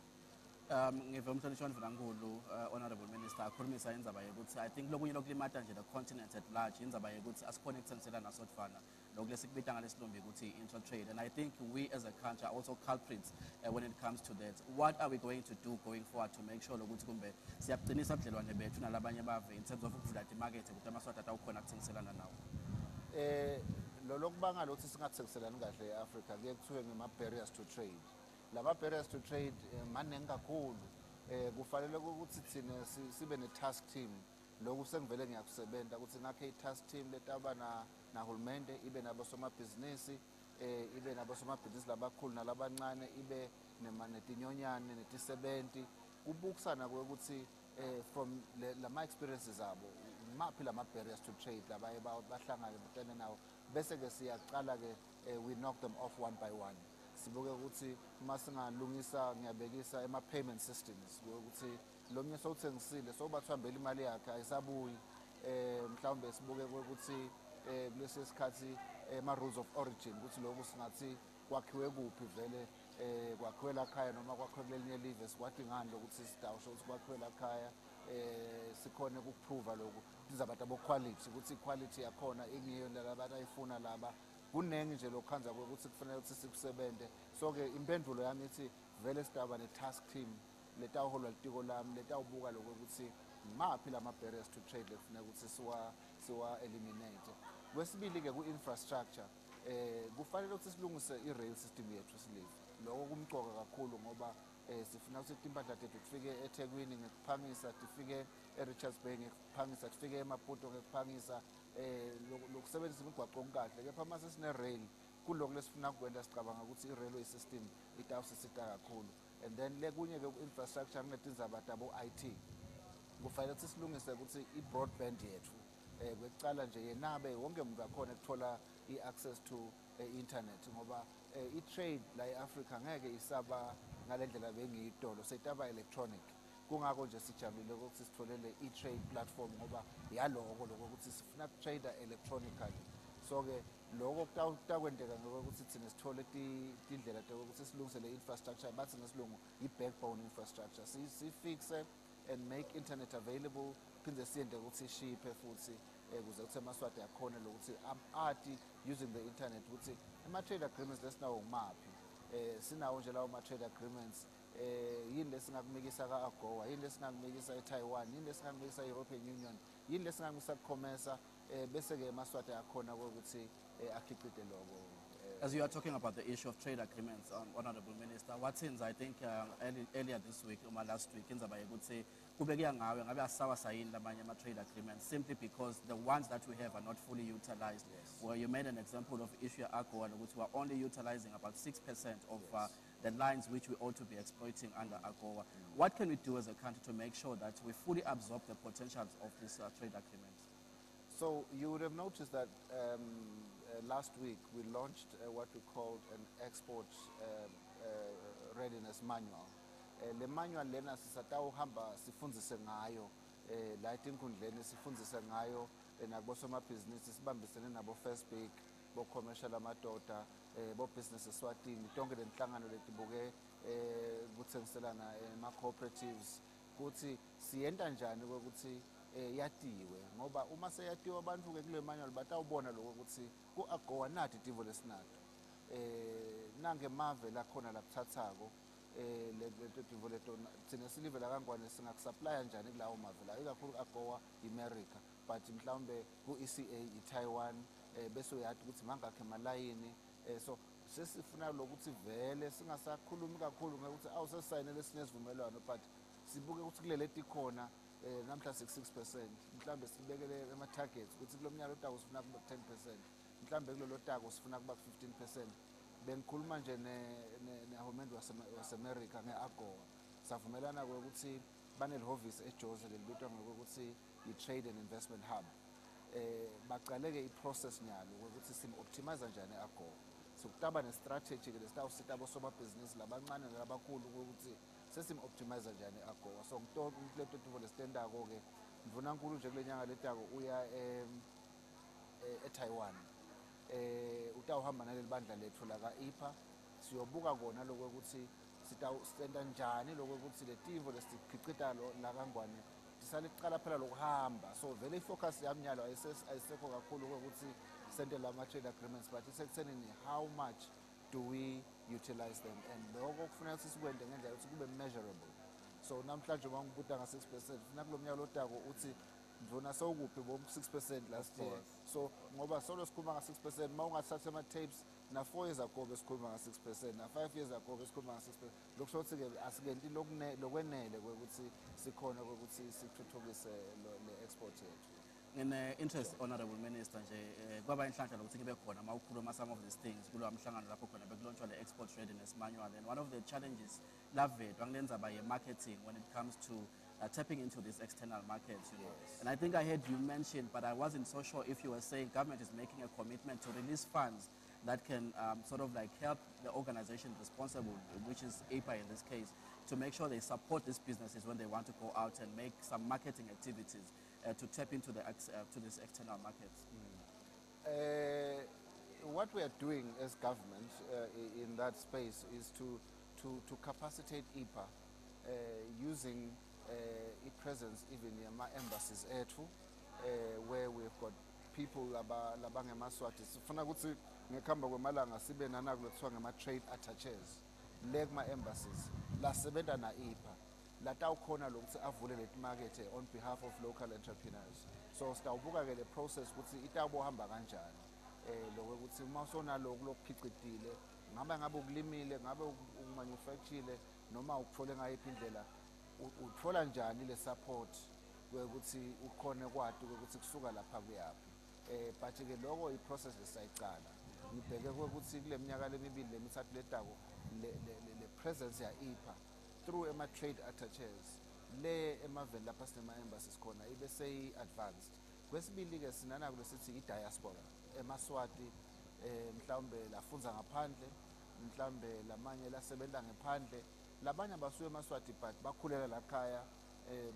Ngive umhlonishwa Mvulankulu, Honorable Minister, akhulumisa indzaba yokuthi I think lokunye lokulimata nje the continent at large indzaba yokuthi asikhona ukuthengisela nasodfana lokhu lesikubita ngalesilumbi ukuthi intra-trade, and I think we as a country are also culprits when it comes to that. What are we going to do going forward to make sure lokuthi kumbe siyabugcinisa ubudlelwane bethu nalabanye bave in terms of ukuvula imakethe ukuthi amaswati atawukhona ukuthengiselana nawo? Lo kubangala ukuthi singathengiselani kahle e-Africa kuye kuthiwe ngama-barriers to trade. Lama barriers to trade maningi kakhulu. Kufanele ukuthi thina sibe ne-task team. Lokhu sengivele ngiyakusebenta ukuthi ngakhe i-task team letaba nahulumende, ibe nabosomabhizinisi, ibe nabosomabhizinisi labakhulu nalabancane, ibe netinyonyane netisebenti. Kubukisana ukuthi from lama experiences abo maphi lama barriers to trade labaye bahlangane nawo, bese ke siyaqala ke we knock them off one by one. Sibuke ukuthi masingalungisa ngiyabekisa ema-payment systems ukuthi lo mnye sowuthengisile sobathambela imali yakhe ayisabuyi, mhlawumbe sibuke ukuthi kulesi sikhathi ama-rules of origin ukuthi lokhu singathi kwakhiwe kuphi vele, kwakhiwe lakhaya noma kwakhiwe kulelinye live, sikwadi ngani lokuthi sidawusho ukuthi kwakhiwe lakhaya, sikhone ukuprova lokhu izabantu abo-quality ukuthi i-quality yakhona ingiyo labantu ayifuna laba. Kunengi nje lokhanza ukuthi kufanele ukuthi sikusebente. So ke impendulo yami ithi vele sidaba ne-task team letawuholwa litiko lami letawubuka lokho ukuthi maphi lama-barriers to trade lekufuneka ukuthi siwa-eliminate. Kwesibili ke ku-infrastructure kufanele ukuthi silungise i-rail system yethu silive. Lokho kumcoka kakhulu ngoba sifuna ukuthi impahla tethu tifike eThekwini ngekuphangisa, tifike eRichards Bay ngekuphangisa, tifike eMaputo ngekuphangisa, lokusebenzisa imigwaqo kahle. Kepha mase sine-rail kulokho lesifuna ukwenza sicabanga ukuthi i-railway system itawusisita kakhulu. And then lekunye ke ku-infrastructure kunetindzaba tabo-IT. Kufanele ukuthi silungise ukuthi i-broadband yethu kwekucala nje yenabe wonke umuntu akhona ukuthola i-access to internet ngoba i-trade la e-Africa ngeke isaba ngalendlela bengiyitolo setaba electronic. Kungako nje sijabulile ukuthi sitholele i-trade platform ngoba yaloko lokho ukuthi sifuna ukutrader electronically. So ke lokho kutakwendeka ngokuthi thina sithole indlela ukuthi silungise le infrastructure bathi ngesilungu i-backbone infrastructure, sifixe and make internet available, phinde siyende ukuthi shiphe futhi ukuze ukuthi amaswati akhona lokuthi ati using the internet ukuthi ama-trade agreements lesinawo ngumaphi. Sinawo nje lawo ma-trade agreements, yini lesingakumikisa ka-AGOA, yini lesingakumikisa eTaiwan, yini lesingakumikisa e-European Union, yini lesingakumikisa ku-COMESA, bese-ke amaswati akhona ukuthi akhicite lokho. As you are talking about the issue of trade agreements, Honorable Minister, what since I think earlier this week, or last week, in Zabaya would say, trade agreements, simply because the ones that we have are not fully utilized. Yes. Well, you made an example of issue AGOA, which we are only utilizing about 6% of the lines which we ought to be exploiting under AGOA. What can we do as a country to make sure that we fully absorb the potentials of these trade agreements? So you would have noticed that last week we launched what we called an export readiness manual. Le manual lena sisatawuhamba sifundzise ngayo la etinkundleni sifundzise ngayo nakubosomabhizinisi sibambisene nabo First Big, bo commercial amadoda, bo business Eswatini, tonke lenhlangano letibuke kuthengiselana ema-cooperatives ukuthi siyenta njani ukuthi yatiwe ngoba uma seyatiwe abantu ke kule manual batawubona lokho ukuthi ku-AGOA nathi tivo lesinato nange mave lakhona lakuthathako tivo leto thina silive la kangwane singakusuplya njani kulawo mave la ikakhulu AGOA iMerica, but mhlawumbe ku-ECA iTaiwan, bese uyathi ukuthi mangakhe malayini. So sesifuna lokuthi vele singasakhulumi kakhulu ngokuthi awusesayinele sinesivumelwano, but sibuke ukuthi kulele tikhona namhla 6%, mhlambe sibekele ama-targets ukuthi kulo mnyaka lotako sifuna kuba 10%, mhlambe kulo lotako sifuna kuba 15%. Bengikhuluma nje nehulumende waseMerica nge-AGOA, savumelana ukuthi banelihhovisi eJozi lelibitwa ngokuthi i-Trade and Investment Hub. Baqaleke i-process nyalo ukuthi sim-optimize njani i-AGOA. So kutaba ne-strategy ke lesitawusita abosomabhizinisi labancane nalabakhulu ukuthi sesim-optimize njani i-AGOA. So ngitoleto tivo lesitendako ke mvunankulu nje kule nyanga letako uya eTaiwan. utawuhamba naleli bandla lethu la ka-IPA siyobuka kona lokho ukuthi sitawusenta njani lokho ukuthi le tivo lesikhicita la kaNgwane tisale kucala phela lokuhamba. So vele ifocus yami nyalo ayisekho kakhulu ukuthi sente lama trade agreements, but isekuthenini how much do we utilize them, and lokho kufuneka ukuthi sikwende ngendlela ukuthi kube measurable. So namhlanje uma ngibuta nga6%, funa kulo mnyaka lodako uthi ndvuna sewukuphi bo 6% last year. So ngoba solo sikhuluma nga6%, uma ungathatha ama-tapes na 4 years ago besikhuluma nga6%, na 5 years ago besikhuluma nga6%. Lokusho ukuthi-ke asikenti lokwenele kwekuthi sikhona kwekuthi sithuthukise le-export yethu. In interest, Honorable Minister, kwaba inhlanhla lokuthi ngibe khona uma ukhuluma some of these things kulo mhlangano lapho khona bekulonshwa le export readiness manual, and one of the challenges lavetwa kulenza by marketing when it comes to tapping into these external markets, you know. Yes. And I think I heard you mention, but I wasn't so sure if you were saying government is making a commitment to release funds that can sort of like help the organization responsible, which is APA in this case, to make sure they support these businesses when they want to go out and make some marketing activities to tap into to these external markets. What we are doing as government in that space is to capacitate IPA using presence even in my embassies where we've got people labangemaswati sifuna ukuthi ngekhamba kwemalanga sibe nanakulo kuthiwa ngama-trade attaches le kuma-embassies lasebenza na-IPA latawukhona lokuthi avule leti market on behalf of local entrepreneurs. So sitawubuka-ke le process ukuthi itawubohamba kanjani lokho ukuthi uma usonaloko lokukhicitile ngabe ukulimile ngabe umanufacturile noma ukuthole ngayiphi indlela uthola njani le support ukuthi ukhone kwati ukuthi kusuka lapha kuyaphi. But-ke lokho i-process lesayicala ngibheke ukuthi kule minyaka lemibili lemithathu letako le presence ya-IPA through ema-trade attaches le emaveni lapha sinema-embassies khona ibe seyi-advanced. Kwesibili-ke sinanakulo sithi i-diaspora emaswati mhlawumbe lafunza ngaphandle, mhlawumbe lamanye lasebenza ngaphandle, labanye abasuke emaswati but bakhulela lakhaya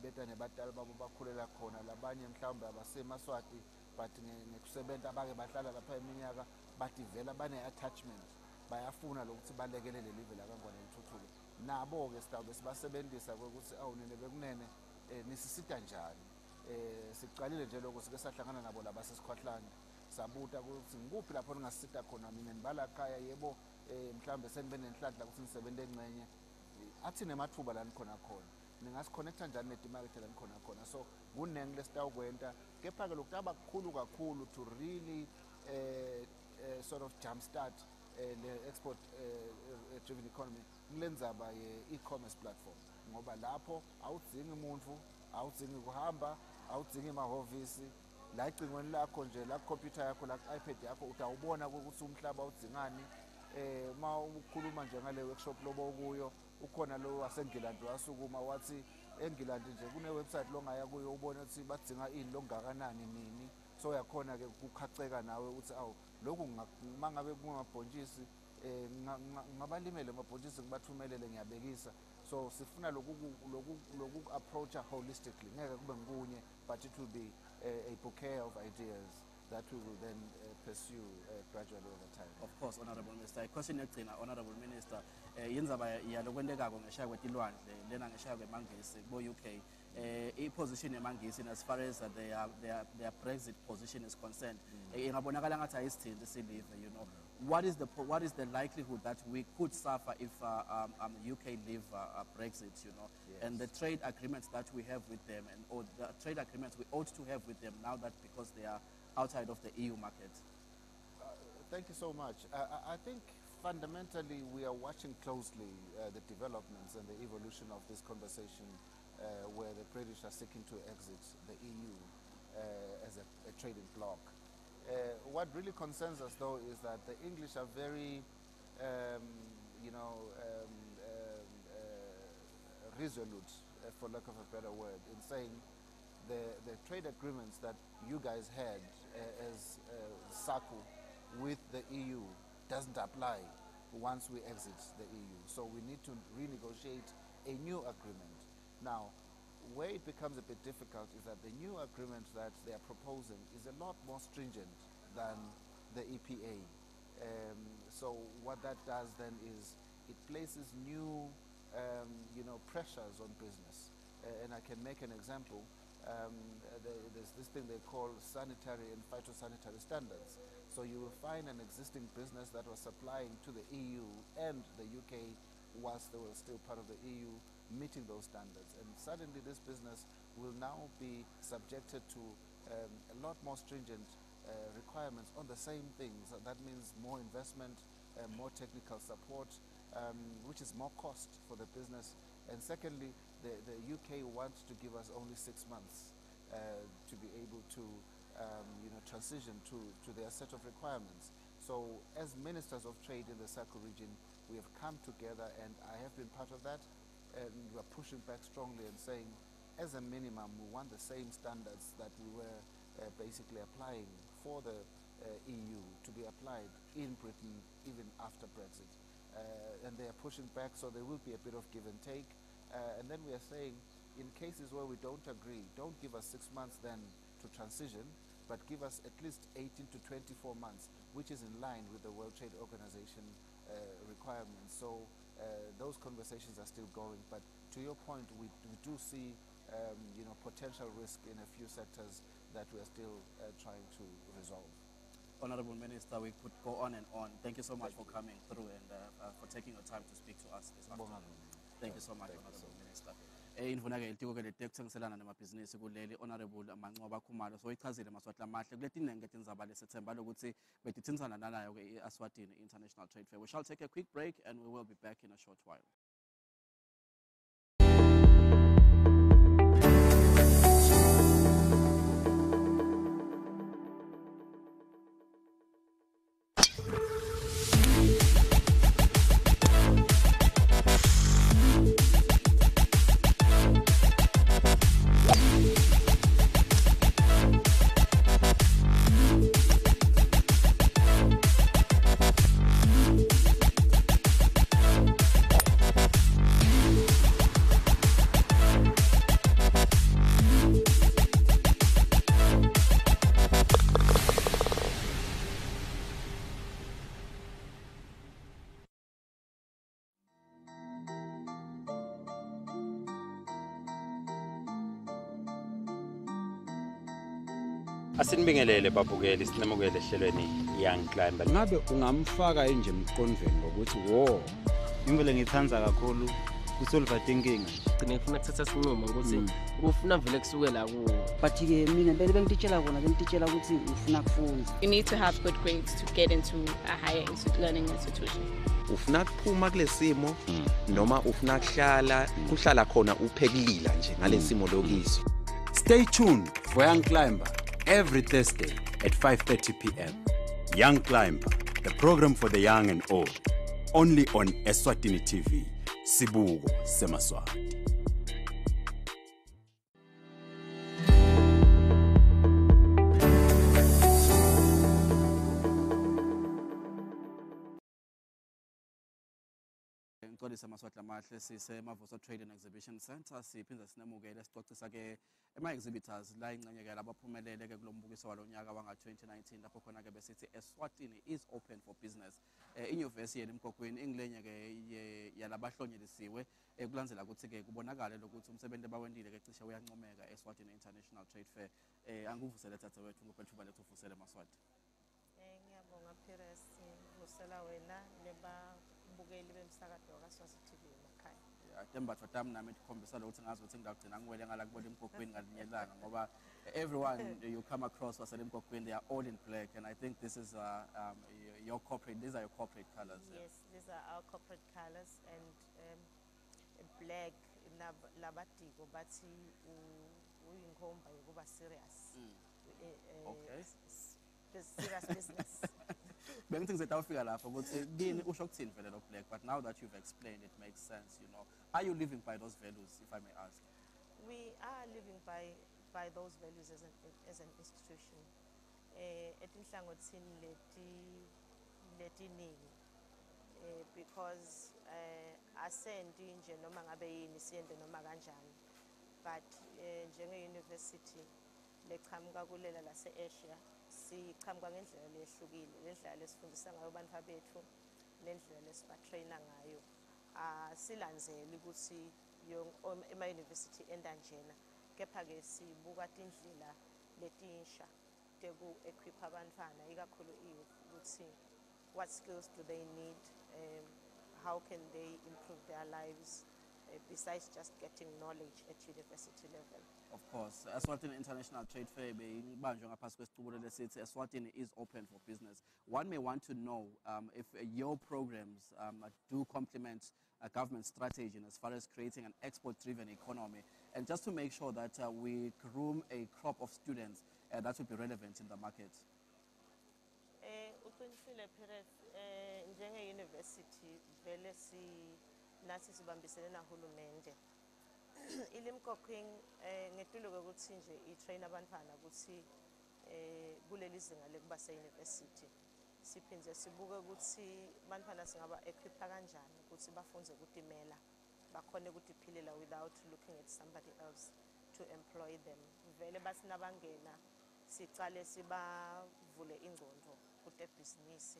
beta nebatali babo bakhulela khona, labanye mhlawumbe abasemaswati but ngekusebenza abake bahlala lapha iminyaka bathi vela bane-attachment bayafuna lokuthi balekelele live laKaNgwane lithuthuke. Nabo-ke sitawube sibasebenzisa kwekuthi nine bekunene nisisita njani. Sicalile nje lokho sike sahlangana nabo laba sesikhwahlane sabuta ukuthi ngikuphi lapho ningasisita khona, mina nibala ekhaya yebo mhlawumbe senibe nenhlanhla ukuthi nisebenze engcenye athi nemathuba la nikhona khona ningasikhonektha njani netimakethe la nikhona khona. So kunengi lesitawukwenta, kepha-ke lokhu taba kukhulu kakhulu to really sort of jumpstart the export driven economy kulendzaba ye-e-commerce platform, ngoba lapho awudzingi umuntu, awudzingi kuhamba, awudzingi emahhovisi, la ecingweni lakho nje la computer yakho la iPad yakho utawubona ukuthi umhlaba udzingani. Ma ukhuluma nje ngale workshop lobo kuyo ukhona lo waseNgilandi wasukuma wathi eNgilandi nje kune website longaya kuyo ubone ukuthi badzinga ini longakanani nini. So uyakhona-ke kukhaceka nawe ukuthi lokhu mangabe kungabhontshisi ngabalimele amabhontshisi ngibathumelele ngiyabekisa. So sifuna loku approacha holistically, ngeke kube ngunye, but it will be a bouquet of ideas that we will then pursue gradually over time. Of course, Honorable Minister. Question yekugcina, Honorable Minister, yenzaba yalokwendekako ngeshaye kwetilwandle lena ngeshaye kwemangisi bo-UK, i-position yemangisi as far as their Brexit position is concerned, ingabonakala ngathi ayisithindi silive, you know. What is the likelihood that we could suffer if UK leave Brexit, you know, Yes. and the trade agreements that we have with them, or the trade agreements we ought to have with them now that because they are outside of the EU market? Thank you so much. I think fundamentally we are watching closely the developments and the evolution of this conversation where the British are seeking to exit the EU as a trading bloc. What really concerns us, though, is that the English are very, resolute, for lack of a better word, in saying the trade agreements that you guys had as SACU with the EU doesn't apply once we exit the EU. So we need to renegotiate a new agreement. Now, where it becomes a bit difficult is that the new agreement that they are proposing is a lot more stringent than the EPA. So what that does then is it places new pressures on business. And I can make an example. There's this thing they call sanitary and phytosanitary standards. So you will find an existing business that was supplying to the EU and the UK whilst they were still part of the EU, meeting those standards. And suddenly this business will now be subjected to a lot more stringent requirements on the same things. That means more investment, more technical support, which is more cost for the business. And secondly, the UK wants to give us only 6 months to be able to transition to their set of requirements. So as ministers of trade in the Circle region, we have come together, and I have been part of that, and we are pushing back strongly and saying, as a minimum, we want the same standards that we were basically applying for the EU to be applied in Britain even after Brexit. And they are pushing back, so there will be a bit of give and take. And then we are saying, in cases where we don't agree, don't give us 6 months then to transition, but give us at least 18 to 24 months, which is in line with the World Trade Organization requirements. So those conversations are still going. But to your point, we do see potential risk in a few sectors that we are still trying to resolve. Honorable Minister, we could go on and on. Thank you so much for coming through and for taking your time to speak to us this afternoon. Thank you so much, Honorable Minister. Indvuna-ke ilitiko-ke letekuthengiselana nemabhizinisi kuleli Honorable Mancoba Khumalo soyichazile Maswati Lamahle kuletiningi tindzaba lesithemba lokuthi betithintsana nalayo-ke i-Eswatini International Trade Fair. We shall take a quick break and we will be back in a short while. Asinibingelele babukeli sinemukele ehlelweni Young Climber. Ngabe ungamfaka nje emqondweni ngokuthi wo imvele ngithanza kakhulu usolve inkinga. Ngicine ngifuna ukuthatha isinqumo ukuthi ufuna vele kusukela kuwo. But ke mina bengititshela kona bengititshela ukuthi ufuna kufunda. You need to have good grades to get into a higher learning institution. Ufuna kuphuma kulesimo noma ufuna kuhlala khona uphekulila nje ngalesimo lokiso. Stay tuned for Young Climber every Thursday at 5:30 p.m. Young Climber, the program for the young and old, only on Eswatini TV, Sibuko Semaswati. Ngixolisa Maswati Lamahle sise Mavuso Trade and Exhibition Center siphinza sinemukele sicocisa ke ema-exhibitors la ingcenye ke labaphumelele ke kulo mbukiso walonyaka wanga-2019 lapho khona ke besithi Eswatini is open for business. Inyuvesi yelimkhokhweni ingilenye ke yalabahlonyelisiwe kulandzela ukuthi ke kubonakale lokuthi umsebenzi abawendile ke cishe uyancomeka Eswatini International Trade Fair. Anguvusele thatha wethu ngophe thuba lethu uvusele Maswati. Ngiyabonga Pires ngivusela wena nebabukeli bemsakazo kaSwazi TV emakhaya. Tembatho tami nami tikhombisa ukuthi ngazi ukuthi ngidagcina ngiwele ngala kubona emkhokhweni ngalinyelanga ngoba everyone you come across wasele emkhokhweni they are all in black, and I think this is your corporate, these are your corporate colors. Yes, these are our corporate colors, and black labadiko bathi uyinkhomba yokuba serious. Okay. Serious business. Bengithi ngizawufika lapho ukuthi kini usho ukuthini vele lo black, but now that you've explained it makes sense, you know. Are you living by those values, if I may ask? We are living by those values as an institution. Etinhlangothini letiningi because asendi nje noma ngabe yini siyende noma kanjani, but njenge university leqhamuka kulela lase Asia siqhamuka ngendlela lehlukile lendlela lesifundisa ngayo abantu bethu nendlela lesibatraina ngayo silandzeli ukuthi ema-university endanjena kepha-ke sibuka tindlela letinsha teku-equip abantwana ikakhulu i-youth ukuthi what skills do they need, how can they improve their lives besides just getting knowledge at university level. Of course, Eswatini International Trade Fair Eswatini is open for business. One may want to know if your programs do complement a government strategy as far as creating an export-driven economy, and just to make sure that we groom a crop of students that will be relevant in the market. Uqinisile Perez, njenge-university vele nathi sibambisene nahulumende. Ilimkokwing ngetuluke ukuthi nje i-train abantwana ukuthi kuleli zinga lekuba se-university. Siphindze sibuke ukuthi abantwana singaba equipha kanjani ukuthi bafunze ukutimela, bakhone ukutiphilela without looking at somebody else to employ them. Vele basinabangena sicale sibavule ingqondo kute business.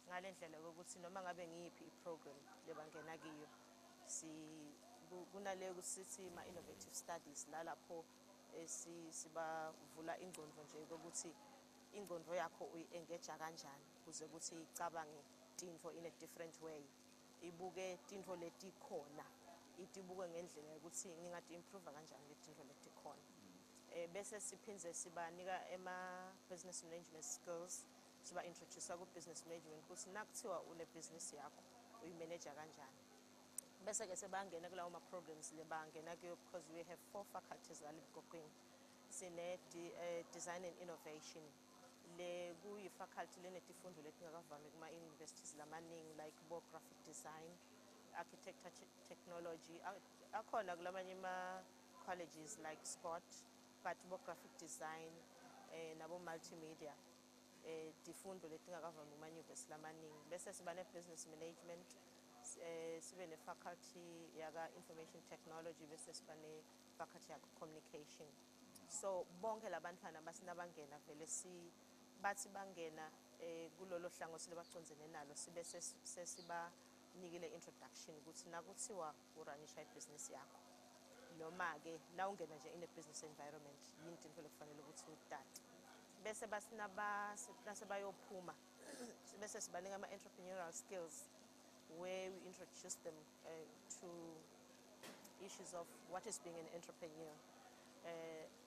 Ngale ndlela ukuthi noma ngabe ngiyiphi i-program lebangena kiyo kunale kusithi ma-innovative studies lalapho sibavula ingqondo nje ukuthi ingqondo yakho uyi-engage kanjani kuze ukuthi icabange tinto in a different way, ibuke tinto letikhona, itibuke ngendlela ukuthi ngingati-improve kanjani letinto letikhona. Bese siphindze sibanika ema-business management skills, siba-introduce ku-business management ukuthi nakuthiwa une-business yakho uyi-manager kanjani. Bese ke sebangena kulawo ma-programs lebangena kuyo because we have 4 faculties elimkokwini. Sine design and innovation le kuyi-faculty lenetifundo letingakavami kuma-universities lamaningi like graphic design, architecture technology, akhona kulamanye ma-colleges like sport, but graphic design nabo multimedia tifundo letingakavami kuma-universities lamaningi. Bese siba ne-business management, sibe ne-faculty yaka information technology, bese siba ne-faculty yaka communication. So bonke labantwana basinabangena vele bathi bangena kulolo hlangothi lebacondzene nalo sibe sesibanikile introduction ukuthi nakuthiwa uranisha ibhizinisi yakho noma-ke la ungena nje in a business environment yini into lekufanele ukuthi udale. Bese nasebayophuma bese sibanika ama-entrepreneurial skills where we introduce them to issues of what is being an entrepreneur.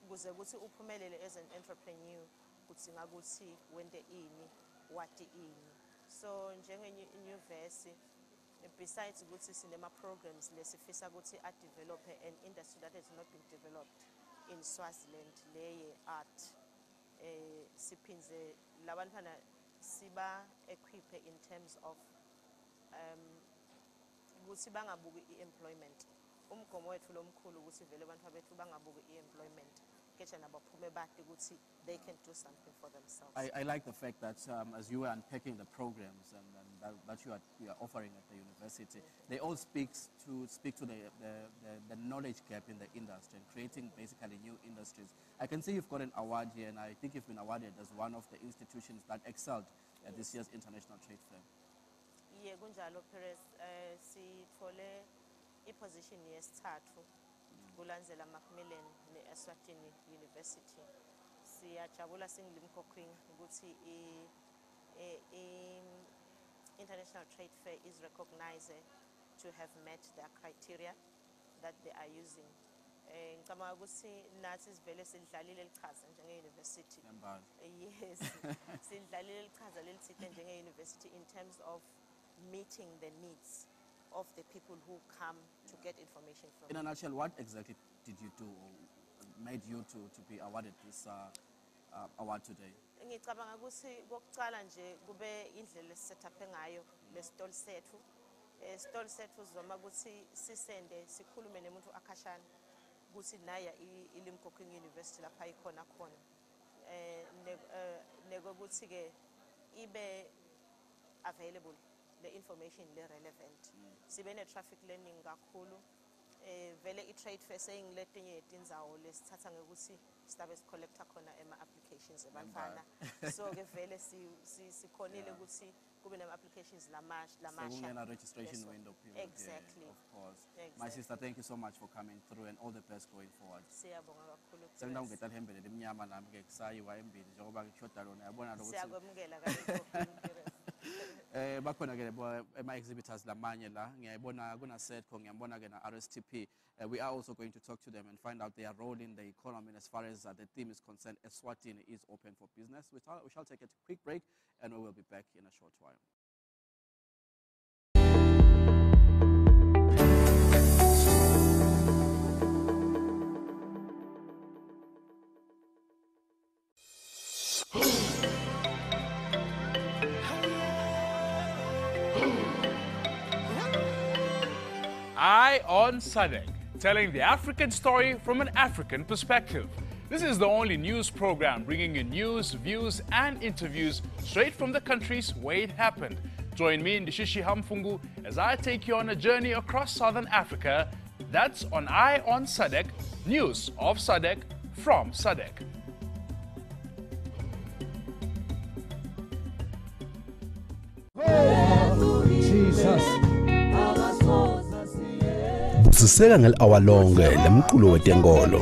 Kuze ukuthi uphumelele as an entrepreneur kudzinga ukuthi wente ini wati ini. So njenge-nyuvesi besides ukuthi sinema-programs lesifisa ukuthi develop an industry that has not been developed in Swaziland leye art, siphindze labantwana siba equipe in terms of ukuthi bangabuki i-employment. Umgomo wethu lomkhulu ukuthi vele abantu bethu bangabuki i-employment kecha nabaphume bati ukuthi they can do something for themselves. I like the fact that as you are unpacking the programs and that you are offering at the university, they all speak to the knowledge gap in the industry and creating basically new industries. I can see you've got an award here, and I think you've been awarded as one of the institutions that excelled at this year's International Trade Fair. Yeah, kunjalo Perez, sithole i-position yesithathu kulandzela Macmillan ne-Eswatini University. Siyajabula singilimkokwini ukuthi International Trade Fair is recognized to have met their criteria that they are using. Ngicabanga ukuthi nathi sivele sidlalile lichaza njenge-university. Yes, sidlalile lichaza lelithile njenge-university in terms of meeting the needs of the people who come to get information from. In a nutshell, what exactly did you do or made you to be awarded this award today? Ngicabanga ukuthi kokucala nje kube indlela setup ngayo le-stall sethu. Stall sethu zoma ukuthi sisende sikhulume nemuntu akhashana ukuthi naya iLimpopo University lapha ikhona khona. Nekokuthi ke ibe available the information le relevant. Sibe ne traffic learning kakhulu vele i-trade fair seyingiletinye yetinzawo lesithatha ngekuthi sidabe sicollecta khona ama-applications ebantfana so-ke vele sikhonile ukuthi kube nama-applications lamasha registration window period. Exactly. Yeah, of course. Exactly. My sister, thank you so much for coming through and all the best going forward. Siyabonga kakhulu. Sengida ungeta lihembele lemnyama nami ke kusayiwa embili njengoba ngishoda lona yabona ukuthi siyakwemukela kanje bakhona ke ema exhibitors lamanye la ngiyayibona kuna Setco ngiyabona ke na RSTP. We are also going to talk to them and find out their role in the economy, and as far as the theme is concerned, Eswatini is open for business. We shall take a quick break and we will be back in a short while. Eye on SADC, telling the African story from an African perspective. This is the only news program bringing you news, views, and interviews straight from the countries where it happened. Join me in Ndishishi Hamfungu as I take you on a journey across Southern Africa. That's on Eye on SADC, news of SADC from SADC. Jesus. Siseka ngel-hour lonke lemculo wetenkolo.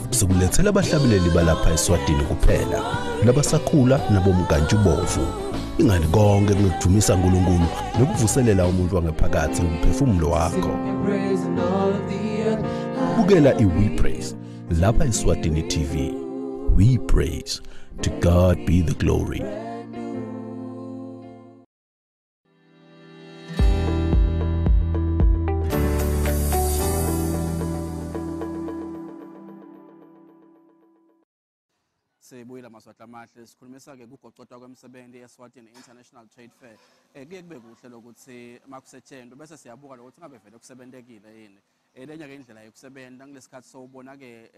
Sikulethela abahlabeleli balapha eSwatini kuphela, labasakhula nabomkantshubovu. Ingani konke kunokudumisa uNkulunkulu nokuvuselela umuntu wangephakathi umphefumulo wakho. Bukela iWe Praise lapha eSwatini TV. We praise. To God be the glory. Sibuyela maswahla amahle sikhulumisa ke kugocotwa kwemsebenzi Eswatini International Trade Fair. Kuye kube kuhle lokuthi makusetshenzwe bese siyabuka lokuthi ngabe vele kusebentekile yini. Lenya ke indlela yokusebenza kulesikhathi sowubona ke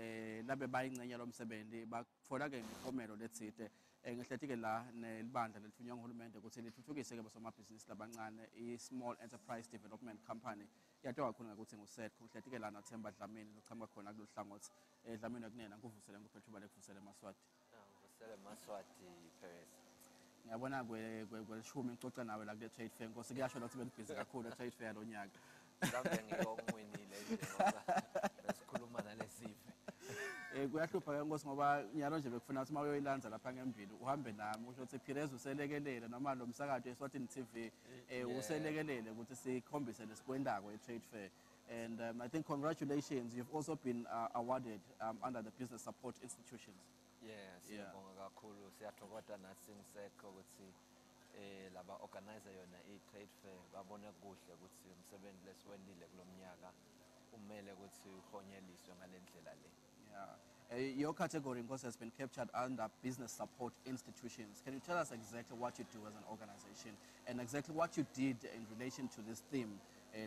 labe bayingcenye lomsebenzi bakuthola ke imiphumelo lethide. Ngihlethi ke la nelibandla lethunywa nguhulumende ukuthi lithuthukise ke bosomabhizinisi labancane i-Small Enterprise Development Company. Yathiwa khona ukuthi nguSetco. Ngihlethi ke la naThemba Dlamini lokuqhamuka khona kulolu hlangothi. Dlamini kunena ngivusele ngiphethuba lekuvusele Maswati. Maswati Paris. Ngiyabona kwelishumi ngixoxa nawe la kule trade fair Nkosi kuyasho ukuthi benibhizi kakhulu trade fair lo nyaka. Mhlawumbe ngiyongwinile nje ngoba besikhuluma nalesive. Kuyahlupha ke Nkosi ngoba nyalo nje bekufuna ukuthi mayoyilanza lapha ngembili uhambe nami usho ukuthi Pires uselekelele noma lo msakazo eSwatini TV uselekelele ukuthi sikhombise lesikwendako e-trade fair. And I think congratulations, you've also been awarded under the business support institutions. Siyabonga kakhulu siyathokoza nathi ngisekho ukuthi laba organizer yona i-trade fair babona kuhle ukuthi umsebenzi lesiwendile kulomnyaka umele ukuthi uhonyeliswe ngalendlela le. Your category Nkosi has been captured under business support institutions. Can you tell us exactly what you do as an organization and exactly what you did in relation to this theme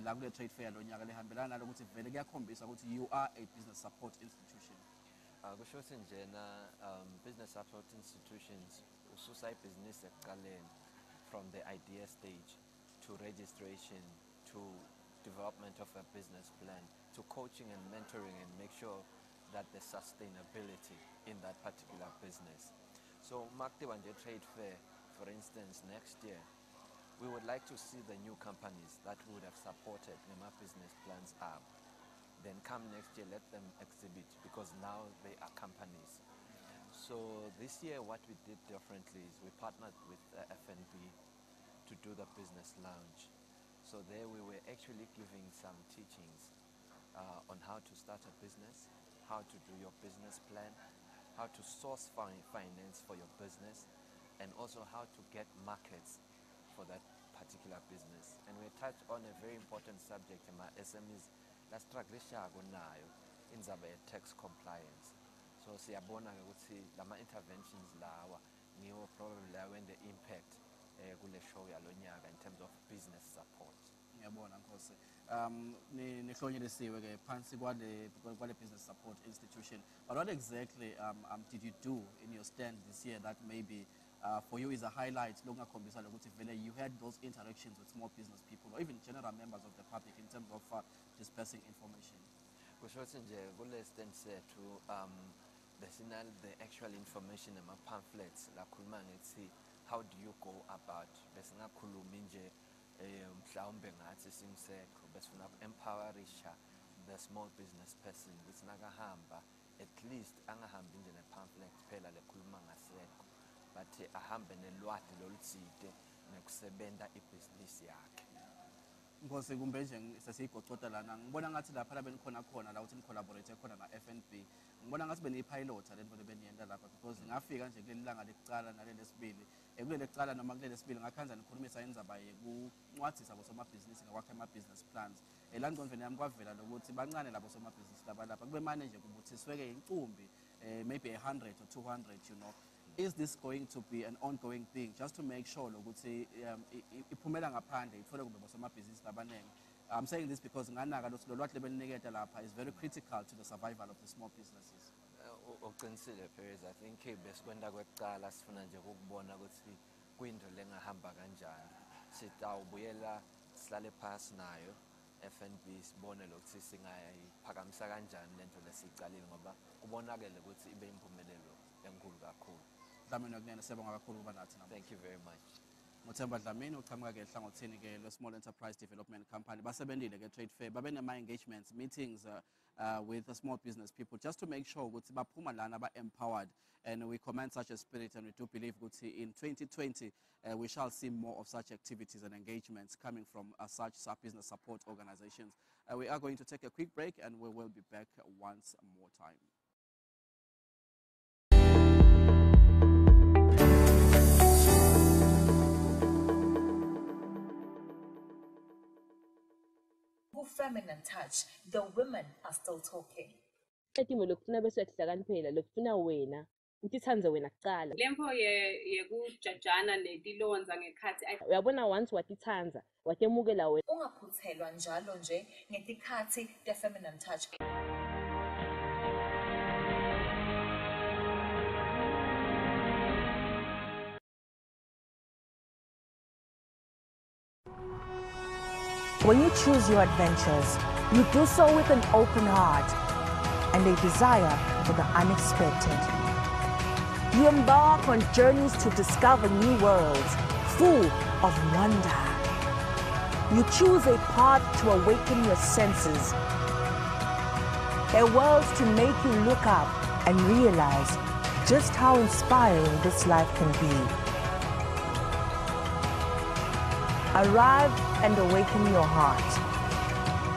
la kule trade fair lo nyaka lehambelana lokuthi vele kuyakhombisa ukuthi you are a business support institution? Kusho ukuthi njena business support institutions ususa ibhizinisi ekuqaleni from the idea stage to registration to development of a business plan to coaching and mentoring and make sure that there's sustainability in that particular business. So Maktiwa nje Trade Fair, for instance, next year we would like to see the new companies that would have supported NEMA business plans up. Then come next year, let them exhibit because now they are companies. So this year what we did differently is we partnered with FNB to do the business lounge. So there we were actually giving some teachings on how to start a business, how to do your business plan, how to source finance for your business, and also how to get markets for that particular business. And we touched on a very important subject in my SMEs, that's in tax compliance. So siyabona ukuthi lama interventions lawa niwo probably when the impact kule show yalonyaka in terms of business support. Ngiyabona Nkosi. Nihlonyelisiwe ke phansi kwale business support institution. But what exactly did you do in your stand this year that maybe for you is a highlight you had those interactions with small business people or even general members of the public in terms of dispersing information? The actual information and pamphlets how do you go about empower the small business person at least angahambi nje pamphlet phela lekhuluma ngasekho but ahambe nelwati lolutsite nekusebenta ibhizinisi yakhe. Ngosi kumbe nje sesiyigocota lana ngibona ngathi lapha la benikhona khona la uthi nicollaborate khona na FNB ngibona ngathi beniyipilot lento lebeniyenza lapha because ngafika nje kuleli langa lekuqala naleli lesibili kuleli ekuqala noma kuleli lesibili ngakhanza nikhulumisa indzaba yokuncwadzisa abosomabhizinisi ngakwakha ama-business plans la ngqondweni yami kwavela lokuthi bancane labo somabhizinisi laba lapha kube manje nje kubuthisweke incumbi maybe 100 or 200 you know. Is this going to be an ongoing thing just to make sure ukuthi iphumela ngaphandle ithole kube bosomabhizinisi labanenge? I'm saying this because nganaka lo lwathi lebeliniketa lapha is very critical to the survival of the small businesses. Uqinisile Perez, I think besikwenda kwekuqala sifuna nje ukubona ukuthi kwinto lengahamba kanjani. Sitawubuyela sihlale phasi nayo FNB sibone lokuthi singayiphakamisa kanjani lento lesicalile ngoba kubonakele ukuthi ibe impumelelo enkulu kakhulu. Thank you very much. Ngothemba Dlamini uqhamuka ke ehlangothini ke le-Small Enterprise Development Company basebenzile ke trade fair babenama engagements meetings with the small business people just to make sure ukuthi baphuma lana ba-empowered, and we commend such a spirit, and we do believe ukuthi in 2020 we shall see more of such activities and engagements coming from such business support organizations. We are going to take a quick break and we will be back once more time. Feminine touch, the women are still talking. Etimo lokufuna bese kuhlakaniphela lokufuna wena utithanze wena kuqala lempo yekujajana netilonza ngekhathi uyabona once watithanza watemukela wena ungaphuthelwa njalo nje ngetikhathi the feminine touch. When you choose your adventures, you do so with an open heart and a desire for the unexpected. You embark on journeys to discover new worlds full of wonder. You choose a path to awaken your senses, a world to make you look up and realize just how inspiring this life can be. Arrive and awaken your heart.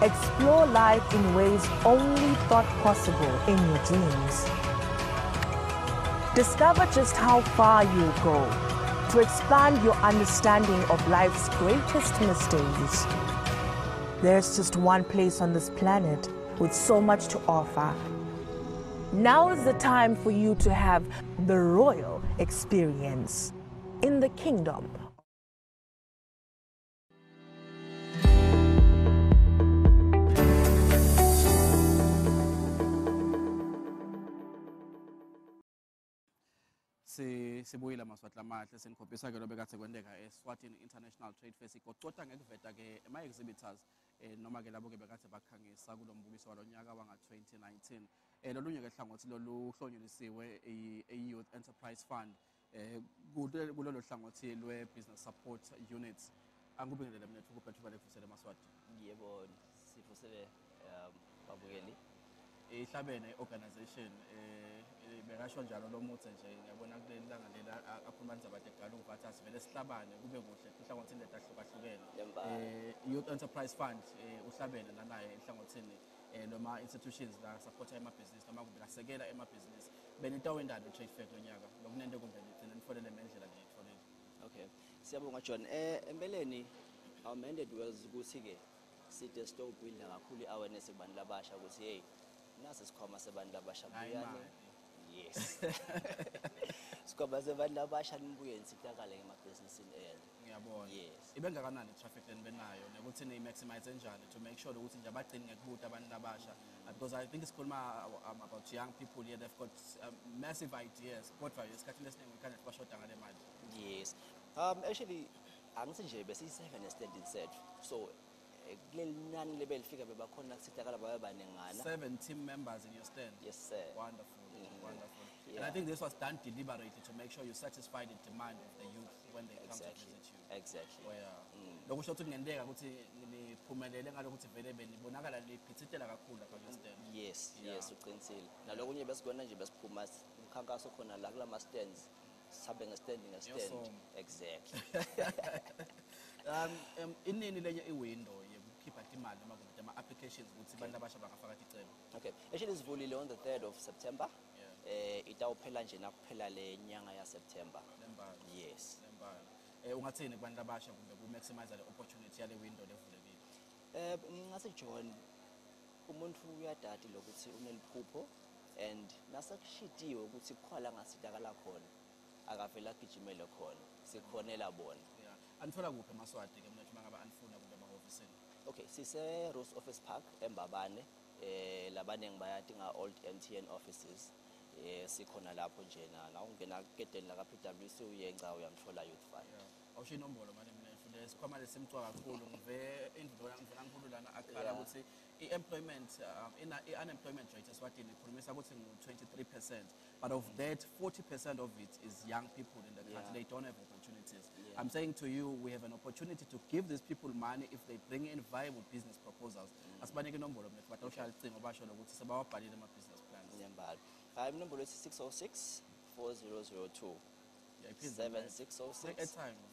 Explore life in ways only thought possible in your dreams. Discover just how far you'll go to expand your understanding of life's greatest mysteries. There's just one place on this planet with so much to offer. Now is the time for you to have the royal experience in the kingdom. Sibuyile Maswati lamahle senikhombisa ke lobe kade kwendeka Eswatini International Trade Fair siqoqoda ngekuveta ke ama exhibitors noma ke labo ke bekade bakhangisa kulombukiso walonyaka wanga 2019 lolunye ke hlangothi lolu hlonyelisiwe i-Youth Enterprise Fund kulolo hlangothi lwe business support units. Angubingelele mina thuku phethu balekufusele Maswati. Yebo sifusele babukeli ihlabene organization bekasho njalo lo muthe nje ngiyabona kuleli langa lela akhuluma nzaba tegalo ukuthi asivele sihlabane kube kuhle inhlangothini letahlukahlukene Youth Enterprise Fund uhlabene nanaye enhlangothini noma institutions la support ama-business noma kube lasekela ema-business benitawo endalo trade fair lonyaka lokunento kumbe nigcina nifolele ngendlela niyitfolile. Okay, siyabonga John. Empeleni our mandate was ukuthi ke sithi sitobhilda kakhulu i-awareness kubantu labasha ukuthi hey nasi sikhoma sebantu labasha buyane. Yes. Sikhoma sebantu labasha nibuye nisihlakale ngemabhizinisini elo. Ngiyabona. Yes. Ibengakanani traffic lenibenayo nokuthi ni-maximize njani to make sure ukuthi nje abagcini ngekubuta abantu labasha because I think sikhuluma about young people here, they've got massive ideas kodwa esikhathini esiningi ikhanya bashoda ngale mali. Yes. Actually, angithi nje besiyi-7 estandini sethu. So kuleli nani lebelifika bebakhona kusithakala babebaningana. 7 team members in your stand. Yes, sir. Wonderful, wonderful. Yeah. And I think this was done deliberately to make sure you satisfy the demand of the youth when they come to visit you. Exactly. Oh, yeah. Lokho kusho ukuthi kungenzeka ukuthi niphumelele ngalokuthi vele benibonakala niphithithela kakhulu lapha kule stand. Yes, yes, uqinisile. Nalokunye besikona nje besiphuma umkhankaso khona la kulama stands. Sabe ngestand ngestand. Exactly. Inini lenye iwindow yokukhipha imali noma kumbe ama applications ukuthi abantu abasha bangafaka icebo. Okay. Actually sivulile on the 3rd of September. Itawuphela nje nakuphela le nyanga ya September. Yes. Ungathini kubantu abasha kumbe ku maximize le opportunity yale window levulekile? Ngingase John umuntu uyadati lokuthi uneliphupho and nasekushidiwe ukuthi kukhwala ngasidakala khona akavela gijimele khona sikhonela bona. Anithola kuphi eMaswati ke manje mangaba anifuna kumbe emahofisini? Okay, sise Rose Office Park eMbabane, labaningi bayadinga old MTN offices. Sikhona lapho nje na ungena gedeni la PWC uyenca uyamthola youth fund. Awusho inombolo manje mina lesikhwama lesimcwa kakhulu ngive indlu ngivela ngikhulu lana akhala ukuthi i-employment unemployment rate eSwatini ikhulumisa ukuthi ngu-23%, but of that 40% of it is young people in the country. They don't have opportunities. I'm saying to you, we have an opportunity to give these people money if they bring in viable business proposals. Asibanike inombolo mfethu but awushaya icingo basho ukuthi sebawabhalile ama business plans. Ngiyambala. Inombolo esi 606 4002. 7606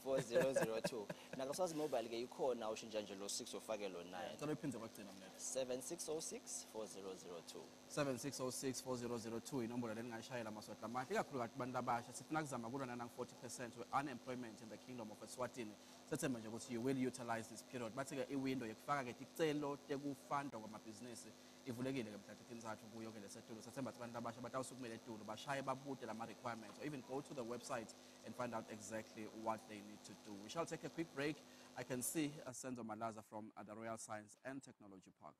4002. Nakaswazi mobile ke ikhona ushintsha nje lo 6 ufake lo 9. Ngicela uphindze kwagcina mina. 7606 4002. 7606 4002 inombolo lengashayela amaswati amahle ikakhulukazi abantu abasha sifuna kuzama kulona nang 40% unemployment in the kingdom of Eswatini. Sethemba nje ukuthi you will utilize this period. Bathi ke iwindow yokufaka ke icelo tekufundwa kwamabhizinisi ivulekile ke mhla 13 kuyo ke lesetulo. Sethemba abantu abasha batawusukumela etulo bashaye babude lama requirements or even go to the website and find out exactly what they need to do. We shall take a quick break. I can see Senzo Malaza from the Royal Science and Technology Park.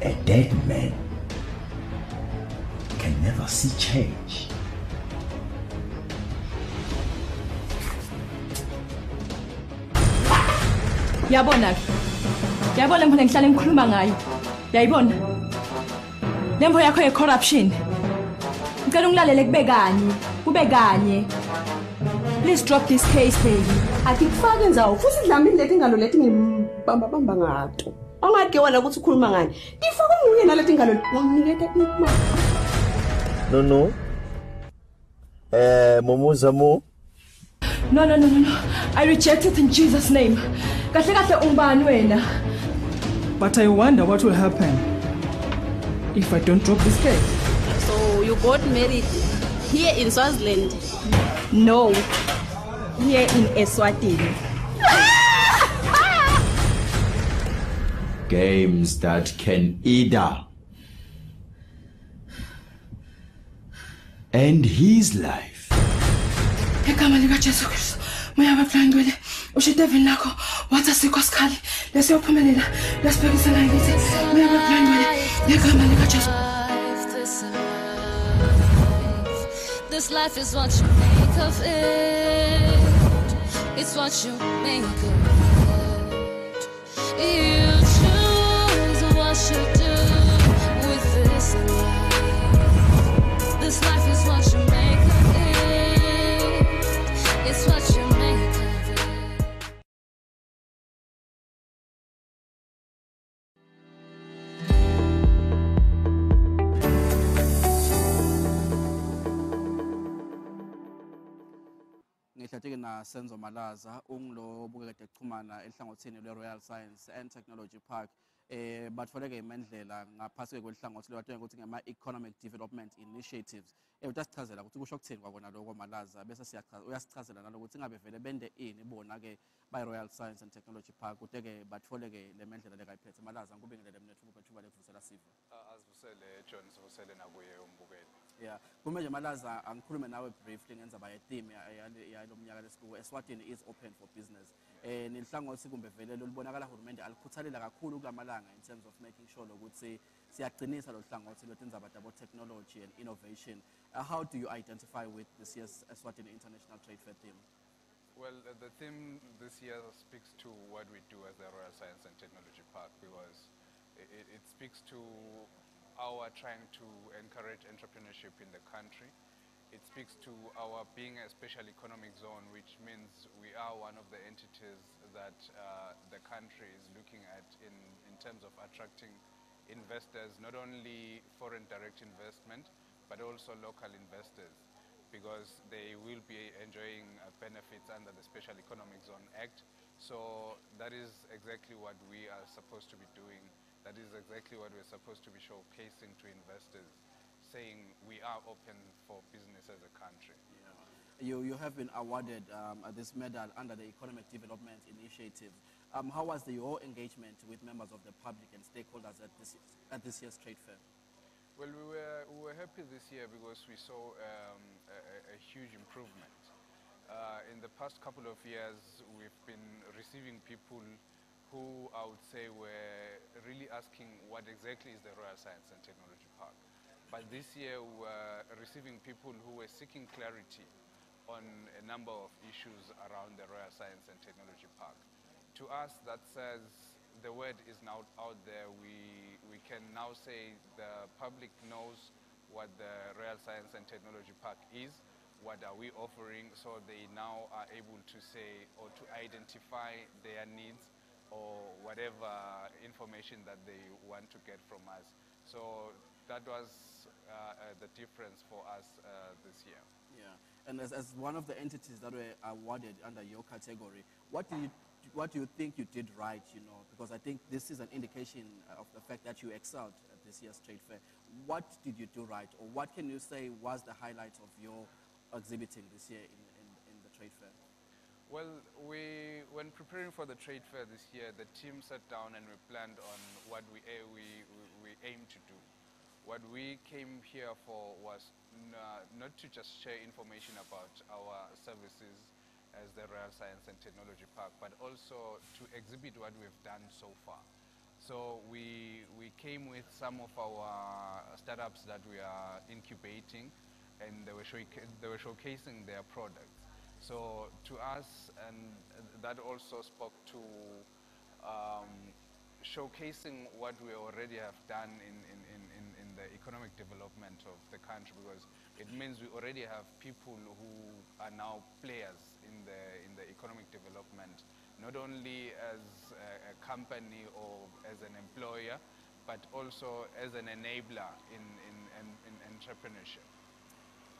A dead man can never see change. Yabona mphela ngihlala ngikhuluma ngayo. Yayibona? Lembo yakho ye corruption. Ngicela ungilalele kube kanye. Please drop this case baby. Akikufake nzawo futhi dlamini leti ngalo leti ngimbamba ngato. Ongathi wena ukuthi ukhuluma ngani? Ifaka umunye naleti ngalo wanginiketa imali. No. Mavuso mo. No. I reject it in Jesus' name. Kahle ungibani wena? But I wonder what will happen if I don't drop this case. So you got married here in Swaziland? No, here in Eswatini. Games that can either end his life Egama lika Jesu Kristu. Moya wabhlangwele. Ushidevil nakho wathi sikosikhali lesiyophumelela lesibhekisela ngithi moya wabhlangwele. Egama lika Jesu. This life is what you make of it. It's what you make of it. You choose what you do with this life. This life is what you make of it. It's what you make of it. Ngihlatheke na Senzo Malaza ungilo bukekade echumana ehlangothini le Royal Science and Technology Park batfoleke imendlela ngaphasi kwelihlangothi lwathiwa ukuthi ngama-economic development initiatives. Utasichazela ukuthi kusho ukuthini kwakona lokho Malaza, bese uyasichazela nalokuthi ingabe vele bende ini bona-ke by-Royal Science and Technology Park kude-ke batfoleke le mendlela lekayiphethe. Malaza ngikubingelele mina thuba lekuvusela sivo. Asivusele John, sivusele nakuye umbukeli. Yeah, kume nje Malaza angikhulume nawe briefly ngenzaba ye-theme yalo mnyaka lesikuwo. Eswatini is open for business. Nilihlangothi kumbe vele lolibonakala uhulumende alikhuthalela kakhulu kulamalanga in terms of making sure ukuthi siyagcinisa lo hlangothi lwetindzaba tabo technology and innovation. How do you identify with this year's Eswatini International Trade Fair theme? Well, the theme this year speaks to what we do as the Royal Science and Technology Park, because it speaks to our trying to encourage entrepreneurship in the country. It speaks to our being a special economic zone, which means we are one of the entities that the country is looking at in terms of attracting investors, not only foreign direct investment, but also local investors, because they will be enjoying benefits under the Special Economic Zone Act. So that is exactly what we are supposed to be doing. That is exactly what we're supposed to be showcasing to investors, saying we are open for business as a country. Yeah. You have been awarded this medal under the Economic Development Initiative. How was your engagement with members of the public and stakeholders at this year's trade fair? Well, we were happy this year because we saw a huge improvement. In the past couple of years, we've been receiving people who I would say were really asking what exactly is the Royal Science and Technology Park. But this year we were receiving people who were seeking clarity on a number of issues around the Royal Science and Technology Park. To us, that says the word is now out there. We can now say the public knows what the Royal Science and Technology Park is, what are we offering, so they now are able to say or to identify their needs or whatever information that they want to get from us. So that was the difference for us this year. Yeah, and as one of the entities that were awarded under your category, what do you think you did right, because I think this is an indication of the fact that you excelled at this year's trade fair. What did you do right, or what can you say was the highlight of your exhibiting this year in the trade fair? Well, when preparing for the trade fair this year, the team sat down and we planned on what we aim to do. What we came here for was not to just share information about our services as the Royal Science and Technology Park, but also to exhibit what we've done so far. So we came with some of our startups that we are incubating, and they were showcasing their products. So to us, and that also spoke to showcasing what we already have done in the economic development of the country, because it means we already have people who are now players in the economic development, not only as a company or as an employer, but also as an enabler in entrepreneurship.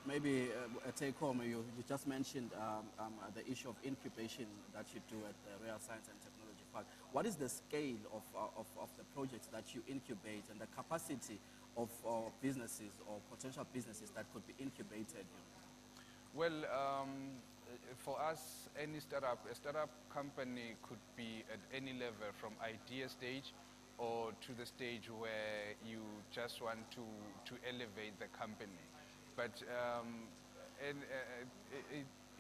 Maybe a take home, you just mentioned the issue of incubation that you do at the Royal Science and Technology Park. What is the scale of the projects that you incubate and the capacity of businesses or potential businesses that could be incubated? Well, for us, a startup company could be at any level, from idea stage or to the stage where you just want to elevate the company. But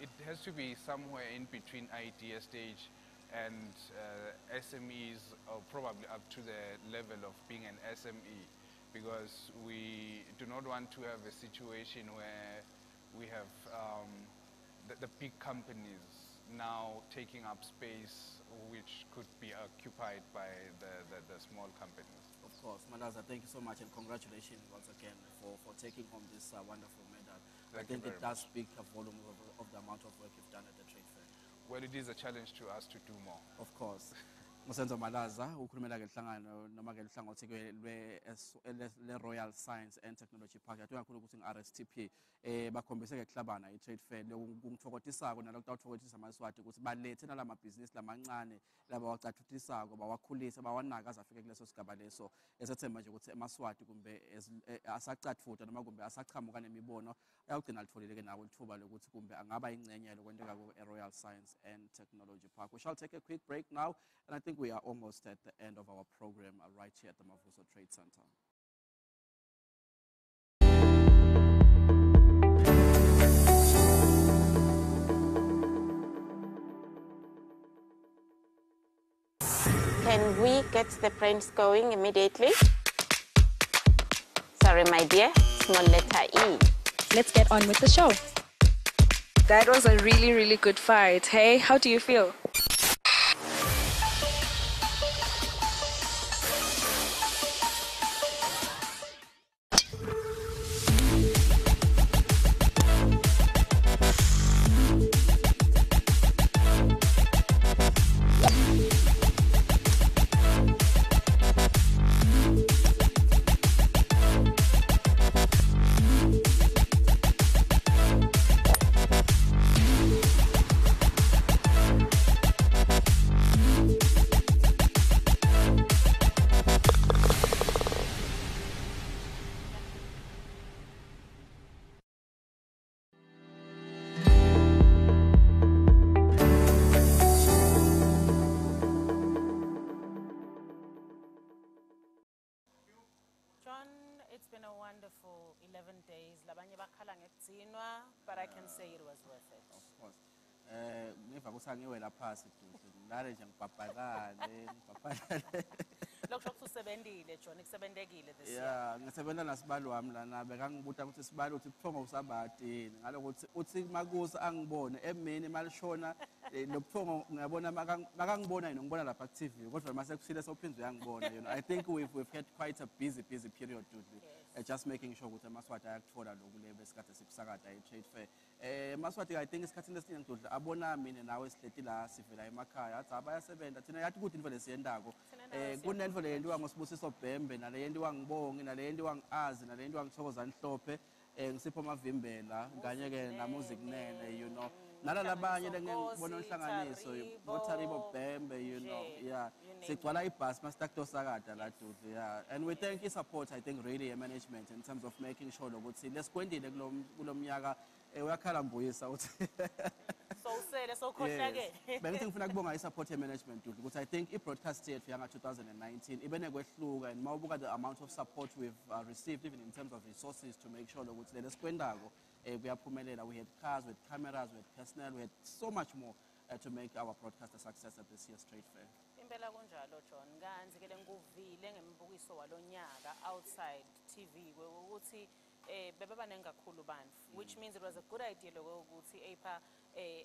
it has to be somewhere in between idea stage and SMEs, or probably up to the level of being an SME, because we do not want to have a situation where we have the big companies now taking up space which could be occupied by the small companies. Of course. Malaza, thank you so much, and congratulations once again for taking home this wonderful medal. I think it does speak a volume of the amount of work you've done at the trade fair. Well, it is a challenge to us to do more. Of course. Usenzo Malaza ukhulumela ke inhlangano noma ke inhlangothi ke le Royal Science and Technology Park yathi kakhulu ukuthi ngi-RSTP bakhombise ke kuhlabana i-trade fair lokungithokotisako nalokho kuthokozisa amaswati ukuthi balethe nalamabhizinisi lamancane laba wacathutisako bawakhulise bawanaka azafike kuleso sigaba leso esethemba nje ukuthi emaswati kumbe asacatfuta noma kumbe asachamuka nemibono ayawugcina litholile ke nawo lithuba lokuthi kumbe angaba ingcenye lokwenteka ku-Royal Science and Technology Park. We shall take a quick break now, and I think we are almost at the end of our program right here at the Mavuso Trade Center. Can we get the brains going immediately? Sorry, my dear, small letter E. Let's get on with the show. That was a really, really good fight. Hey, how do you feel? It's been a wonderful 11 days. Labanye bakhala ngekudzinwa, but I can say it was worth it. Of course. Ngiva kusangiwela phasi duhle. Ngilale nje ngibhabhalale. Lokho usebenzile John, ikusebenzekile this year. Yeah, ngisebenza naSibalo wami lana bekangibuta ukuthi Sibalo uthi buthongo usabatini. Ngalokuthi uthi makusa angibone emini malishona lobuthongo ngiyabona makangibona yini ngibona lapha ku TV kodwa mase kusile sophinzwe yangibona you know. I think we've had quite a busy period dude. Just making sure ukuthi amaswati ayakuthola lokule besikade sikusakada i-trade fair. Amaswati I think isikhathini esiningi dude abona mina nawe sihleti la sivela emakhaya athi abayasebenza thina yathi ukuthi into lesiyendako kunento leyendiwa ngosibusiso Bhembe nale yendiwa ngibongi nale yendiwa ngiazi nale yendiwa ngithokoza Nhlophe ngisipho amavimbela kanye ke na music nene you know nalalabanye lengibona inhlanganiso boTharibo Bhembe you know yeah sigcwala ibus mastakto sakada la dude yeah and we thank you support I think really management in terms of making sure ukuthi lesikwendile kulomnyaka uyakhala mbuyisa uthi so khohlake bengithi ngifuna kubonga i-support management dude ukuthi I think i-broadcast yethu yanga 2019 ibene kwehluka and mawubuka the amount of support we've received even in terms of resources to make sure ukuthi lesikwendako kuyaphumelela. We had cars, we had cameras, we had personnel, we had so much more to make our broadcast a success at this year's trade fair. Impela kunjalo John, kanzi ke nguvile ngembukiso walonyaka outside TV ukuthi bebebaningi kakhulu bantu, which means it was a good idea lokho ukuthi apha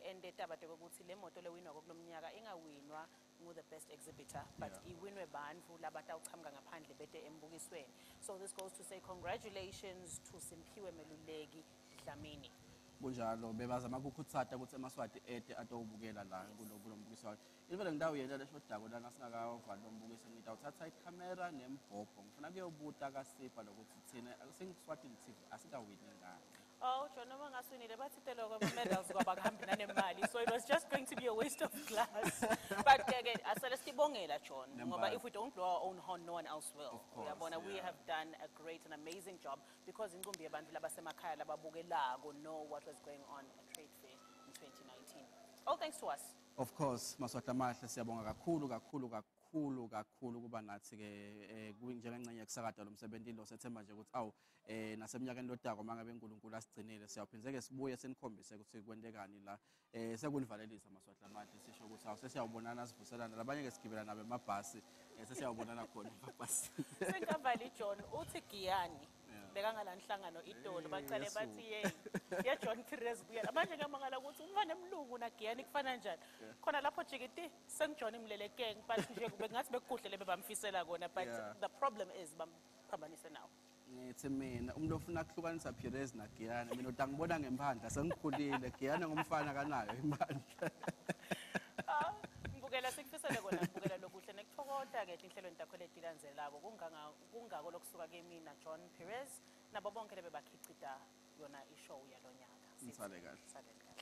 endetaba ukuthi le moto lewinwa kulomnyaka ingawinwa the best exhibitor but iwinwe bantu labatawuchamuka ngaphandle bete embukisweni. So this goes to say congratulations to Simphiwe Meluleki Dlamini. Bunjalo bebazama ukukhutsata ukuthi amaswati atowubukela la kulo mbukiso wakhe. Ivele ngidawu yena leshodako lana singakavala lo mbukiso ngitawuthatha iCamera nembhobho ngifuna kuyobuta kaSipha lokuthi thina singiswatini TV asikawini ngani. Oh, John, no mangaswinile bathi teloko medals kwabakuhambi nanemali, so it was just going to be a waste of glass. But again, asale sibongela John, ngoba if we don't blow our own horn, no one else will. We have done a great and amazing job because inkumbi yabantu labasemakhaya lababukelako know what was going on at Trade Fair in 2019. All thanks to us. Of course, Maswati amahle siyabonga kakhulu kuba nathi ke njengengcenye kusakada lo msebenzi lo sethemba nje ukuthi awu naseminyakeni lodako mangabe uNkulunkulu asigcinile siyaphindze ke sibuye senikhombise ukuthi kwentekani la sekunivalelisa Maswati amahle sisho ukuthi awu sesiyawubonana sivuselana labanye ke sigibela nabe emabhasi sesiyawubonana khona emabhasi. Senkavali John uthi Giyani bekangalanhlangano itolo bacale bathi ye John Perez buya manje ngamangala ukuthi umfana emlungu na Giyani kufana njani khona lapho jikiti sengijohn imlelekeng but nje kube ngathi bekuhlele bebamfisela kona but the problem is bamphambanise nawo. Ngithi mina umuntu ofuna ukuhlukanisa Perez na Giyani mina utangibona ngemphandla sengikhulile Giyani ngumfana kanayo imphandla. Ngibukela sikufisele kona ngibukela lokuhle Sisha-ke inhlelweni takho letilandzelako kungako lokusuka kimina John Perez nabo bonke lebe bakhicita yona ishow yalonyaka. Sisale kahle. Sisale kahle.